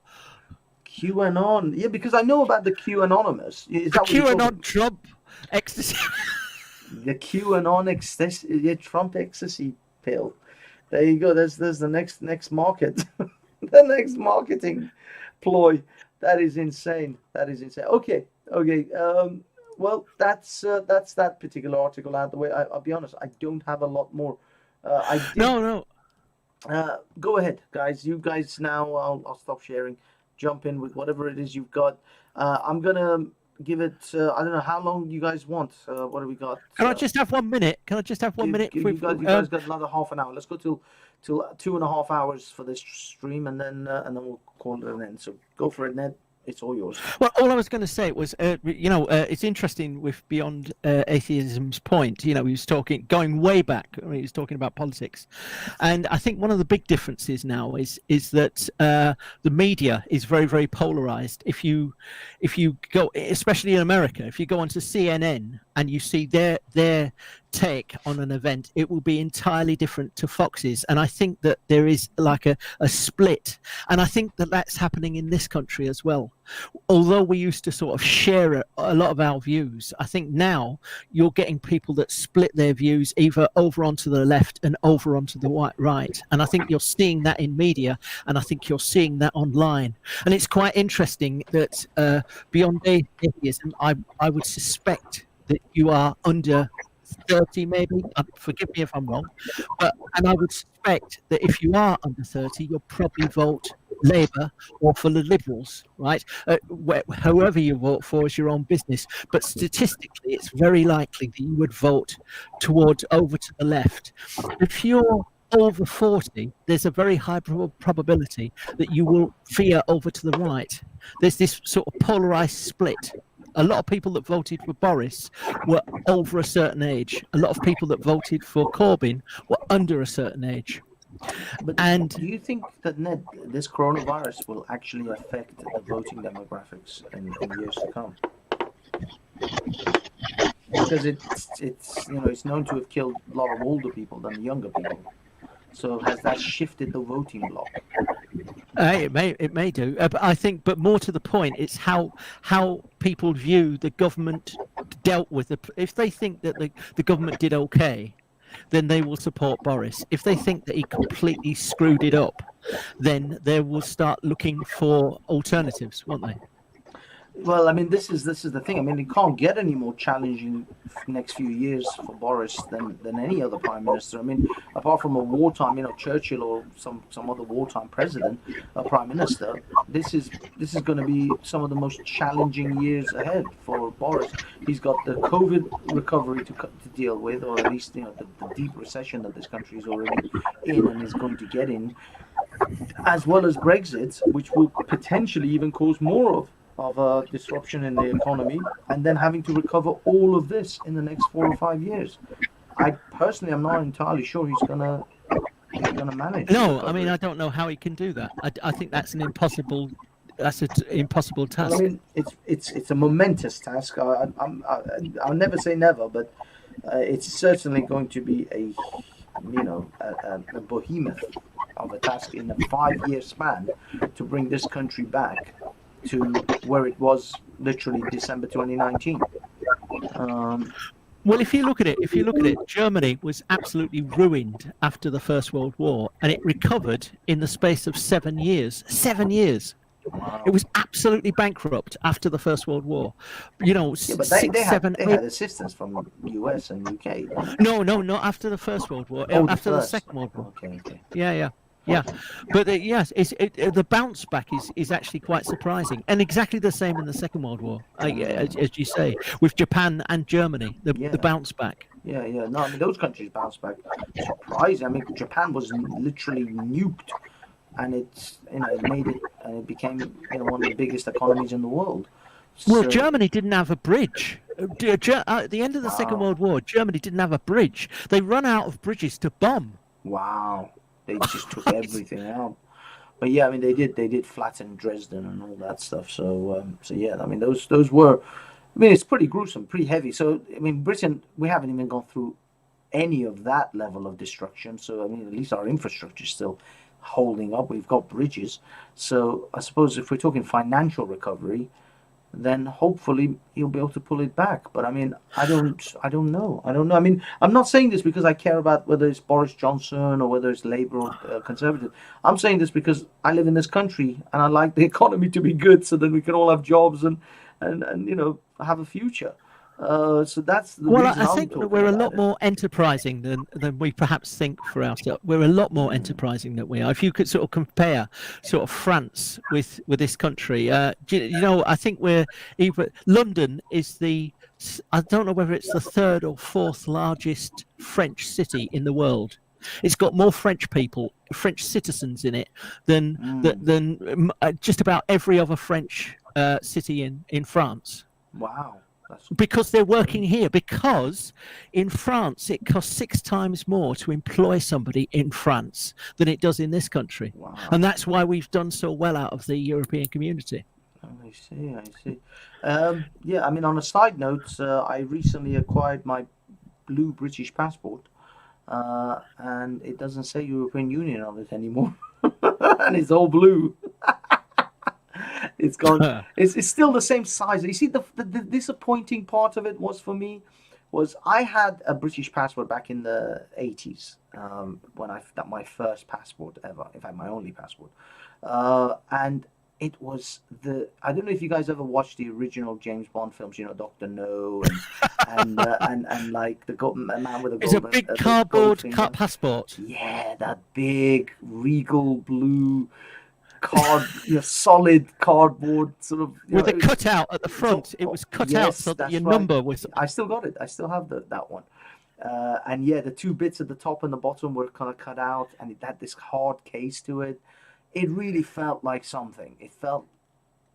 QAnon, yeah, because I know about the QAnonymous. Is that QAnon Trump ecstasy? The QAnon ecstasy, Trump ecstasy pill. There you go. There's the next market, the next marketing ploy. That is insane. Okay. Well, that's that particular article out of the way. I'll be honest. I don't have a lot more. No. Go ahead, guys. You guys now. I'll stop sharing. Jump in with whatever it is you've got. I'm gonna give it. I don't know how long you guys want. What do we got? Can I just have 1 minute? You guys got another half an hour. Let's go till 2.5 hours for this stream, and then we'll call it an end. So go for it, Ned. It's all yours. Well, all I was going to say was, it's interesting with Beyond Atheism's point. He was going way back. He was talking about politics, and I think one of the big differences now is that the media is very, very polarized. If you go, especially in America, if you go onto CNN and you see their take on an event, it will be entirely different to Fox's. And I think that there is like a split, and I think that that's happening in this country as well. Although we used to sort of share a lot of our views, I think now you're getting people that split their views either over onto the left and over onto the right. And I think you're seeing that in media, and I think you're seeing that online. And it's quite interesting that Beyond Atheism, I would suspect that you are under 30, maybe. Forgive me if I'm wrong, and I would suspect that if you are under 30, you'll probably vote Labour or for the Liberals, right? Whoever you vote for is your own business, but statistically, it's very likely that you would vote over to the left. If you're over 40, there's a very high probability that you will veer over to the right. There's this sort of polarized split. A lot of people that voted for Boris were over a certain age. A lot of people that voted for Corbyn were under a certain age. But do you think that, Ned, this coronavirus will actually affect the voting demographics in years to come? Because it's known to have killed a lot of older people than younger people. So has that shifted the voting bloc? It may do, but I think, but more to the point, it's how people view the government dealt with it. If they think that the government did okay, then they will support Boris. If they think that he completely screwed it up, then they will start looking for alternatives, won't they? Well, I mean, this is the thing. I mean, it can't get any more challenging next few years for Boris than any other prime minister. I mean, apart from a wartime, Churchill or some other wartime president, prime minister, this is going to be some of the most challenging years ahead for Boris. He's got the COVID recovery to deal with, or at least the deep recession that this country is already in and is going to get in, as well as Brexit, which will potentially even cause more of a disruption in the economy, and then having to recover all of this in the next 4 or 5 years. I personally am not entirely sure he's gonna manage. No, I mean, I don't know how he can do that. I think that's an impossible task. I mean, it's a momentous task. I'll never say never, but it's certainly going to be a behemoth of a task in a 5-year span to bring this country back to where it was literally December 2019. Well, if you look at it, Germany was absolutely ruined after the First World War, and it recovered in the space of 7 years. 7 years. Wow. It was absolutely bankrupt after the First World War. But they had assistance from US and UK. No, not after the First World War. After the Second World War. Okay. Yeah. Yeah, but yes, the bounce back is actually quite surprising, and exactly the same in the Second World War, as you say, with Japan and Germany, the bounce back. Yeah. No, I mean those countries bounced back surprising. I mean Japan was literally nuked, and it made it, and it became one of the biggest economies in the world. Well, Germany didn't have a bridge. At the end of the Second World War, Germany didn't have a bridge. They run out of bridges to bomb. Wow. They just took everything out. But yeah, I mean they did flatten Dresden and all that stuff. So yeah, I mean those were, I mean it's pretty gruesome, pretty heavy. So I mean Britain, we haven't even gone through any of that level of destruction. So I mean at least our infrastructure is still holding up. We've got bridges. So I suppose if we're talking financial recovery, then hopefully he'll be able to pull it back. But I mean, I don't know. I mean, I'm not saying this because I care about whether it's Boris Johnson or whether it's Labour or Conservative. I'm saying this because I live in this country and I like the economy to be good so that we can all have jobs and have a future. So that's the reason I think that we're a lot more enterprising than we perhaps think for ourselves. We're a lot more enterprising than we are. If you could sort of compare sort of France with this country, I think London is I don't know whether it's the third or fourth largest French city in the world. It's got more French citizens in it than just about every other French city in France. Wow. Because they're working here. Because in France, it costs 6 times more to employ somebody in France than it does in this country. Wow. And that's why we've done so well out of the European community. I see. Yeah, I mean, on a side note, I recently acquired my blue British passport, and it doesn't say European Union on it anymore. And it's all blue. It's gone. It's still the same size. You see, the disappointing part of it was for me was I had a British passport back in the 80s when I got my first passport ever. In fact, my only passport, and it was I don't know if you guys ever watched the original James Bond films. Dr. No and like the man with the golden. It's a big cardboard passport. Yeah, that big regal blue. Solid cardboard sort of with a cutout at the front. It was cut out so that your number was. I still got it. I still have that one. And yeah, the 2 bits at the top and the bottom were kind of cut out, and it had this hard case to it. It really felt like something. It felt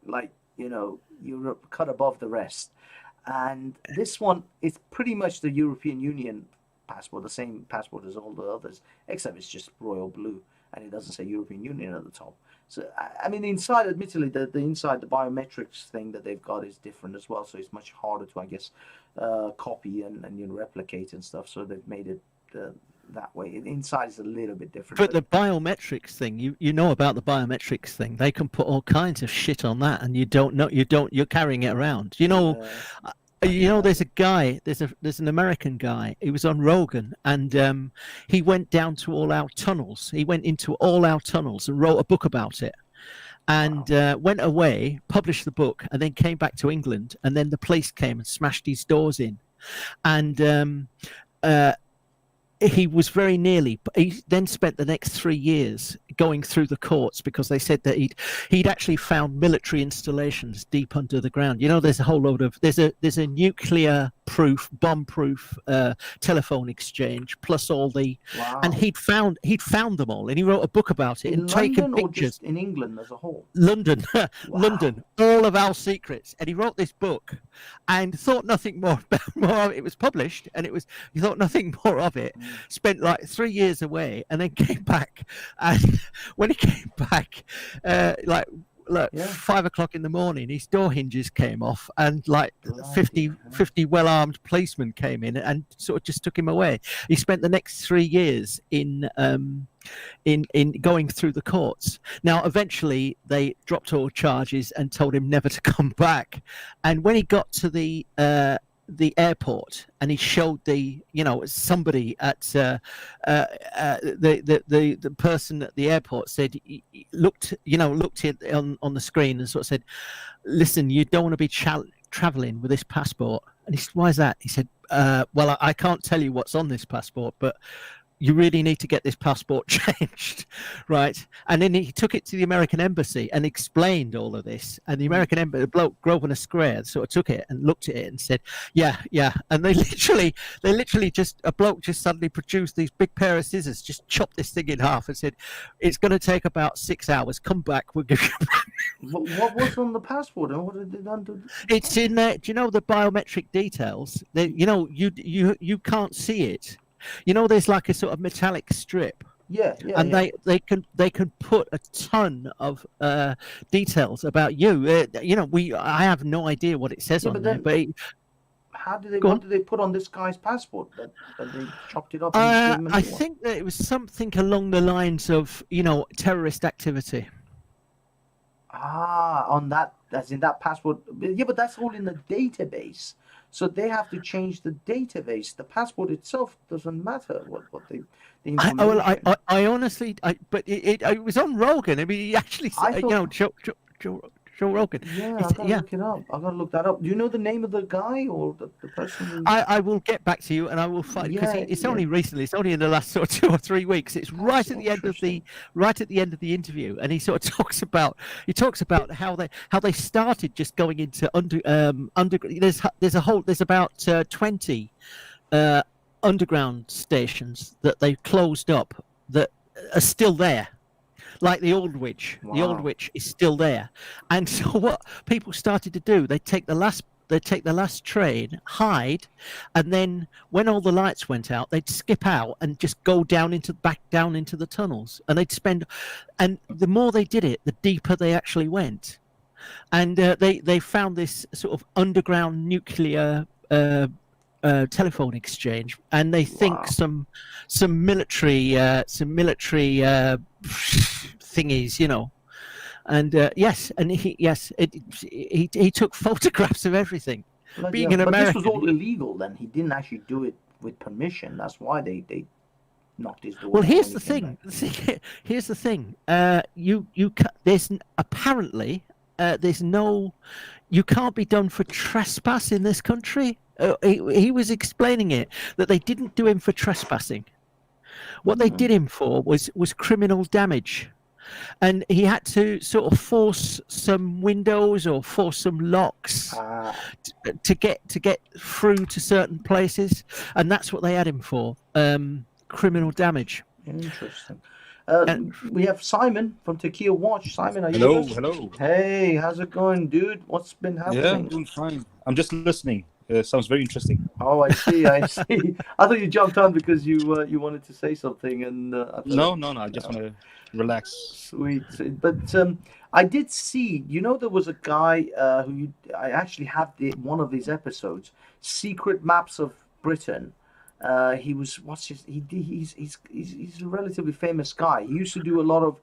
like you were cut above the rest. And this one is pretty much the European Union passport, the same passport as all the others, except it's just royal blue and it doesn't say European Union at the top. So, I mean, inside, admittedly, the inside, the biometrics thing that they've got is different as well. So it's much harder to, I guess, copy and replicate and stuff. So they've made it that way. Inside is a little bit different. But the biometrics thing, you know about the biometrics thing. They can put all kinds of shit on that, and you're carrying it around. There's a guy, there's an American guy. He was on Rogan, and he went down to all our tunnels. He went into all our tunnels and wrote a book about it, and went away, published the book, and then came back to England. And then the police came and smashed his doors in, and he was very nearly. He then spent the next 3 years going through the courts because they said that he'd actually found military installations deep under the ground. There's a whole load of there's a nuclear proof, bomb proof telephone exchange plus all the and he'd found them all, and he wrote a book about it in and London taken or pictures just in England as a whole. London. London, all of our secrets. And he wrote this book and thought nothing more of it. It was published, and he thought nothing more of it. Spent like 3 years away, and then came back. And when he came back, 5 o'clock in the morning, his door hinges came off, and like 50 well-armed policemen came in and sort of just took him away. He spent the next 3 years in going through the courts. Now, eventually, they dropped all charges and told him never to come back. And when he got to the airport, and he showed somebody at the person at the airport said, looked on the screen and sort of said, listen, you don't want to be traveling with this passport. And he said, why is that? He said, well, I can't tell you what's on this passport, but you really need to get this passport changed. right? And then he took it to the American embassy and explained all of this. And the American embassy, the bloke Grosvenor Square, sort of took it and looked at it and said, yeah. And they literally just, a bloke just suddenly produced these big pair of scissors, just chopped this thing in half and said, it's going to take about 6 hours. Come back, we'll give you. What was on the passport and what did they do? It's in there. Do you know the biometric details? You can't see it. There's like a sort of metallic strip. Yeah. And they can put a ton of details about you. I have no idea what it says on there, but what did they put on this guy's passport that they chopped it up? I think that it was something along the lines of terrorist activity. On that, that's in that passport. Yeah, but that's all in the database. So they have to change the database. The passport itself doesn't matter. What the information. I honestly, but it was on Rogan. I mean, he actually said, Joe Rogan. Yeah, I gotta look it up. I gotta look that up. Do you know the name of the guy or the person? I will get back to you and I will find because it's only recently. It's only in the last sort of 2 or 3 weeks. It's right at the end of the interview, and he sort of talks about how they started just going into There's about 20 underground stations that they closed up that are still there. Like the Aldwych. The Aldwych is still there. And so what people started to do, they take the last train, hide, and then when all the lights went out, they'd skip out and just go back down into the tunnels. And and the more they did it, the deeper they actually went. And they found this sort of underground nuclear telephone exchange, and they think some military thingies, and he took photographs of everything. Being an American, this was all illegal. Then he didn't actually do it with permission. That's why they knocked his door. Well, here's the thing. Here's the thing. You can't be done for trespass in this country. He was explaining it that they didn't do him for trespassing. What they did him for was criminal damage, and he had to sort of force some windows or force some locks to get through to certain places, and that's what they had him for, criminal damage. Interesting. We have Simon from Tequila Watch. Simon, are you Hello, with us? hello. Hey, how's it going, dude? What's been happening? Yeah, I'm doing fine. I'm just listening. Sounds very interesting. Oh, I see. I thought you jumped on because you wanted to say something, and No. I just want to relax. Sweet. But I did see. There was a guy who I actually have one of these episodes, Secret Maps of Britain. He's a relatively famous guy. He used to do a lot of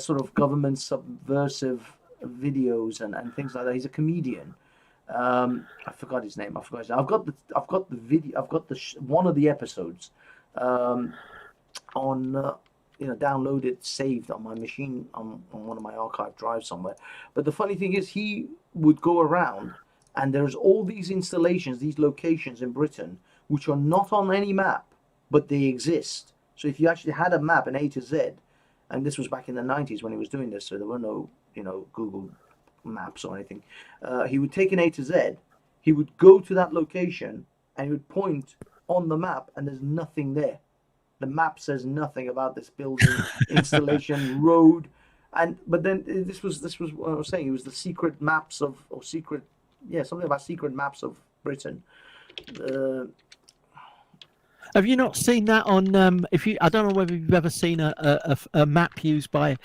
sort of government subversive videos and things like that. He's a comedian. I forgot his name. I've got the video. I've got one of the episodes on downloaded, saved on my machine on one of my archive drives somewhere. But the funny thing is, he would go around, and there's all these installations, these locations in Britain, which are not on any map, but they exist. So if you actually had a map, an A to Z, and this was back in the 90s when he was doing this, so there were no, Google Maps or anything. He would take an A to Z, he would go to that location, and he would point on the map, and there's nothing there. The map says nothing about this building, installation, road, but then this was what I was saying. It was the secret maps something about secret maps of Britain. Have you not seen that on? I don't know whether you've ever seen a map used by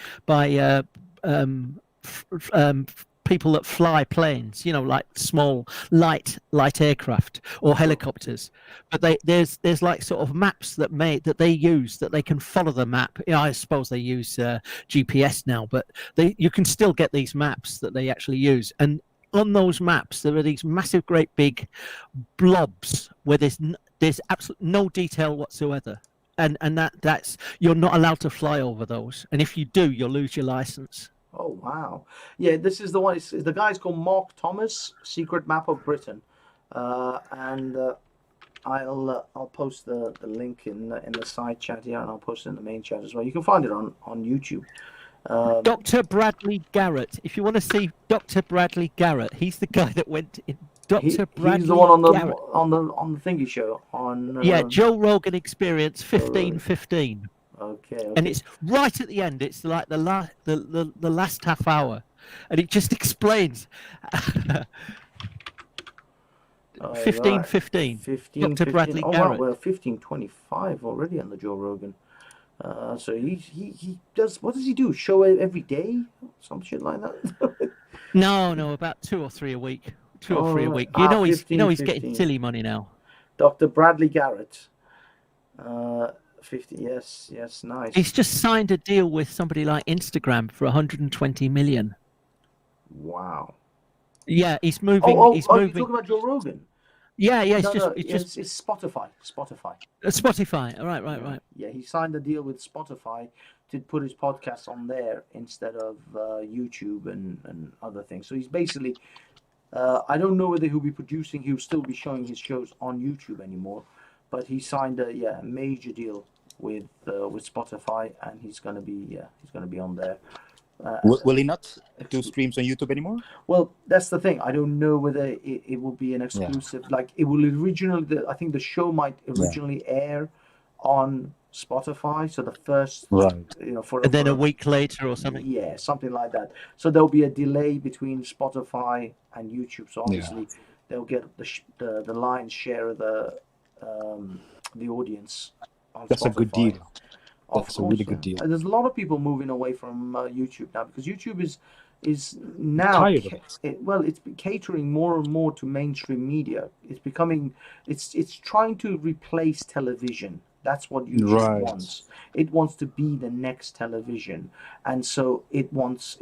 people that fly planes, like small light aircraft or helicopters. But there's like sort of maps that they use that they can follow the map. I suppose they use GPS now, but you can still get these maps that they actually use. And on those maps, there are these massive, great big blobs where there's absolutely no detail whatsoever. And that's you're not allowed to fly over those. And if you do, you'll lose your license. Oh, wow. Yeah, this is the one. The guy's called Mark Thomas, Secret Map of Britain. And I'll post the link in the side chat here, and I'll post it in the main chat as well. You can find it on YouTube. Dr. Bradley Garrett. If you want to see Dr. Bradley Garrett, he's the guy that went in. Dr. Bradley He's the one on the Garrett. on the thingy show on. Yeah, Joe Rogan Experience 1515. Okay. And it's right at the end. It's like the last half hour, and it just explains. 1515. Dr. Bradley Oh, Garrett. wow, we're 1525 already on the Joe Rogan. So he does. What does he do? Show every day? Some shit like that. No, about 2 or 3 a week. 2 or 3 a right. week. He's 15. getting silly money now. Dr. Bradley Garrett. 50. Yes, nice. He's just signed a deal with somebody like Instagram for 120 million. Wow. Yeah, he's moving. Oh, he's you're moving. talking about Joe Rogan? Yeah, it's It's Spotify. Spotify. Right. Yeah, he signed a deal with Spotify to put his podcast on there instead of YouTube and other things. So he's basically, I don't know whether he'll be producing. He'll still be showing his shows on YouTube anymore, but he signed a major deal with Spotify, and he's gonna be on there. Will he not do streams on YouTube anymore? Well, that's the thing. I don't know whether it will be an exclusive. Like it will originally. I think the show might originally air on Spotify. So the first, and then a week later or something. Yeah, something like that. So there'll be a delay between Spotify and YouTube. So obviously they'll get the lion's share of the audience. On That's Spotify. a good deal. That's a really Of good course, deal. And there's a lot of people moving away from YouTube now because YouTube is now Tired of it. It's catering more and more to mainstream media. It's becoming it's trying to replace television. That's what YouTube wants. It wants to be the next television, and so it wants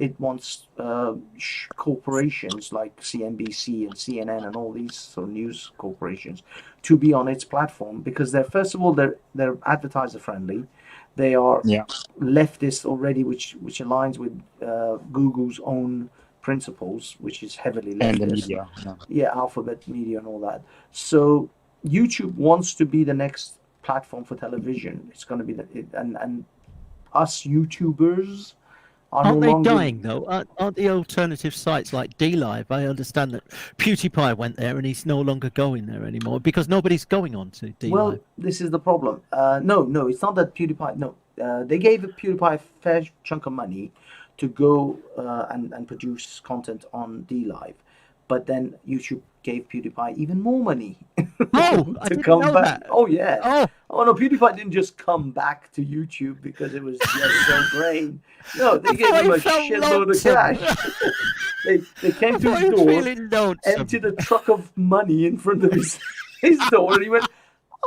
corporations like CNBC and CNN and all these sort of news corporations to be on its platform because they're advertiser friendly. They are leftist already, which aligns with Google's own principles, which is heavily leftist. And the media. Yeah, Alphabet Media and all that. So YouTube wants to be the next platform for television. It's going to be and us YouTubers are Aren't no they longer dying though? Aren't the alternative sites like DLive? I understand that PewDiePie went there and he's no longer going there anymore because nobody's going on to DLive. Well, this is the problem. No, it's not that PewDiePie. No, they gave PewDiePie a fair chunk of money to go and produce content on DLive, but then YouTube gave PewDiePie even more money to come back. That. Oh yeah. Oh no, PewDiePie didn't just come back to YouTube because it was just so great. No, they gave him a shitload of cash. They came to his door, emptied a truck of money in front of his door, and he went,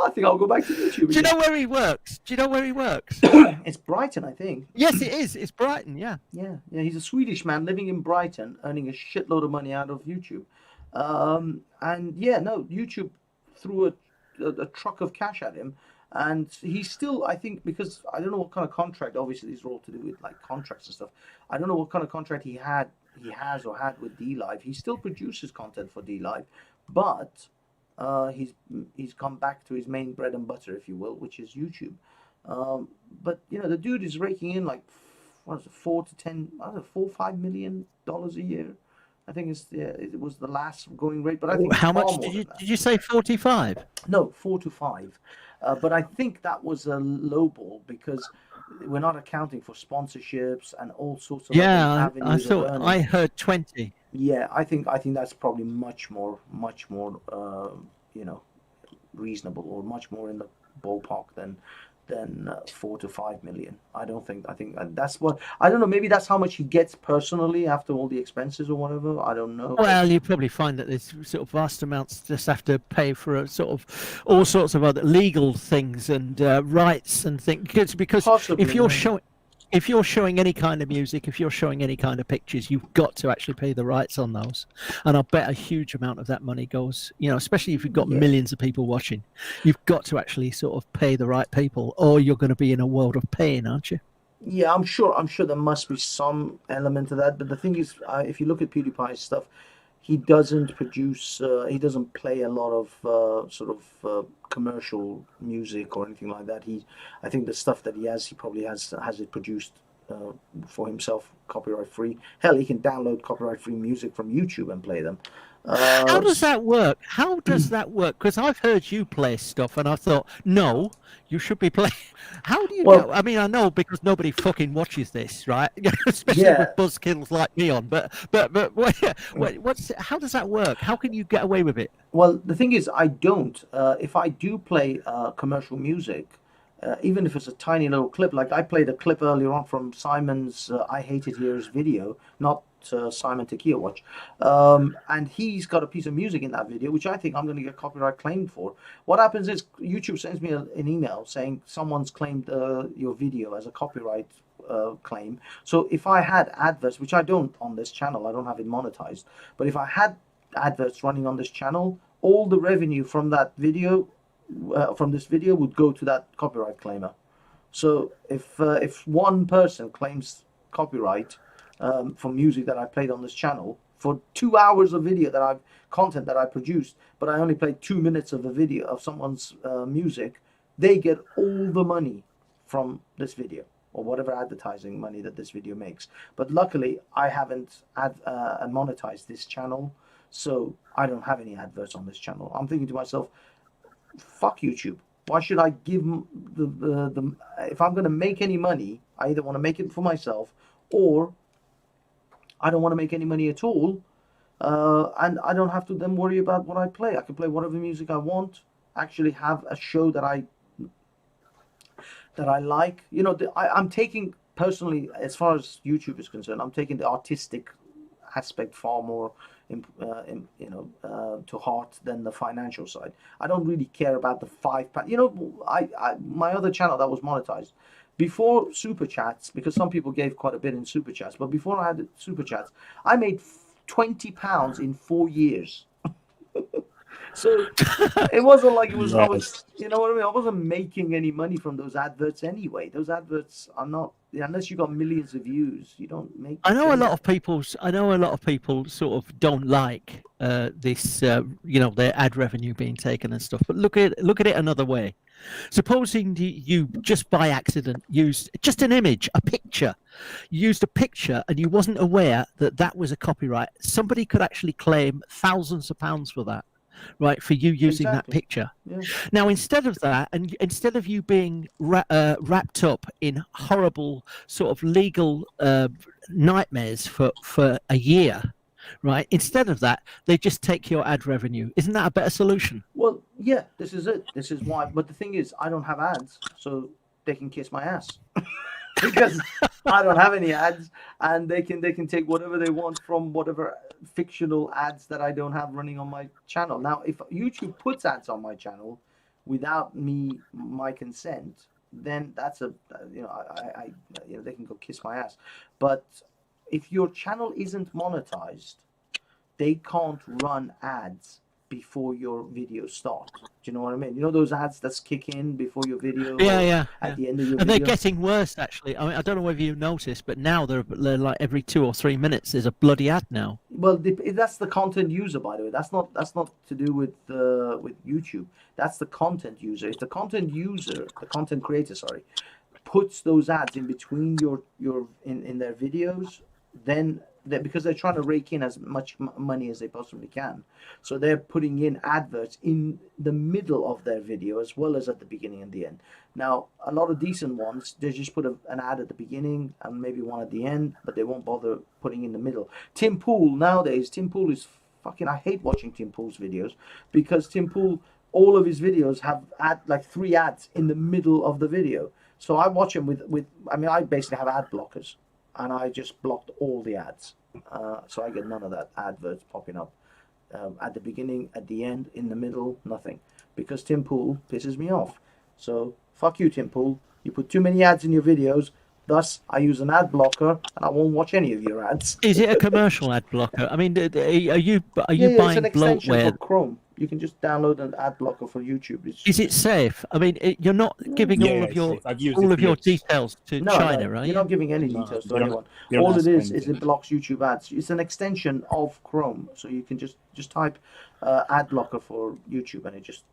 I think I'll go back to YouTube. Do you know where he works? It's Brighton, I think. Yes, it is. It's Brighton, yeah. Yeah. He's a Swedish man living in Brighton, earning a shitload of money out of YouTube. YouTube threw a truck of cash at him, and he's still, I think, because I don't know what kind of contract. Obviously, these are all to do with like contracts and stuff. I don't know what kind of contract he has or had with DLive. He still produces content for DLive, but he's come back to his main bread and butter, if you will, which is YouTube. But the dude is raking in like $4 to $5 million a year. I think it was the last going rate, but I think how much did you say? 45? No, 4 to 5. But I think that was a low ball because we're not accounting for sponsorships and all sorts of other avenues of earning. I heard 20. Yeah, I think that's probably much more reasonable or much more in the ballpark than 4 to 5 million. I think that's what, I don't know, maybe that's how much he gets personally after all the expenses or whatever. I don't know. Well, you probably find that there's sort of vast amounts just have to pay for a sort of all sorts of other legal things and rights and things because Possibly, if you're showing any kind of music, if you're showing any kind of pictures, you've got to actually pay the rights on those. And I bet a huge amount of that money goes, especially if you've got millions of people watching, you've got to actually sort of pay the right people or you're going to be in a world of pain, aren't you? Yeah, I'm sure there must be some element of that. But the thing is, if you look at PewDiePie's stuff, he doesn't produce, he doesn't play a lot of commercial music or anything like that. I think the stuff that he probably has it produced for himself, copyright free. Hell, he can download copyright free music from YouTube and play them. How does that work? How does that work? Because I've heard you play stuff, and I thought, no, you should be playing. How do you Well- know? I mean, I know because nobody fucking watches this, right? Especially Yeah. with buzzkills like me on. But how does that work? How can you get away with it? Well, the thing is, I don't. If I do play commercial music, even if it's a tiny little clip, like I played a clip earlier on from Simon's I Hate It Here's video, not Simon Tequila Watch, and he's got a piece of music in that video, which I think I'm going to get copyright claimed for. What happens is YouTube sends me an email saying someone's claimed your video as a copyright claim. So if I had adverts, which I don't on this channel, I don't have it monetized, but if I had adverts running on this channel, all the revenue from that video, from this video, would go to that copyright claimer. So if one person claims copyright for music that I played on this channel for 2 hours of video content that I produced, but I only played 2 minutes of a video of someone's music, they get all the money from this video or whatever advertising money that this video makes. But luckily, I haven't monetized this channel, so I don't have any adverts on this channel. I'm thinking to myself, fuck YouTube. Why should I give the if I'm going to make any money, I either want to make it for myself or I don't want to make any money at all, and I don't have to then worry about what I play. I can play whatever music I want, actually have a show that I like. You know, I'm taking, personally, as far as YouTube is concerned, I'm taking the artistic aspect far more to heart than the financial side. I don't really care about the £5. You know, my other channel that was monetized, before super chats, because some people gave quite a bit in super chats, but before I had super chats, I made £20 in 4 years. So it wasn't like it was, I was, you know what I mean? I wasn't making any money from those adverts anyway. Those adverts are not, unless you got millions of views, you don't make. I know a lot of people sort of don't like this, their ad revenue being taken and stuff. But look at it another way. Supposing you just by accident used just an image, a picture, you used a picture and you wasn't aware that that was a copyright. Somebody could actually claim thousands of pounds for that. Right, for you using that picture. Yeah. Now, instead of that, and instead of you being wrapped up in horrible sort of legal nightmares for a year, right? Instead of that, they just take your ad revenue. Isn't that a better solution? Well, yeah, this is it. This is why. But the thing is, I don't have ads, so they can kiss my ass. Because I don't have any ads, and they can take whatever they want from whatever fictional ads that I don't have running on my channel. Now, if YouTube puts ads on my channel without my consent, then that's they can go kiss my ass. But if your channel isn't monetized, they can't run ads before your video starts. Do you know what I mean? You know those ads that kick in before your video? Yeah. At the end of your and video? They're getting worse, actually. I mean, I don't know whether you noticed, but now they're like every 2 or 3 minutes there's a bloody ad now. Well, that's the content user, by the way. That's not to do with YouTube. That's the content user. If the content user, the content creator, puts those ads in between in their videos, then because they're trying to rake in as much money as they possibly can, so they're putting in adverts in the middle of their video as well as at the beginning and the end. Now, a lot of decent ones, they just put an ad at the beginning and maybe one at the end, but they won't bother putting in the middle. Tim Pool is fucking, I hate watching Tim Pool's videos, because Tim Pool, all of his videos have like 3 ads in the middle of the video. So I watch him I basically have ad blockers, and I just blocked all the ads. So I get none of that adverts popping up at the beginning, at the end, in the middle, nothing. Because Tim Pool pisses me off. So fuck you, Tim Pool. You put too many ads in your videos. Thus, I use an ad blocker, and I won't watch any of your ads. Is it a commercial ad blocker? I mean, are you Yeah, buying it's an extension bloatware? for Chrome. You can just download an ad blocker for YouTube. Is it safe? I mean, you're not giving all of your details to China, right? You're not giving any details to anyone. All it is it blocks YouTube ads. It's an extension of Chrome, so you can just type ad blocker for YouTube, and it just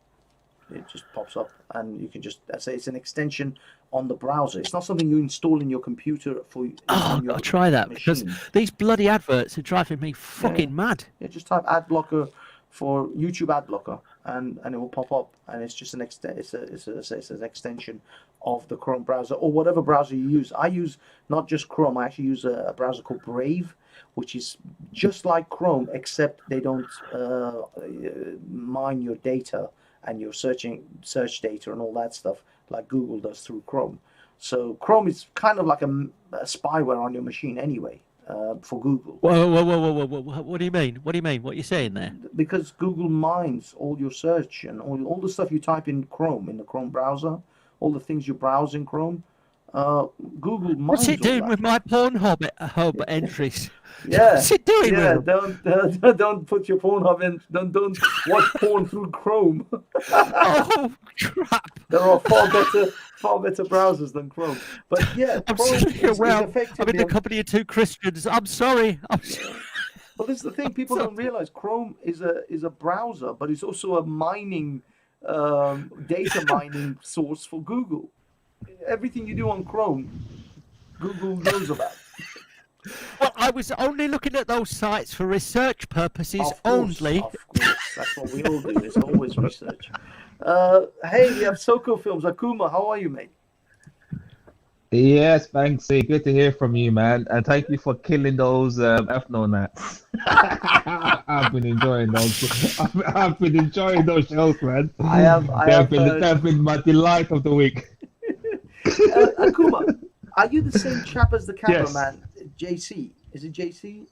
pops up, and you can just say it's an extension on the browser. It's not something you install in your computer for. Oh, I've got to try that because these bloody adverts are driving me fucking mad. Yeah, just type ad blocker for YouTube ad blocker, and it will pop up, and it's just an it's an extension of the Chrome browser or whatever browser you use. I use not just Chrome. I actually use a browser called Brave, which is just like Chrome, except they don't mine your data and your search data and all that stuff like Google does through Chrome. So Chrome is kind of like a spyware on your machine anyway. For Google. Whoa! What do you mean? What do you mean? What are you saying there? Because Google mines all your search and all the stuff you type in Chrome, in the Chrome browser, all the things you browse in Chrome. Google mines. What's it doing with my Pornhub hub entries? Yeah. What's it doing with them? Don't put your Pornhub in. Don't watch porn through Chrome. Oh crap! There are far better browsers than Chrome. But yeah, I'm Chrome I'm in the company of two Christians. I'm sorry. Well, this is the thing. People don't realize Chrome is a browser, but it's also a mining, data mining source for Google. Everything you do on Chrome, Google knows about. Well, I was only looking at those sites for research purposes only. Of course, that's what we all do. It's always research. Hey, we have Soko Films. Akuma, how are you, mate? Yes, Banksy, good to hear from you, man. And thank you for killing those ethnonats. I've been enjoying those. I've been enjoying those shows, man. They've been my delight of the week. Akuma, are you the same chap as the cameraman, JC? Is it JC?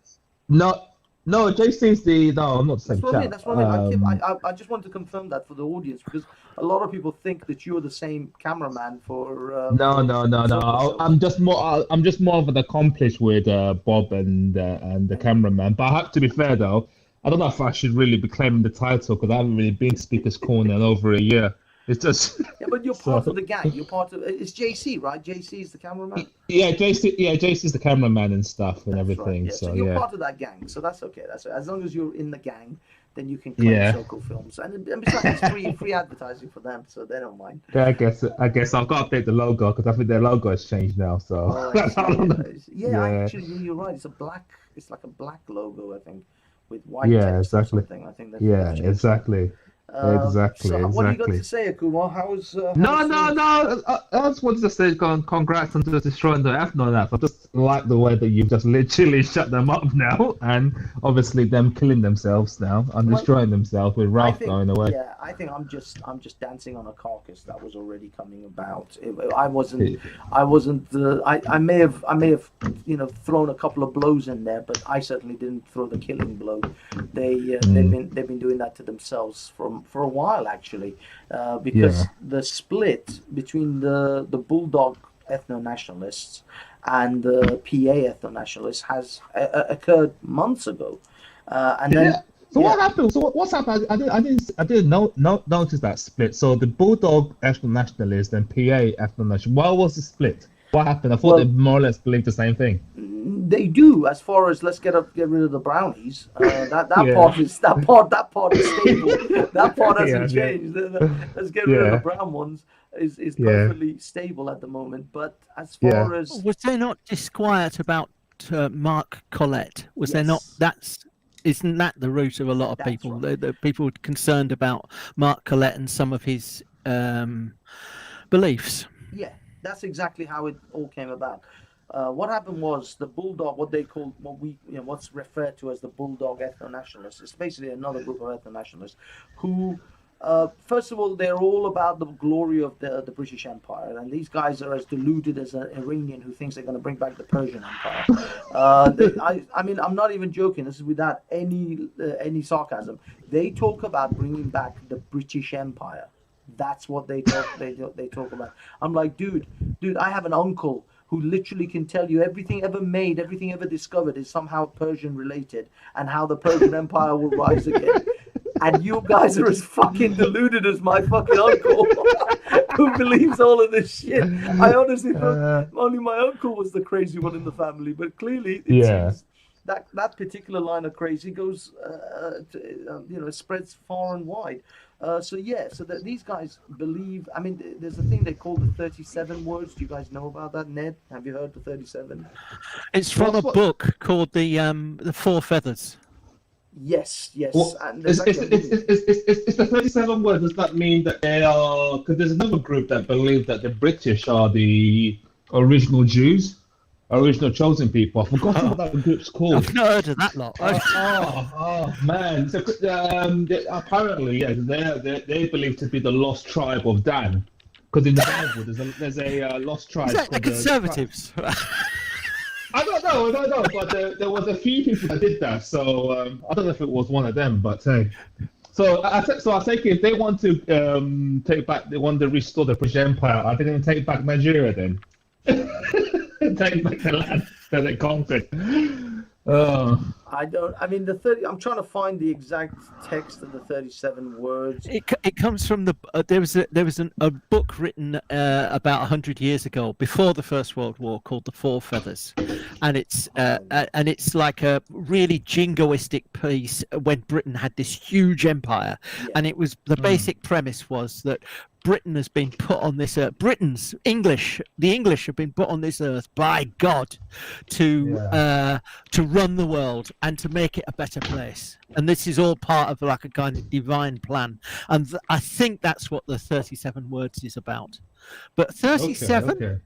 No, JC's I'm not the same chap. That's what I mean. I just want to confirm that for the audience because a lot of people think that you're the same cameraman for. No. I'm just more of an accomplice with Bob and the cameraman. But I have to be fair though. I don't know if I should really be claiming the title because I haven't really been Speaker's Corner in over a year. It's just. Yeah, but you're part of the gang. You're part of. It's JC, right? JC is the cameraman. Yeah, JC's the cameraman and stuff and everything. Right. Yeah. So you're part of that gang, so that's okay. That's as long as you're in the gang, then you can claim Soko Films, and besides, it's free advertising for them, so they don't mind. Yeah, I guess I've got to update the logo because I think their logo has changed now. So. Actually, you're right. It's like a black logo, I think, with white text or something. I think that's exactly. Exactly. What do you got to say, Akuma? How's No. I just wanted to say congrats on just destroying the ethnonats. I just like the way that you've just literally shut them up now, and obviously them killing themselves now and destroying themselves with Ralph going away. Yeah, I think I'm just dancing on a carcass that was already coming about. I may have thrown a couple of blows in there, but I certainly didn't throw the killing blow. They've been doing that to themselves for a while actually, because the split between the Bulldog ethno-nationalists and the PA ethno-nationalists has occurred months ago, and then. So what happened? So what's happened? I didn't notice that split. So the Bulldog ethno-nationalists and PA ethno-nationalists. Why was the split? What happened? I thought they more or less believed the same thing. They do, as far as let's get rid of the brownies. That part is stable. That part hasn't changed. Let's get rid of the brown ones is perfectly stable at the moment. But as far as was there not disquiet about Mark Collett? Was there not? Isn't that the root of a lot of people? Right. The people concerned about Mark Collett and some of his beliefs. Yeah. That's exactly how it all came about. What happened was the Bulldog, what's referred to as the Bulldog ethno-nationalists. It's basically another group of ethno-nationalists who, first of all, they're all about the glory of the British Empire, and these guys are as deluded as an Iranian who thinks they're going to bring back the Persian Empire. I mean, I'm not even joking. This is without any sarcasm. They talk about bringing back the British Empire. That's what they talk about. I'm like, dude, I have an uncle who literally can tell you everything ever made, everything ever discovered is somehow Persian related, and how the Persian Empire will rise again. And you guys are as fucking deluded as my fucking uncle, who believes all of this shit. I honestly thought only my uncle was the crazy one in the family, but clearly it seems that particular line of crazy goes, spreads far and wide. So these guys believe. I mean, there's a thing they call the 37 words. Do you guys know about that, Ned? Have you heard the 37? It's from a book called the Four Feathers. Yes. Well, And it's the 37 words. Does that mean that they are? Because there's another group that believe that the British are the original Jews, original chosen people. I forgot what that group's called. I've not heard of that lot. Oh man! So apparently, they believe to be the lost tribe of Dan, because in the Bible there's a lost tribe. Is that the Conservatives? I don't know, but there was a few people that did that, so I don't know if it was one of them, but hey. So I take it if they want to they want to restore the British Empire, are they going to take back Nigeria then? Take back the land that they conquered. I mean, I'm trying to find the exact text of the 37 words. It comes from there was a book written about 100 years ago, before the First World War, called The Four Feathers, and it's like a really jingoistic piece when Britain had this huge empire, and it was the basic premise was that Britain has been put on this earth. The English have been put on this earth by God to run the world and to make it a better place. And this is all part of like a kind of divine plan. And I think that's what the 37 words is about. But 37,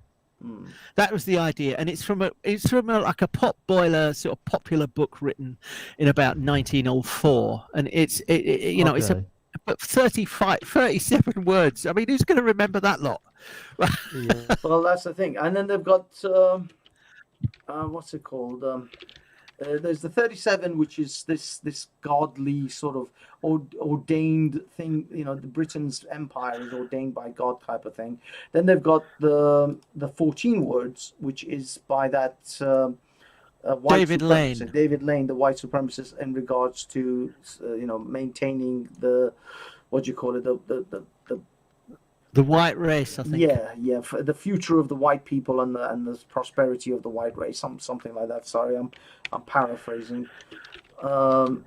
that was the idea, and it's from like a pot boiler sort of popular book written in about 1904, and it's but 37 words. I mean, who's going to remember that lot? Well, that's the thing. And then they've got what's it called? There's the 37, which is this godly sort of ordained thing. You know, the Britain's empire is ordained by God type of thing. Then they've got the 14 words, which is by that white David Lane, the white supremacist, in regards to maintaining the the white race, I think. Yeah, for the future of the white people and the prosperity of the white race, something like that. Sorry, I'm paraphrasing. But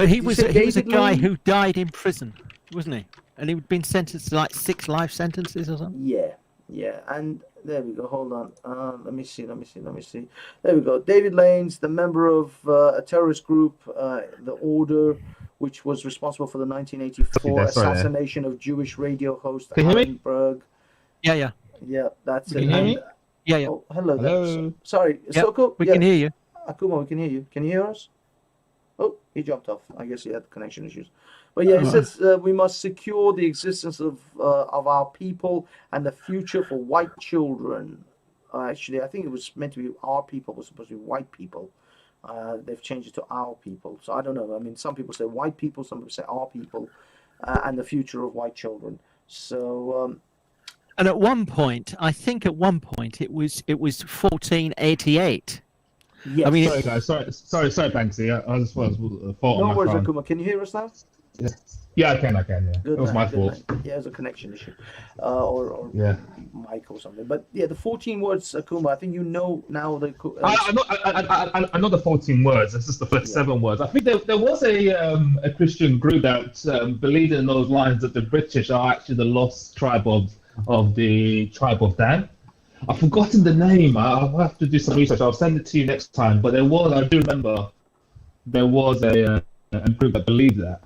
he was a guy who died in prison, wasn't he? And he'd been sentenced to like 6 life sentences or something. Yeah, and there we go. Hold on. Let me see. There we go. David Lane's the member of a terrorist group, the Order, which was responsible for the 1984 assassination of Jewish radio host Alan Berg. Yeah, that's it. Can you hear me? Yeah. Oh, hello. Sorry, yep, Soko. We can hear you. Akuma, we can hear you. Can you hear us? Oh, he jumped off. I guess he had connection issues. But yeah, it says we must secure the existence of our people and the future for white children. Actually, I think it was meant to be our people. It was supposed to be white people. They've changed it to our people. So I don't know. I mean, some people say white people, some people say our people, and the future of white children. So. And at one point, I think it was 1488. Yes. I mean, sorry guys, sorry, Banksy. I just was fault on my worries, phone. Akuma. Can you hear us now? Yeah, I can. Yeah, good, it was my fault. Yeah, it was a connection issue, or mic or something. But yeah, the 14 words, Akuma. I think you know now. I know the 14 words. This is the 37 words. I think there was a Christian group that believed in those lines that the British are actually the lost tribe of the tribe of Dan. I've forgotten the name. I'll have to do some research. I'll send it to you next time. But I do remember there was a group that believed that.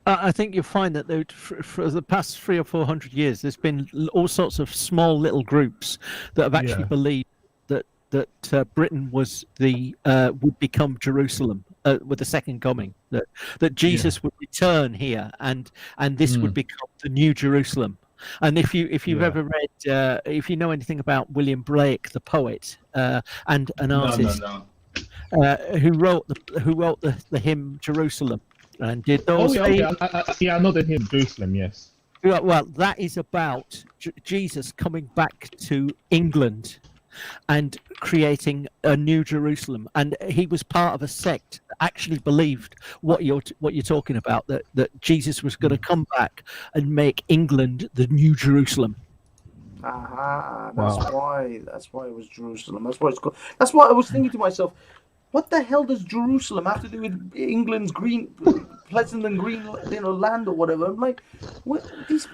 I think you'll find that for the past 300 or 400 years, there's been all sorts of small little groups that have actually believed that Britain would become Jerusalem with the second coming. That Jesus would return here, and this would become the new Jerusalem. And if you've ever read, if you know anything about William Blake, the poet and an artist who wrote the hymn Jerusalem, and did those? I know the hymn Jerusalem. Yes. Well, that is about Jesus coming back to England and creating a new Jerusalem. And he was part of a sect that actually believed what you're talking about, that Jesus was going to come back and make England the new Jerusalem. That's why it was Jerusalem. That's why it's called. That's why I was thinking to myself, what the hell does Jerusalem have to do with England's pleasant and green, land or whatever? I'm like, what is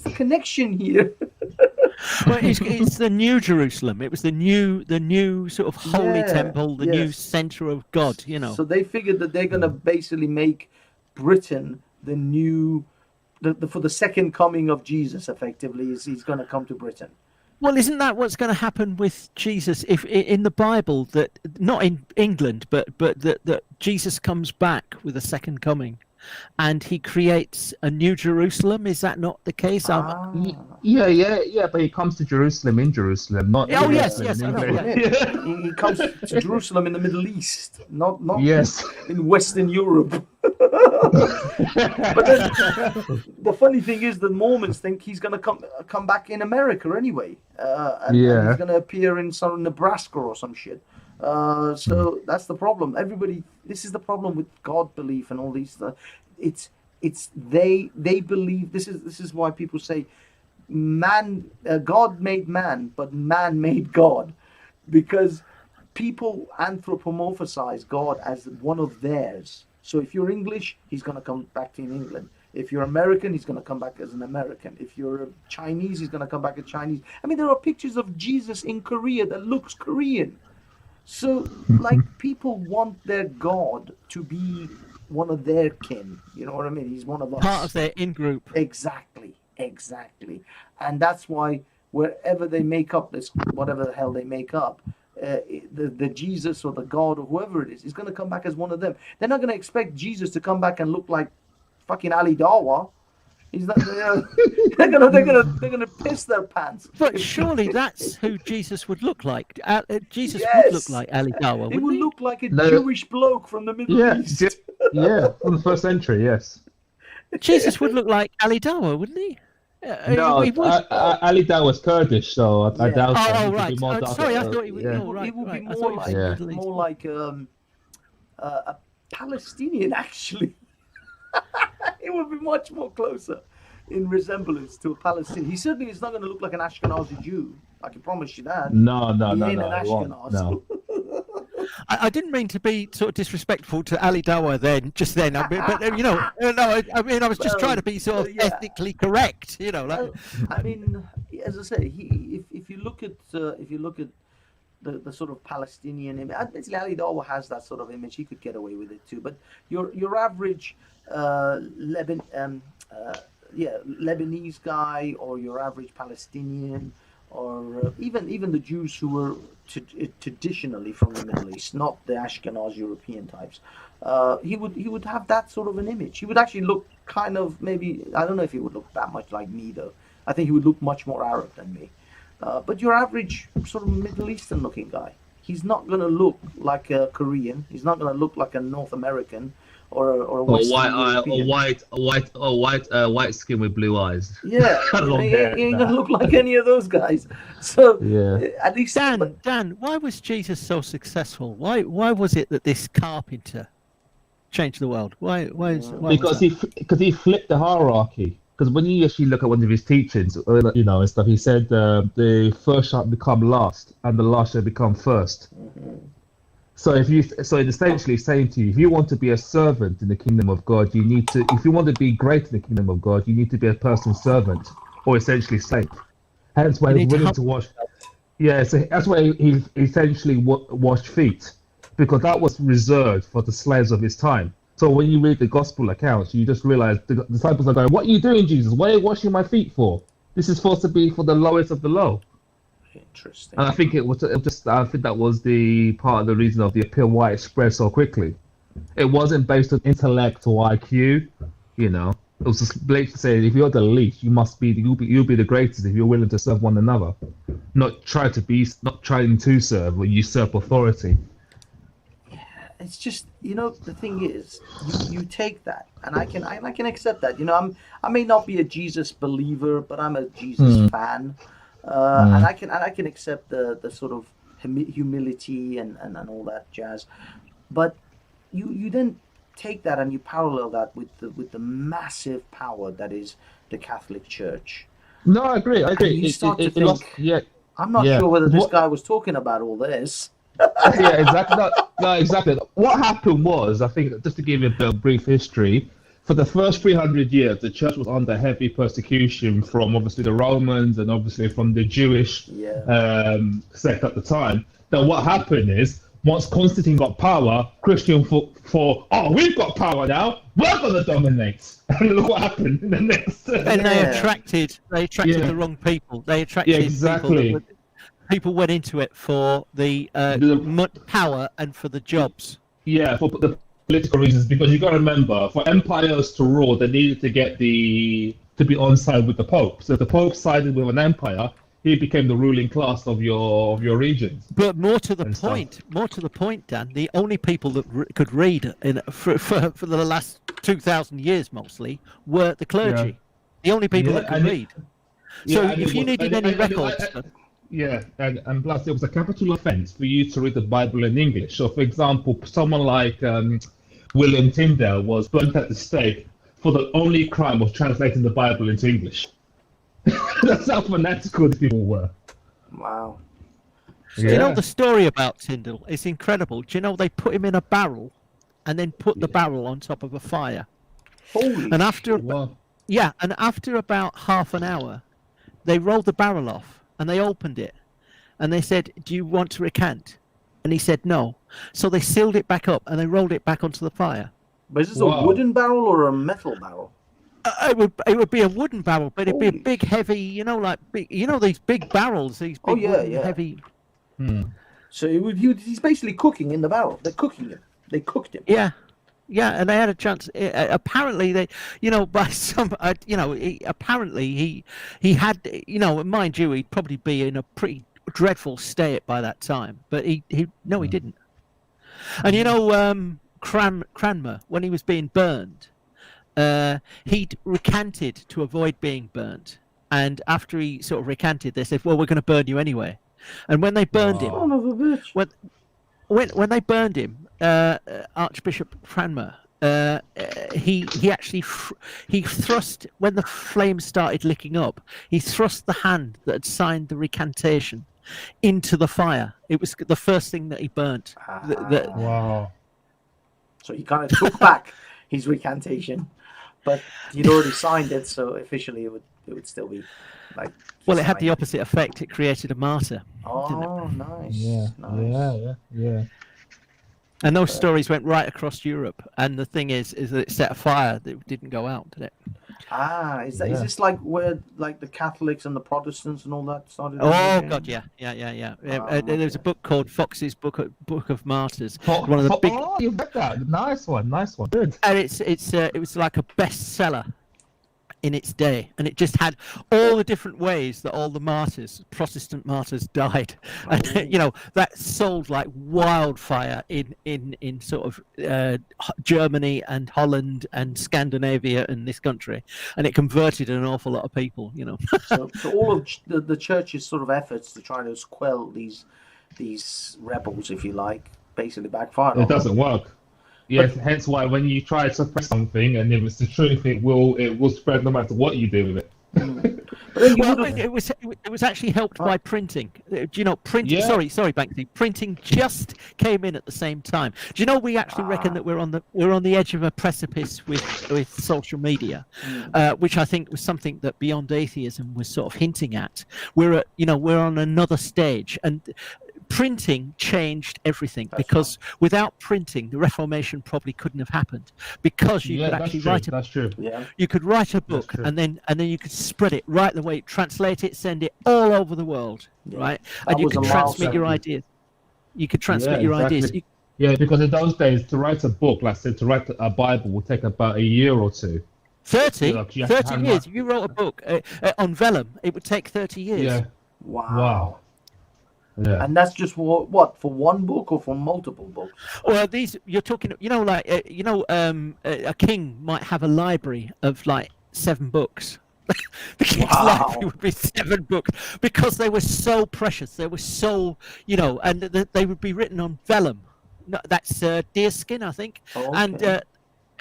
the connection here? Well, it's the new Jerusalem. It was the new sort of holy temple, the new center of God. So they figured that they're going to basically make Britain the new, for the second coming of Jesus. Effectively, he's going to come to Britain. Well, isn't that what's going to happen with Jesus? If in the Bible, that not in England, but that Jesus comes back with a second coming, and he creates a new Jerusalem. Is that not the case? Yeah. But he comes to Jerusalem in Jerusalem, not. Oh yes. He comes to Jerusalem in the Middle East, not yes. in Western Europe. But then, the funny thing is, the Mormons think he's going to come back in America anyway, and he's going to appear in some Nebraska or some shit. So that's the problem. This is the problem with God belief and all these. They believe this is why people say, God made man, but man made God, because people anthropomorphize God as one of theirs. So if you're English, he's going to come back in England. If you're American, he's going to come back as an American. If you're Chinese, he's going to come back as Chinese. I mean, there are pictures of Jesus in Korea that looks Korean. So, people want their God to be one of their kin. You know what I mean? He's one of us. Part of their in-group. Exactly. And that's why wherever they make up this, whatever the hell they make up, the Jesus or the God or whoever it is going to come back as one of them. They're not going to expect Jesus to come back and look like fucking Ali Dawa. He's not. They're gonna piss their pants. But surely that's who Jesus would look like. Jesus would look like Ali Dawa. He would look like a Jewish bloke from the Middle East. From the first century. Yes. Jesus would look like Ali Dawa, wouldn't he? No, Ali Dawa was Kurdish, so I doubt that. Oh, right. Sorry, I thought he would. He would be more like a Palestinian, actually. It would be much more closer in resemblance to a Palestinian. He certainly is not going to look like an Ashkenazi Jew. I can promise you that. No. I didn't mean to be sort of disrespectful to Ali Dawa just then. I was just trying to be sort of ethnically correct. I mean, as I say, if you look at the sort of Palestinian image, basically Ali Dawa has that sort of image. He could get away with it too. But your average Lebanese guy, or your average Palestinian, or even the Jews who were traditionally from the Middle East, not the Ashkenaz European types, he would have that sort of an image. He would actually look kind of, maybe, I don't know if he would look that much like me though. I think he would look much more Arab than me. But your average sort of Middle Eastern looking guy, he's not going to look like a Korean. He's not going to look like a North American or a white skin with blue eyes. Yeah, he ain't gonna look like any of those guys. So at least Dan, why was Jesus so successful? Why was it that this carpenter changed the world? Because he flipped the hierarchy. Because when you actually look at one of his teachings, and stuff, he said the first shall become last, and the last shall become first. Mm-hmm. So it's essentially saying to you, if you want to be a servant in the kingdom of God, you need to. If you want to be great in the kingdom of God, you need to be a person's servant, or essentially slave. Hence why he's willing to wash. Yeah, so that's why he essentially washed feet, because that was reserved for the slaves of his time. So when you read the gospel accounts, you just realize the disciples are going, "What are you doing, Jesus? What are you washing my feet for? This is supposed to be for the lowest of the low." Interesting. And I think I think that was the part of the reason of the appeal why it spread so quickly. It wasn't based on intellect or IQ, It was just blatantly saying, if you're the least, you'll be the greatest if you're willing to serve one another, not trying to serve or usurp authority. It's just, the thing is, you take that, and I can accept that. I may not be a Jesus believer, but I'm a Jesus fan. And I can accept the sort of humility and all that jazz, but you then take that and you parallel that with the massive power that is the Catholic Church. No, I agree. And you start to think, I'm not sure whether this guy was talking about all this. Yeah, exactly. No, exactly. What happened was, I think, just to give you a bit of brief history, for the first 300 years, the church was under heavy persecution from obviously the Romans and obviously from the Jewish sect at the time. Then what happened is, once Constantine got power, Christian thought, oh, we've got power now, we're going to dominate. And look what happened in the next. And they attracted the wrong people. They attracted people. People went into it for the power and for the jobs. Yeah, for the political reasons, because you got to remember, for empires to rule, they needed to get to be on side with the Pope. So if the Pope sided with an empire, he became the ruling class of your regions. But more to the point, Dan, the only people that could read for the last 2,000 years mostly were the clergy. Yeah. The only people that could read. So Yeah, if you needed any records. Yeah, and plus it was a capital offence for you to read the Bible in English. So, for example, someone like William Tyndale was burnt at the stake for the only crime of translating the Bible into English. That's how fanatical the people were. Wow. Do you know the story about Tyndale? It's incredible. Do you know they put him in a barrel and then put the barrel on top of a fire? And after about half an hour, they rolled the barrel off. And they opened it, and they said, "Do you want to recant?" And he said, "No." So they sealed it back up, and they rolled it back onto the fire. But is this a wooden barrel or a metal barrel? It would be a wooden barrel, but it'd be a big, heavy, these big barrels, these big heavy. So he's basically cooking in the barrel. They're cooking him. They cooked him. Yeah. Yeah, and they had a chance. Apparently, apparently he had, mind you, he'd probably be in a pretty dreadful state by that time. But he didn't. And Cranmer, when he was being burned, he'd recanted to avoid being burnt. And after he sort of recanted, they said, "Well, we're going to burn you anyway." And when they burned him, son of a bitch. When they burned him, Archbishop Cranmer, he thrust, when the flames started licking up, he thrust the hand that had signed the recantation into the fire. It was the first thing that he burnt. Wow. So he kind of took back his recantation, but he'd already signed it, so officially it would still be like. Well, it had the opposite effect. It created a martyr. Oh, nice. Yeah. And those stories went right across Europe. And the thing is that it set a fire that didn't go out, did it? Is this like where like the Catholics and the Protestants and all that started? Oh God, yeah. There's a book called Fox's Book of Martyrs. One of the big. Oh, you've read that. Nice one. Good. And it was like a bestseller in its day, and it just had all the different ways that all the martyrs, Protestant martyrs, died. And that sold like wildfire in sort of Germany and Holland and Scandinavia and this country, and it converted an awful lot of people. So all of the church's sort of efforts to try to quell these rebels, if you like, basically backfired. It doesn't work. Yes, hence why when you try to suppress something, and if it's the truth, it will spread no matter what you do with it. It was actually helped by printing. Do you know printing? Yeah. Sorry, Banksy. Printing just came in at the same time. Do you know we actually reckon that we're on the edge of a precipice with social media, which I think was something that Beyond Atheism was sort of hinting at. We're on another stage, and printing changed everything, because without printing, the Reformation probably couldn't have happened, because you could actually write a book. You could write a book, and then you could spread it right the way, translate it, send it all over the world, right? And you could transmit your ideas. You could transmit your ideas. Yeah, because in those days, to write a book, like I said, to write a Bible would take about a year or two. 30 years. If you wrote a book on vellum, it would take 30 years. Yeah. Wow. Yeah. And that's just for what? For one book or for multiple books? Well, you're talking, a king might have a library of like 7 books. The kid's life would be 7 books because they were so precious. They were so, and they would be written on vellum. No, that's deerskin, I think,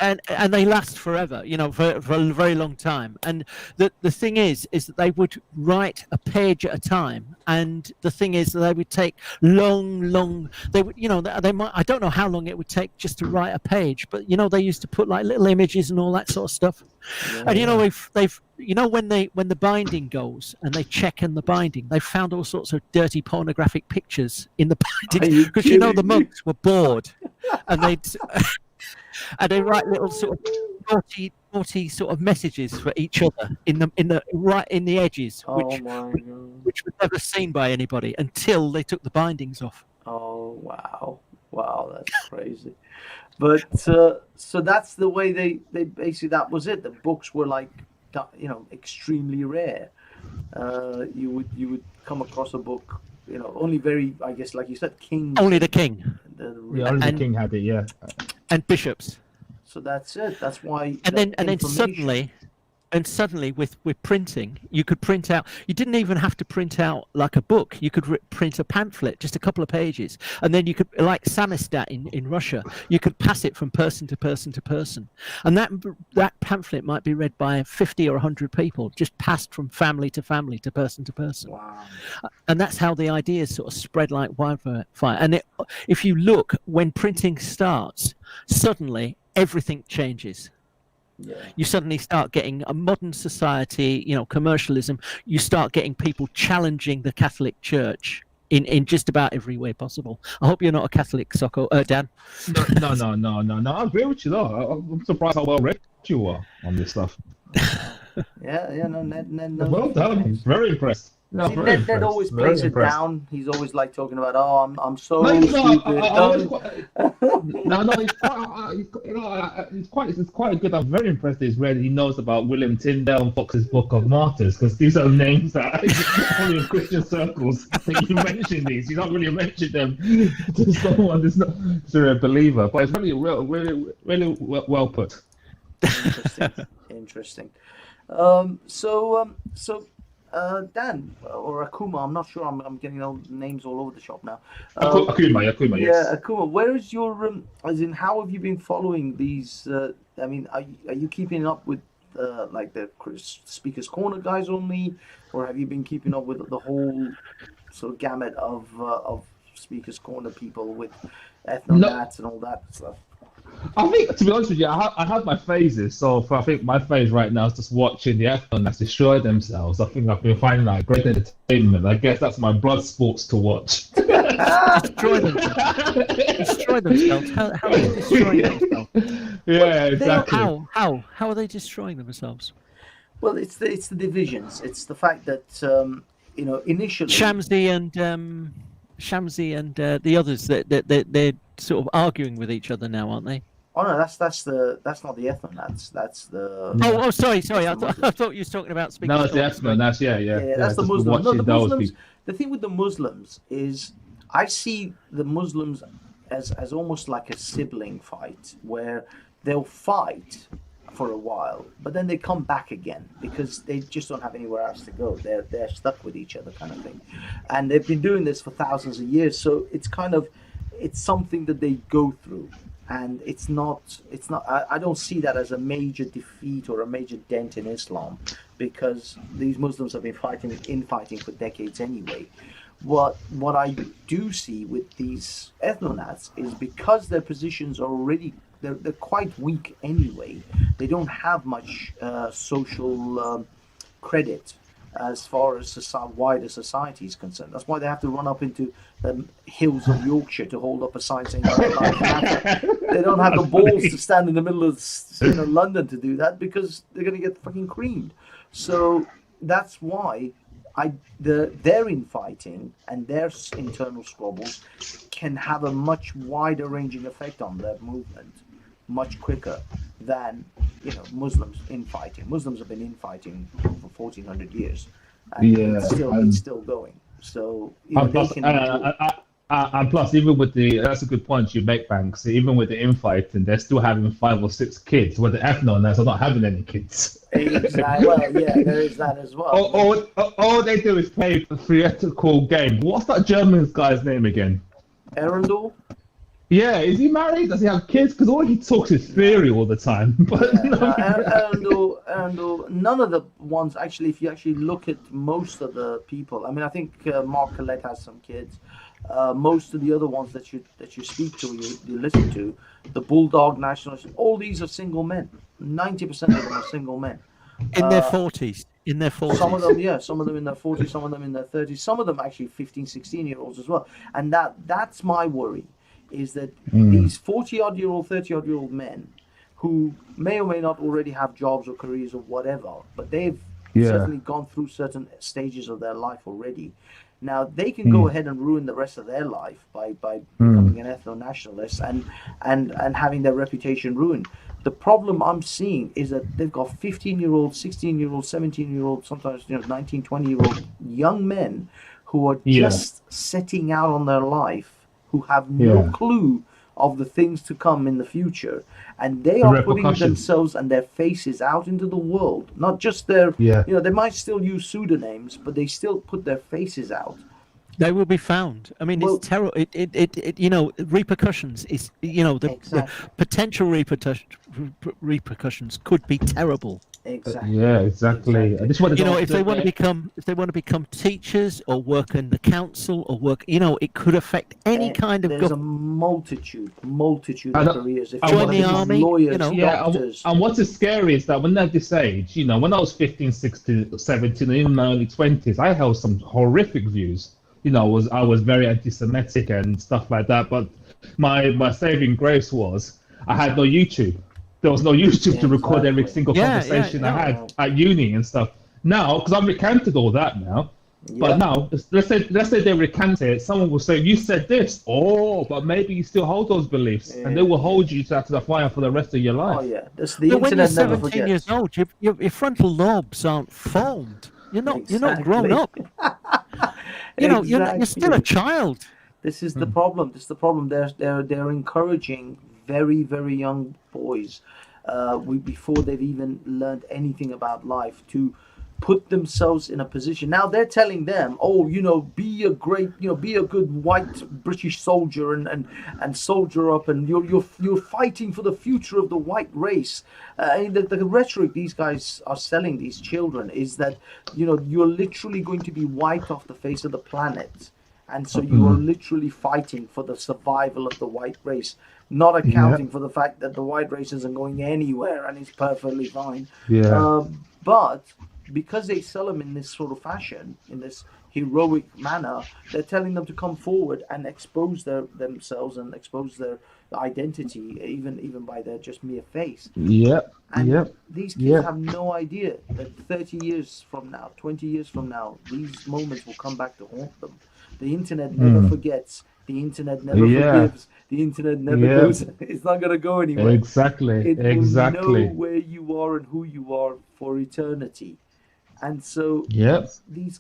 and they last forever, for a very long time. And the thing is that they would write a page at a time. And the thing is that they would take long. They would, they might. I don't know how long it would take just to write a page, but they used to put like little images and all that sort of stuff. Yeah. And they've when the binding goes and they check in the binding, they found all sorts of dirty pornographic pictures in the binding because the monks were bored, and they'd. And they write little sort of naughty sort of messages for each other right in the edges, which were never seen by anybody until they took the bindings off. Oh wow, that's crazy. But so that's the way they basically, that was it. The books were like extremely rare. You would come across a book. Only very, I guess, like you said, kings. Only the king. Only the king had it, yeah. And bishops. So that's it. That's why. And then suddenly, with printing, you could print out. You didn't even have to print out like a book. You could print a pamphlet, just a couple of pages, and then you could, like Samizdat in Russia, you could pass it from person to person to person, and that pamphlet might be read by 50 or 100 people, just passed from family to family to person to person. Wow. And that's how the ideas sort of spread like wildfire. And if you look, when printing starts, suddenly everything changes. Yeah. You suddenly start getting a modern society, commercialism. You start getting people challenging the Catholic Church in just about every way possible. I hope you're not a Catholic, Dan. No. I agree with you though. I'm surprised how well read you are on this stuff. No. Well done. Very impressed. No, See, Ned always plays it down. He's always like talking about, I'm so stupid. It's quite good. I'm very impressed he's read. He knows about William Tyndale and Fox's Book of Martyrs, because these are names that only in Christian circles think you mention these. You don't really mention them to someone that's not a believer. But it's really well put. Interesting. Dan or Akuma, I'm not sure. I'm getting all names all over the shop now. Akuma, yes. Yeah, Akuma. Where is your as in, how have you been following these? I mean, are you keeping up with like the Speaker's Corner guys only, or have you been keeping up with the whole sort of gamut of Speaker's Corner people with ethno-nats and all that stuff? I think, to be honest with you, I have my phases. So I think my phase right now is just watching the ethno-nats destroy themselves. I think I've been finding that great entertainment. I guess that's my blood sports to watch. Destroy themselves. How are they destroying themselves? Yeah, exactly. How are they destroying themselves? Well, it's the divisions. It's the fact that initially Shamsi and the others they're sort of arguing with each other now, aren't they? Oh no, that's not the ethno-nats. That's the. Oh, sorry. I thought you were talking about speaking. No, it's the ethno-nats. Yeah. That's the Muslims. No, the Muslims. The thing with the Muslims is, I see the Muslims as almost like a sibling fight, where they'll fight for a while, but then they come back again because they just don't have anywhere else to go. They're stuck with each other, kind of thing, and they've been doing this for thousands of years. So it's something that they go through, and it's not. I don't see that as a major defeat or a major dent in Islam, because these Muslims have been infighting for decades anyway. What I do see with these ethno-nats is, because their positions are already they're quite weak anyway. They don't have much social credit as far as wider society is concerned. That's why they have to run up into the hills of Yorkshire to hold up a sign saying life matter. They don't have the balls to stand in the middle of London to do that, because they're going to get fucking creamed. So that's why their infighting and their internal squabbles can have a much wider ranging effect on their movement, much quicker than Muslims infighting. Muslims have been infighting for 1400 years, and it's still going. So they can. And plus, even with that's a good point you make, Banks. Even with the infighting, they're still having 5 or 6 kids, where the ethno-nats are not having any kids. Exactly. Well, yeah, there is that as well. All they do is play a theatrical game. What's that German guy's name again? Arundel? Yeah, is he married? Does he have kids? Because all he talks is theory all the time. But Arundel, none of the ones, actually, if you actually look at most of the people, I mean, I think Mark Collette has some kids. Most of the other ones that you speak to, you listen to, the Bulldog, Nationalist, all these are single men. 90% of them are single men. In their 40s. In their 40s. Some of them, yeah. Some of them in their 40s, some of them in their 30s. Some of them actually 15, 16-year-olds as well. And that's my worry, is that these 40-odd-year-old, 30-odd-year-old men who may or may not already have jobs or careers or whatever, but they've certainly gone through certain stages of their life already. Now, they can go ahead and ruin the rest of their life by becoming an ethno-nationalist and having their reputation ruined. The problem I'm seeing is that they've got 15-year-old, 16-year-old, 17-year-old, sometimes 19, 20-year-old young men who are just setting out on their life, who have no clue of the things to come in the future, and they are putting themselves and their faces out into the world. Not just their, they might still use pseudonyms, but they still put their faces out. They will be found. I mean, it's terrible. Repercussions is, the potential repercussions could be terrible. Exactly. Yeah, exactly. If they want to become teachers or work in the council or work, it could affect any kind of. There's a multitude of careers. If join the army, lawyers, doctors. And what's scary is that when they're this age, when I was 15, 16, 17, and in my early 20s, I held some horrific views. I was very anti-Semitic and stuff like that. But my saving grace was I had no YouTube. There was no YouTube to record every single conversation I had at uni and stuff. Now, because I've recanted all that now, but now let's say they recant it, someone will say, "You said this," but maybe you still hold those beliefs, and they will hold you to the fire for the rest of your life. Oh yeah, the when you're 17 years old, your frontal lobes aren't formed. You're not grown up. You're still a child. This is the problem. This is the problem. They're encouraging very, very young boys, before they've even learned anything about life, to put themselves in a position. Now they're telling them, be a good white British soldier and soldier up, and you're fighting for the future of the white race. The rhetoric these guys are selling these children is that you're literally going to be wiped off the face of the planet, and so you are literally fighting for the survival of the white race, not accounting for the fact that the white race isn't going anywhere and it's perfectly fine. But because they sell them in this sort of fashion, in this heroic manner, they're telling them to come forward and expose themselves and expose their identity, even by their just mere face. These kids have no idea that 30 years from now, 20 years from now, these moments will come back to haunt them. The internet never forgets. The internet never forgives. The internet never goes. It's not going to go anywhere. Exactly. It will know where you are and who you are for eternity. And so these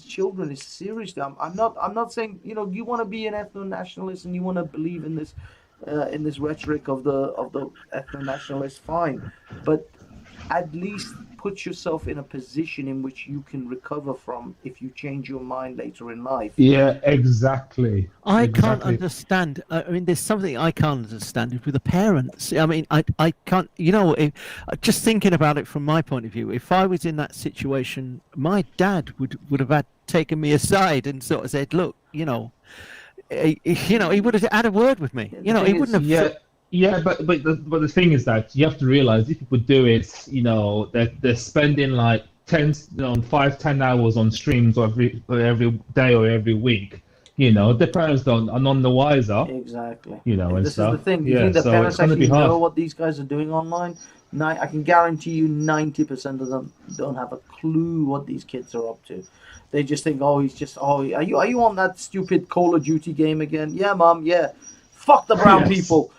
children is seriously. I'm not saying you want to be an ethno-nationalist and you want to believe in this rhetoric of the ethno-nationalist. Fine, but at least put yourself in a position in which you can recover from if you change your mind later in life. Yeah, exactly. I can't understand. I mean, there's something I can't understand with the parents. I mean, I can't. Just thinking about it from my point of view, if I was in that situation, my dad would have taken me aside and sort of said, "Look, he would have had a word with me. He wouldn't have." But the thing is that you have to realize these people do it. They're spending like 5-10 hours on streams every day or every week. Their parents are none the wiser. Exactly. And this stuff. is the thing. You think the parents actually actually know what these guys are doing online? I can guarantee you 90% of them don't have a clue what these kids are up to. They just think, are you on that stupid Call of Duty game again? Yeah, Mom, yeah. Fuck the brown people.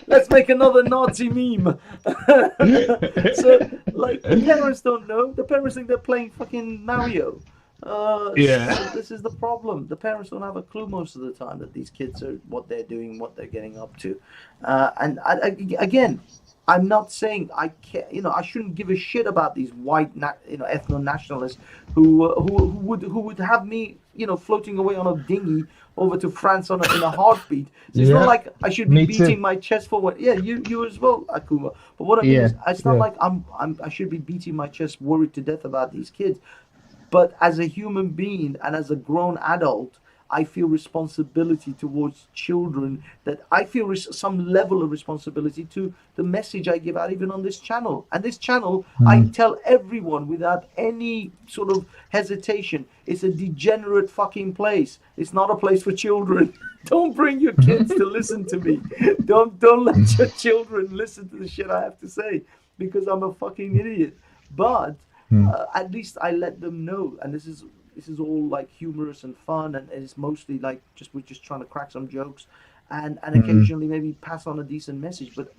Let's make another Nazi meme. So, the parents don't know. The parents think they're playing fucking Mario. Yeah. So this is the problem. The parents don't have a clue most of the time that these kids are what they're doing, what they're getting up to. And again, I'm not saying I can't. I shouldn't give a shit about these white, ethno-nationalists who would have me, floating away on a dinghy over to France in a heartbeat. So it's not like I should be Me beating too. my chest for what. Yeah, you as well, Akuma. But what I mean is, it's not yeah. like I should be beating my chest, worried to death about these kids. But as a human being and as a grown adult, I feel responsibility towards children, that I feel some level of responsibility to the message I give out, even on this channel. And this channel, I tell everyone without any sort of hesitation, it's a degenerate fucking place. It's not a place for children. Don't bring your kids to listen to me. Don't let your children listen to the shit I have to say, because I'm a fucking idiot. But at least I let them know, and this is all like humorous and fun, and it's mostly like we're just trying to crack some jokes, and occasionally maybe pass on a decent message. But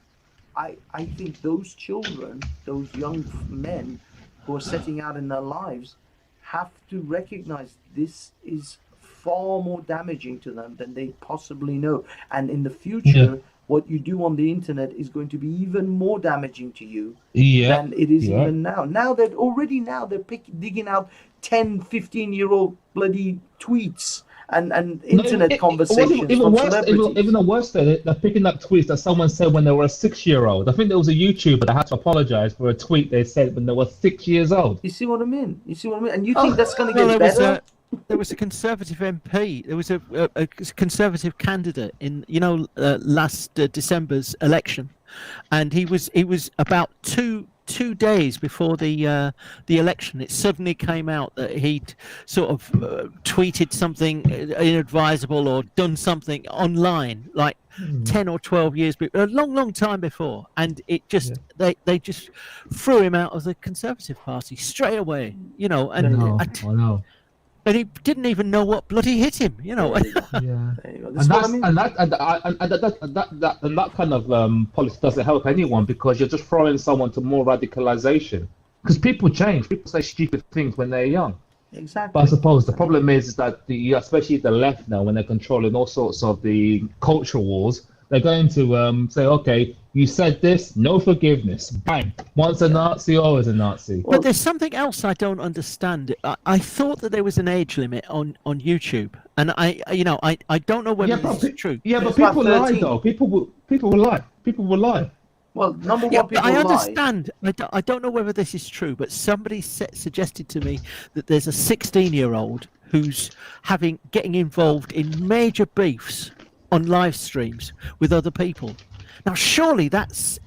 I think those children, those young men who are setting out in their lives, have to recognize this is far more damaging to them than they possibly know, and in the future, what you do on the internet is going to be even more damaging to you than it is even now. Now they're digging out 10, 15-year-old bloody tweets and internet conversations even from worse, celebrities. even worse, they're picking up tweets that someone said when they were a 6-year-old. I think there was a YouTuber that had to apologize for a tweet they said when they were 6 years old. You see what I mean? And you think that's going to get better? There was a Conservative MP. There was a Conservative candidate in last December's election, and he was about two days before the election. It suddenly came out that he'd sort of tweeted something inadvisable or done something online, like 10 or 12 years, a long time before, and it just they just threw him out of the Conservative Party straight away. I know. And he didn't even know what bloody hit him, And that kind of policy doesn't help anyone, because you're just throwing someone to more radicalization. Because people change, people say stupid things when they're young. Exactly. But I suppose the problem is that especially the left now, when they're controlling all sorts of the cultural wars, they're going to say, okay, you said this, no forgiveness, bang. Once a Nazi, always a Nazi. But there's something else I don't understand. I thought that there was an age limit on YouTube, and I don't know whether this is true. Yeah, but people lie though. People will lie. People will lie. Well, number one, people I lie. understand. I don't know whether this is true, but somebody suggested to me that there's a 16-year-old who's getting involved in major beefs on live streams with other people. Now, surely that's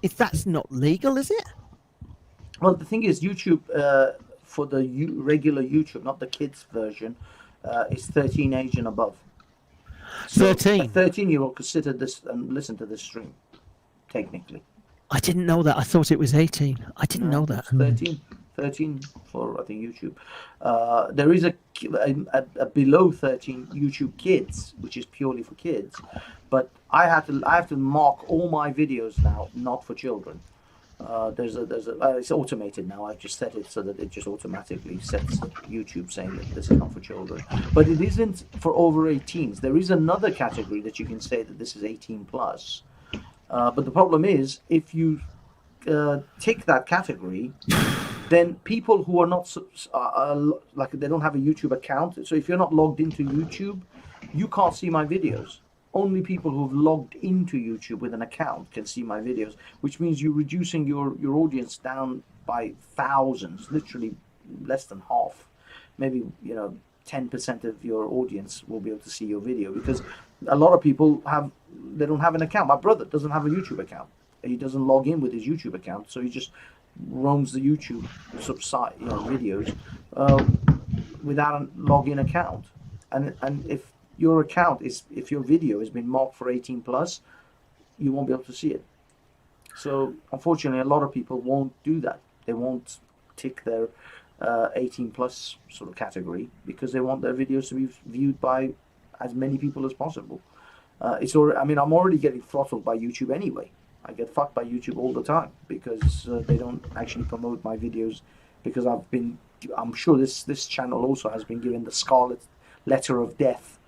not legal, is it? Well, the thing is, YouTube for the regular YouTube, not the kids version, is 13 age and above. So 13. A 13-year-old could sit at this and listen to this stream, technically. I didn't know that. I thought it was 18. I didn't know that. 13 for, I think, YouTube. There is a below 13 YouTube Kids, which is purely for kids. But I have to mark all my videos now not for children. It's automated now. I've just set it so that it just automatically sets YouTube saying that this is not for children. But it isn't for over 18s. There is another category that you can say that this is 18 plus. But the problem is, if you tick that category, then people who are not like they don't have a YouTube account. So if you're not logged into YouTube, you can't see my videos. Only people who have logged into YouTube with an account can see my videos, which means you're reducing your audience down by thousands, literally less than half. Maybe 10% of your audience will be able to see your video, because a lot of people don't have an account. My brother doesn't have a YouTube account. He doesn't log in with his YouTube account, so he just roams the YouTube site, videos without a login account. And if your video has been marked for 18 plus, you won't be able to see it. So unfortunately, a lot of people won't do that. They won't tick their 18 plus sort of category, because they want their videos to be viewed by as many people as possible. I'm already getting throttled by YouTube anyway. I get fucked by YouTube all the time because they don't actually promote my videos, because I've been I'm sure this channel also has been given the scarlet letter of death.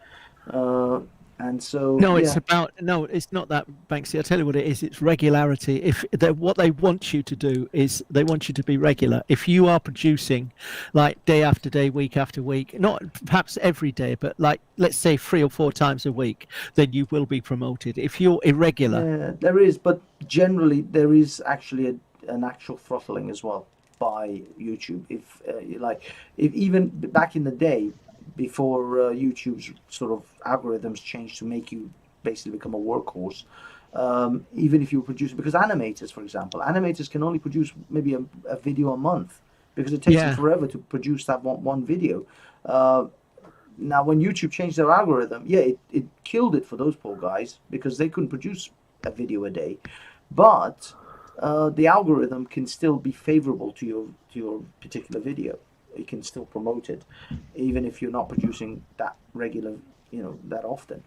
And so No, yeah. it's about it's not that, Banksy. I'll tell you what it is. It's regularity. If what they want you to do is they want you to be regular. If you are producing like day after day, week after week, not perhaps every day, but like let's say 3 or 4 times a week, then you will be promoted. If you're irregular, Yeah, there is, but generally there is actually an actual throttling as well by YouTube. If if even back in the day, before YouTube's sort of algorithms changed to make you basically become a workhorse, even if you produce, because animators, for example, animators can only produce maybe a video a month because it takes them forever to produce that one video. Now, when YouTube changed their algorithm, it killed it for those poor guys because they couldn't produce a video a day. But the algorithm can still be favorable to your particular video. You can still promote it, even if you're not producing that regular, that often.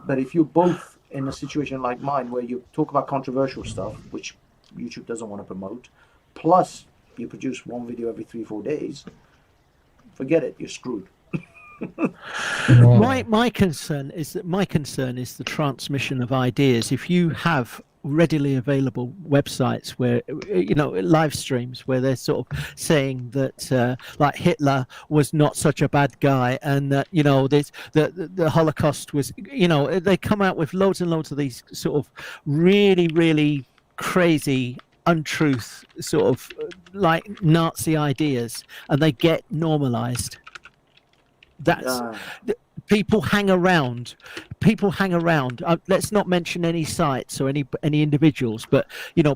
But if you're both in a situation like mine, where you talk about controversial stuff, which YouTube doesn't want to promote, plus you produce one video every 3-4 days, forget it, you're screwed. My concern is the transmission of ideas. If you have readily available websites where live streams where they're sort of saying that like Hitler was not such a bad guy, and that the Holocaust was, they come out with loads and loads of these sort of really crazy untruth, sort of like Nazi ideas, and they get normalized. That's people hang around. Let's not mention any sites or any individuals, but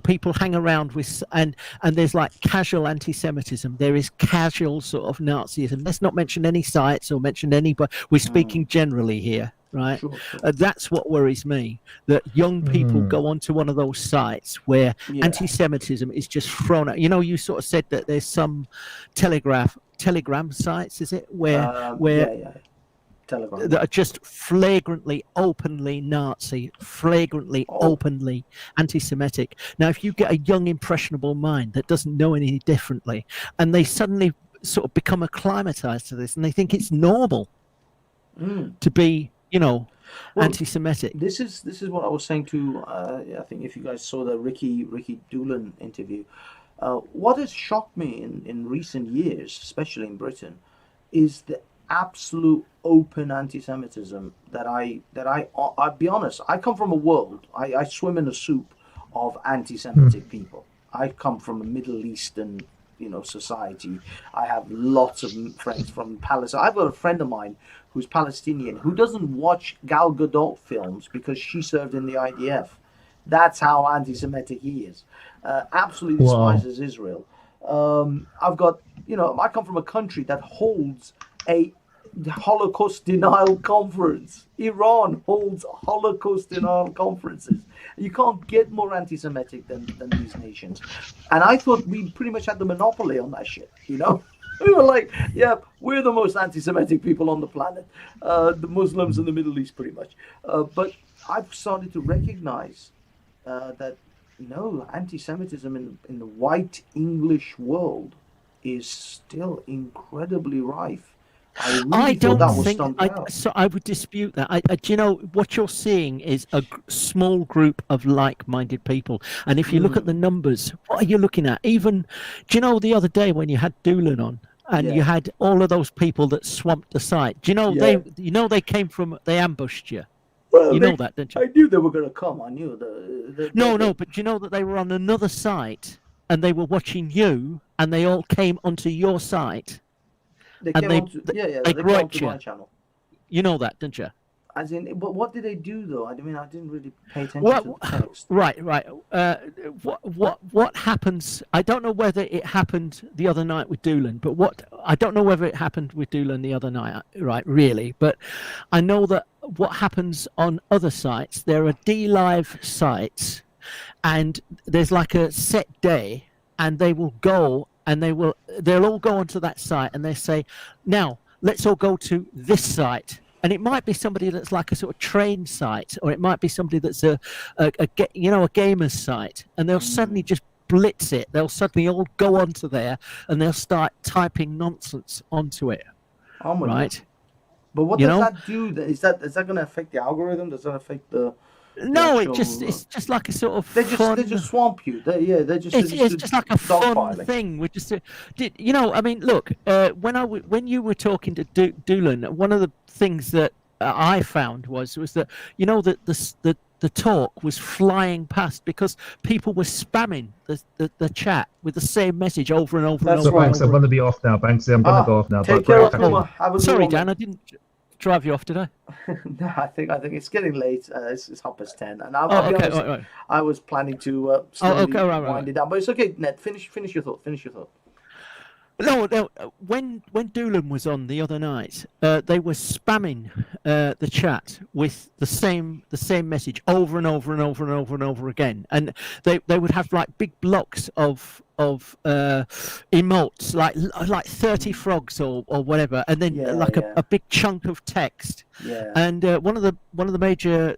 people hang around with, and there's like casual anti-Semitism. There is casual sort of Nazism. Let's not mention any sites or mention anybody. We're speaking generally here, right? Sure. That's what worries me. That young people go onto one of those sites where anti-Semitism is just thrown out. You sort of said that there's some Telegram sites, is it, where Telegram, that are just flagrantly, openly Nazi, openly anti-Semitic. Now, if you get a young, impressionable mind that doesn't know any differently, and they suddenly sort of become acclimatized to this, and they think it's normal to be, anti-Semitic. This is what I was saying to. I think if you guys saw the Ricky Doolan interview. What has shocked me in recent years, especially in Britain, is the absolute open anti-Semitism that I'll be honest, I come from a world, I swim in a soup of anti-Semitic people. I come from a Middle Eastern, society. I have lots of friends from Palestine. I've got a friend of mine who's Palestinian who doesn't watch Gal Gadot films because she served in the IDF. That's how anti-Semitic he is. Absolutely despises Israel. I've got, I come from a country that holds a Holocaust denial conference. Iran holds Holocaust denial conferences. You can't get more anti-Semitic than these nations. And I thought we pretty much had the monopoly on that shit, We were like, yeah, we're the most anti-Semitic people on the planet. The Muslims in the Middle East, pretty much. But I've started to recognize that no, anti-Semitism in the white English world is still incredibly rife. I don't think so. I would dispute that. What you're seeing is a small group of like-minded people, and if you look at the numbers, what are you looking at? Even, the other day when you had Doolan on, and you had all of those people that swamped the site. They came from, they ambushed you. Well, you know that, don't you? I knew they were going to come. I knew but you know that they were on another site and they were watching you, and they all came onto your site. They and came they came onto my channel. You know that, don't you? As in, but what did they do though? I mean, I didn't really pay attention to the text. Right. What happens? I don't know whether it happened the other night with Doolan, but I don't know whether it happened with Doolan the other night, right? Really, but I know that what happens on other sites, there are DLive sites, and there's like a set day, and they will go and they'll all go onto that site, and they say, now let's all go to this site. And it might be somebody that's like a sort of train site, or it might be somebody that's a gamer's site, and they'll suddenly just blitz it. They'll suddenly all go onto there and they'll start typing nonsense onto it. Right? But what You does know? that do? Is that going to affect the algorithm? Does that affect the? No, actual, it's just like a sort of they fun. just swamp you. It's just like a fun dogfiling. thing. We just you know. I mean, look. When you were talking to Doolan, one of the things that I found was that you know that the talk was flying past because people were spamming the chat with the same message over and over and over. Banksy, I'm going to be off now. Banksy, I'm going to go off now. Take care, Akuma. Have a good Sorry, one, Dan, mate. I didn't drive you off today. No, I think it's getting late. It's 1:30, and I'll be honest. Right. I was planning to slowly right. wind it down, but it's okay. Ned, finish your thought. No. When Doolan was on the other night, they were spamming the chat with the same message over and over and over and over and over again, and they would have like big blocks of emotes, like 30 frogs or whatever, and then a big chunk of text. Yeah. And one of the major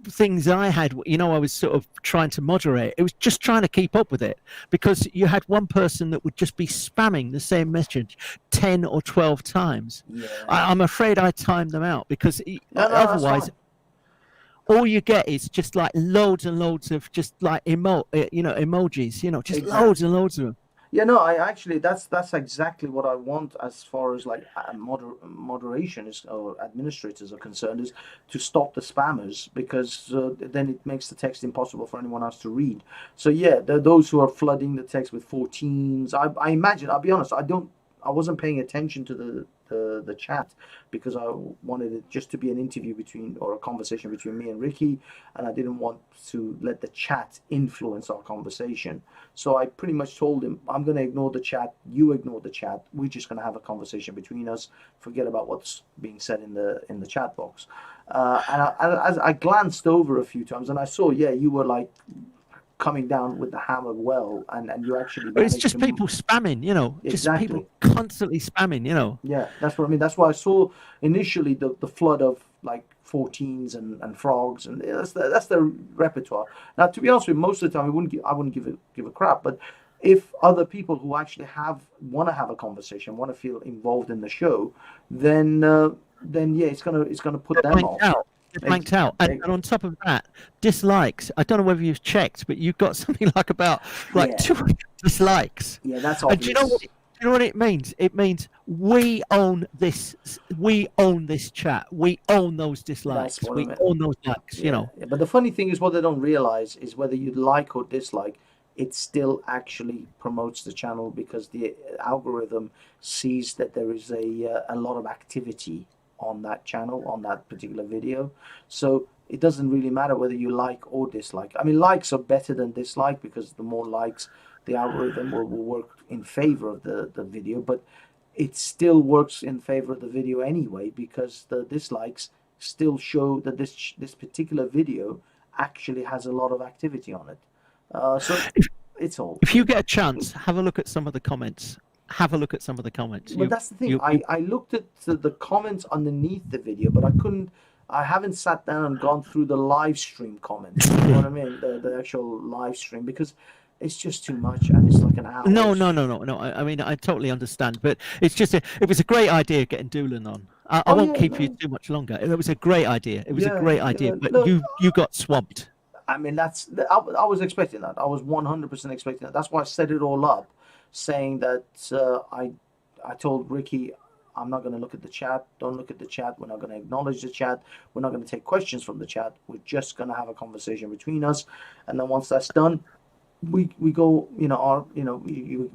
things I had, you know, I was sort of trying to moderate. It was just trying to keep up with it because you had one person that would just be spamming the same message 10 or 12 times. Yeah. I'm afraid I timed them out because otherwise all you get is just like loads and loads of just like emojis, you know, just loads and loads of them. Yeah, no, that's exactly what I want as far as like moderation or administrators are concerned, is to stop the spammers, because then it makes the text impossible for anyone else to read. So yeah, there are those who are flooding the text with 14s. I imagine, I'll be honest, I wasn't paying attention to the chat because I wanted it just to be an interview or a conversation between me and Ricky, and I didn't want to let the chat influence our conversation. So I pretty much told him, I'm going to ignore the chat, you ignore the chat, we're just going to have a conversation between us, forget about what's being said in the chat box. And I glanced over a few times and I saw, you were like coming down with the hammer well, and you actually... But it's just people spamming, you know, just people constantly spamming, you know. Yeah, that's what I mean. That's why I saw initially the flood of like 14s and frogs, and that's their repertoire. Now, to be honest with you, most of the time I wouldn't give a crap, but if other people who actually want to have a conversation, want to feel involved in the show, then it's gonna put them off. Blanked out, and on top of that, dislikes. I don't know whether you've checked, but you've got something like about 200 dislikes. Yeah, that's obvious. obvious. And do you know what it means? It means we own this. We own this chat. We own those dislikes. We own those likes. You know. Yeah, but the funny thing is, what they don't realize is whether you like or dislike, it still actually promotes the channel, because the algorithm sees that there is a lot of activity on that channel, on that particular video. So it doesn't really matter whether you like or dislike. I mean, likes are better than dislike, because the more likes, the algorithm will work in favor of the video, but it still works in favor of the video anyway, because the dislikes still show that this particular video actually has a lot of activity on it. So it's all... If you get a chance, have a look at some of the comments. But that's the thing. I looked at the comments underneath the video, but I haven't sat down and gone through the live stream comments. You know what I mean? The actual live stream, because it's just too much, and it's like an hour. No. I mean, I totally understand, but it's just it was a great idea getting Doolan on. I won't keep you too much longer. It was a great idea. But look, you got swamped. I mean, I was expecting that. I was 100% expecting that. That's why I set it all up, saying that I told Ricky, I'm not going to look at the chat. Don't look at the chat. We're not going to acknowledge the chat. We're not going to take questions from the chat. We're just going to have a conversation between us. And then once that's done, we go, we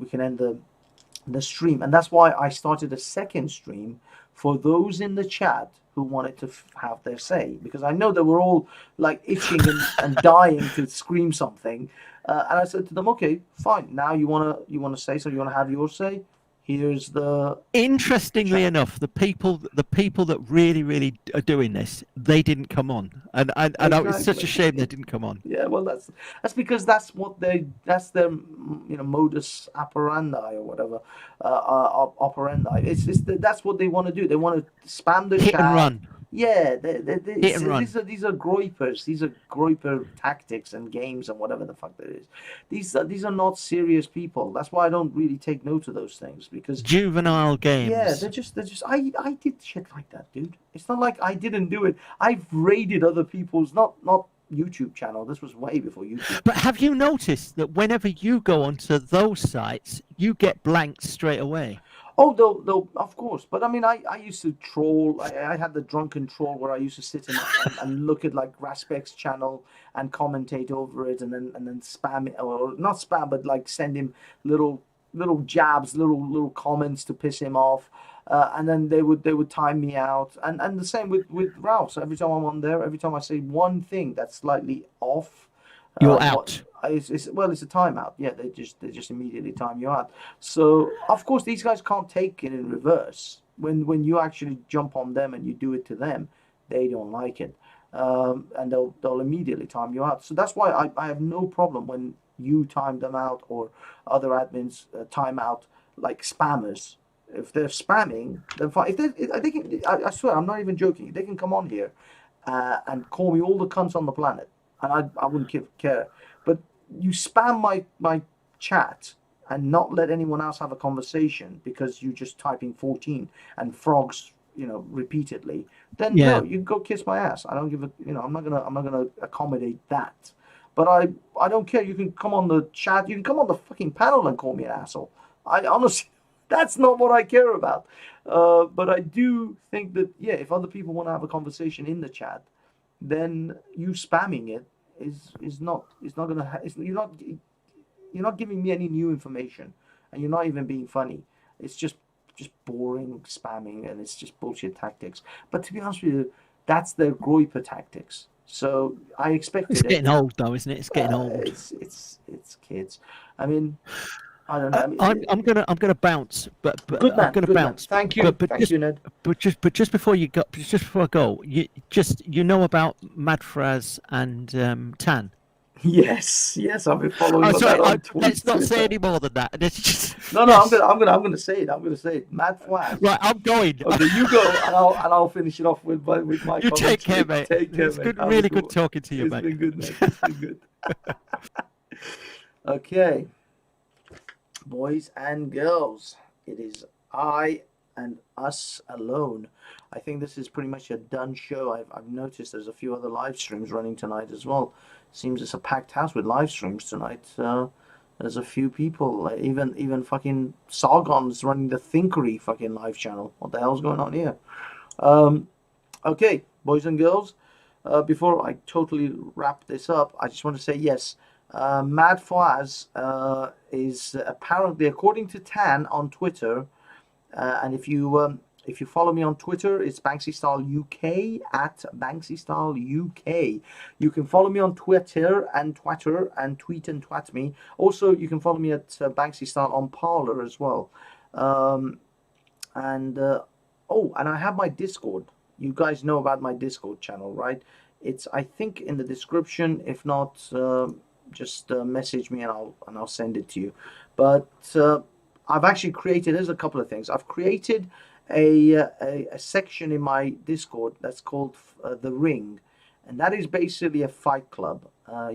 can end the stream. And that's why I started a second stream for those in the chat who wanted to have their say, because I know they were all like itching and dying to scream something. And I said to them, okay, fine. Now you want to say, so you want to have your say. Here's the... Interestingly enough, the people that really are doing this, they didn't come on, and it's such a shame they didn't come on. Yeah, well, that's because that's their modus operandi or whatever, operandi. That's what they want to do. They want to spam the hit chat. and run. Yeah, Hit and run. these are groypers. These are groyper tactics and games and whatever the fuck that is. These are not serious people. That's why I don't really take note of those things because Juvenile games. yeah, they're just I did shit like that, dude. It's not like I didn't do it. I've raided other people's not YouTube channel. This was way before YouTube. But have you noticed that whenever you go onto those sites, you get blanked straight away? Oh, though, of course. But I mean, I used to troll. I had the drunken troll where I used to sit and look at like Raspek's channel and commentate over it, and then spam it, or not spam, but like send him little jabs, little comments to piss him off, and then they would time me out, and the same with Ralph. So every time I'm on there, every time I say one thing that's slightly off, you're out. It's a timeout. Yeah, they just immediately time you out. So of course these guys can't take it in reverse. When you actually jump on them and you do it to them, they don't like it, and they'll immediately time you out. So that's why I have no problem when you time them out or other admins time out like spammers. If they're spamming, then fine. If they can, I swear I'm not even joking. They can come on here and call me all the cunts on the planet, and I wouldn't care. But you spam my chat and not let anyone else have a conversation because you just typing 14 and frogs, repeatedly. Then no, you go kiss my ass. I don't give a, I'm not gonna accommodate that. But I don't care. You can come on the chat. You can come on the fucking panel and call me an asshole. I honestly, that's not what I care about. But I do think that if other people want to have a conversation in the chat, then you spamming it is not gonna. You're not giving me any new information, and you're not even being funny. It's just boring spamming, and it's just bullshit tactics. But to be honest with you, that's their groyper tactics. So I expected It's getting old, though, isn't it? It's getting old. It's kids. I mean, I don't know. I'm gonna bounce, but good man, I'm gonna good man. bounce. Thank you, Thank you, Ned. But just before I go, you know about Madfraz and Tan. Yes, I've been following. Let's not say any more than that. No, I'm gonna say it. Mad flag. Right, I'm going. Okay, you go, and I'll finish it off with my. You take care, mate. Take care, it's mate. good, really good talking to you, It's mate. been good, mate. It's been good. Okay, boys and girls, it is I and us alone. I think this is pretty much a done show. I've noticed there's a few other live streams running tonight as well. Seems it's a packed house with live streams tonight. There's a few people, even fucking Sargon's running the Thinkery fucking live channel. What the hell's going on here? Okay, boys and girls, before I totally wrap this up, I just want to say yes. Mad Fawaz is apparently, according to Tan on Twitter, and if you follow me on Twitter, it's Banksy Style UK at Banksy Style UK. You can follow me on Twitter and tweet and twat me. Also, you can follow me at Banksy Style on Parler as well. And I have my Discord. You guys know about my Discord channel, right? It's, I think, in the description. If not, just message me and I'll send it to you. But I've actually created. There's a couple of things. I've created a section in my Discord that's called The Ring, and that is basically a fight club.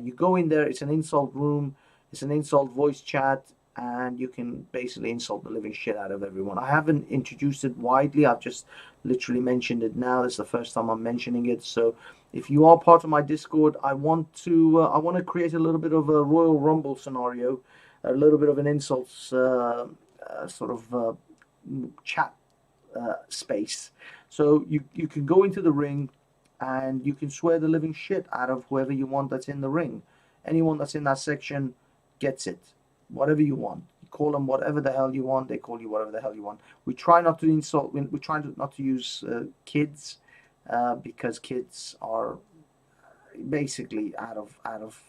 You go in there, it's an insult room, it's an insult voice chat, and you can basically insult the living shit out of everyone. I haven't introduced it widely, I've just literally mentioned it now. This is the first time I'm mentioning it. So if you are part of my Discord, I want to create a little bit of a Royal Rumble scenario, a little bit of an insults sort of chat space. So you can go into the ring and you can swear the living shit out of whoever you want that's in the ring. Anyone that's in that section gets it. Whatever you want. You call them whatever the hell you want, they call you whatever the hell you want. We try not to insult, we try not to use kids because kids are basically out of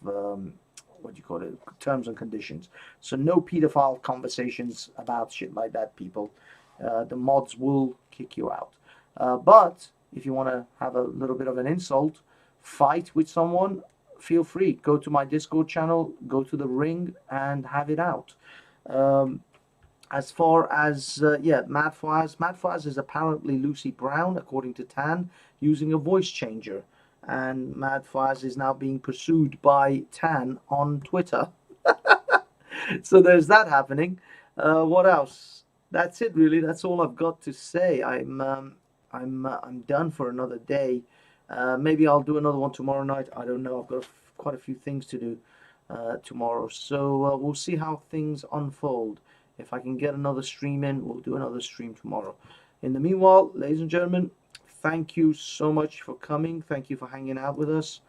what do you call it, terms and conditions. So no pedophile conversations about shit like that, people. The mods will kick you out. But if you want to have a little bit of an insult, fight with someone, feel free. Go to my Discord channel, go to the ring, and have it out. as far as Mad Fires is apparently Lucy Brown, according to Tan, using a voice changer, and Mad Fires is now being pursued by Tan on Twitter. So there's that happening. What else? That's it, really. That's all I've got to say. I'm done for another day. Maybe I'll do another one tomorrow night. I don't know. I've got quite a few things to do tomorrow, so we'll see how things unfold. If I can get another stream in, we'll do another stream tomorrow. In the meanwhile, ladies and gentlemen, thank you so much for coming. Thank you for hanging out with us.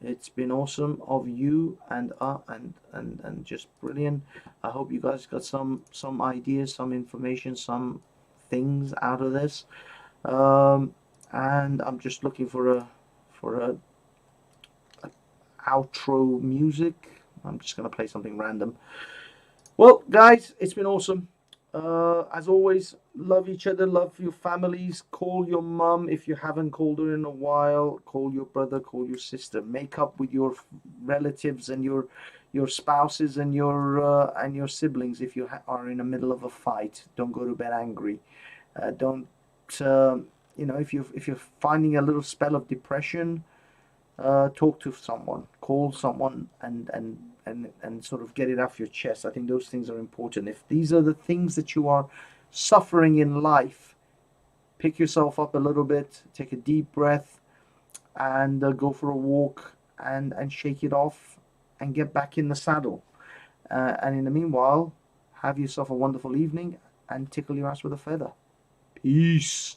It's been awesome of you and just brilliant. I hope you guys got some ideas, some information, some things out of this. And I'm just looking for a outro music. I'm just gonna play something random. Well, guys, it's been awesome. As always, love each other, love your families. Call your mum if you haven't called her in a while. Call your brother, call your sister. Make up with your relatives and your spouses and your siblings if you are in the middle of a fight. Don't go to bed angry. Don't if you're finding a little spell of depression, talk to someone, call someone, and sort of get it off your chest. I think those things are important. If these are the things that you are suffering in life, pick yourself up a little bit, take a deep breath, and go for a walk and shake it off and get back in the saddle. And in the meanwhile, have yourself a wonderful evening and tickle your ass with a feather. Peace.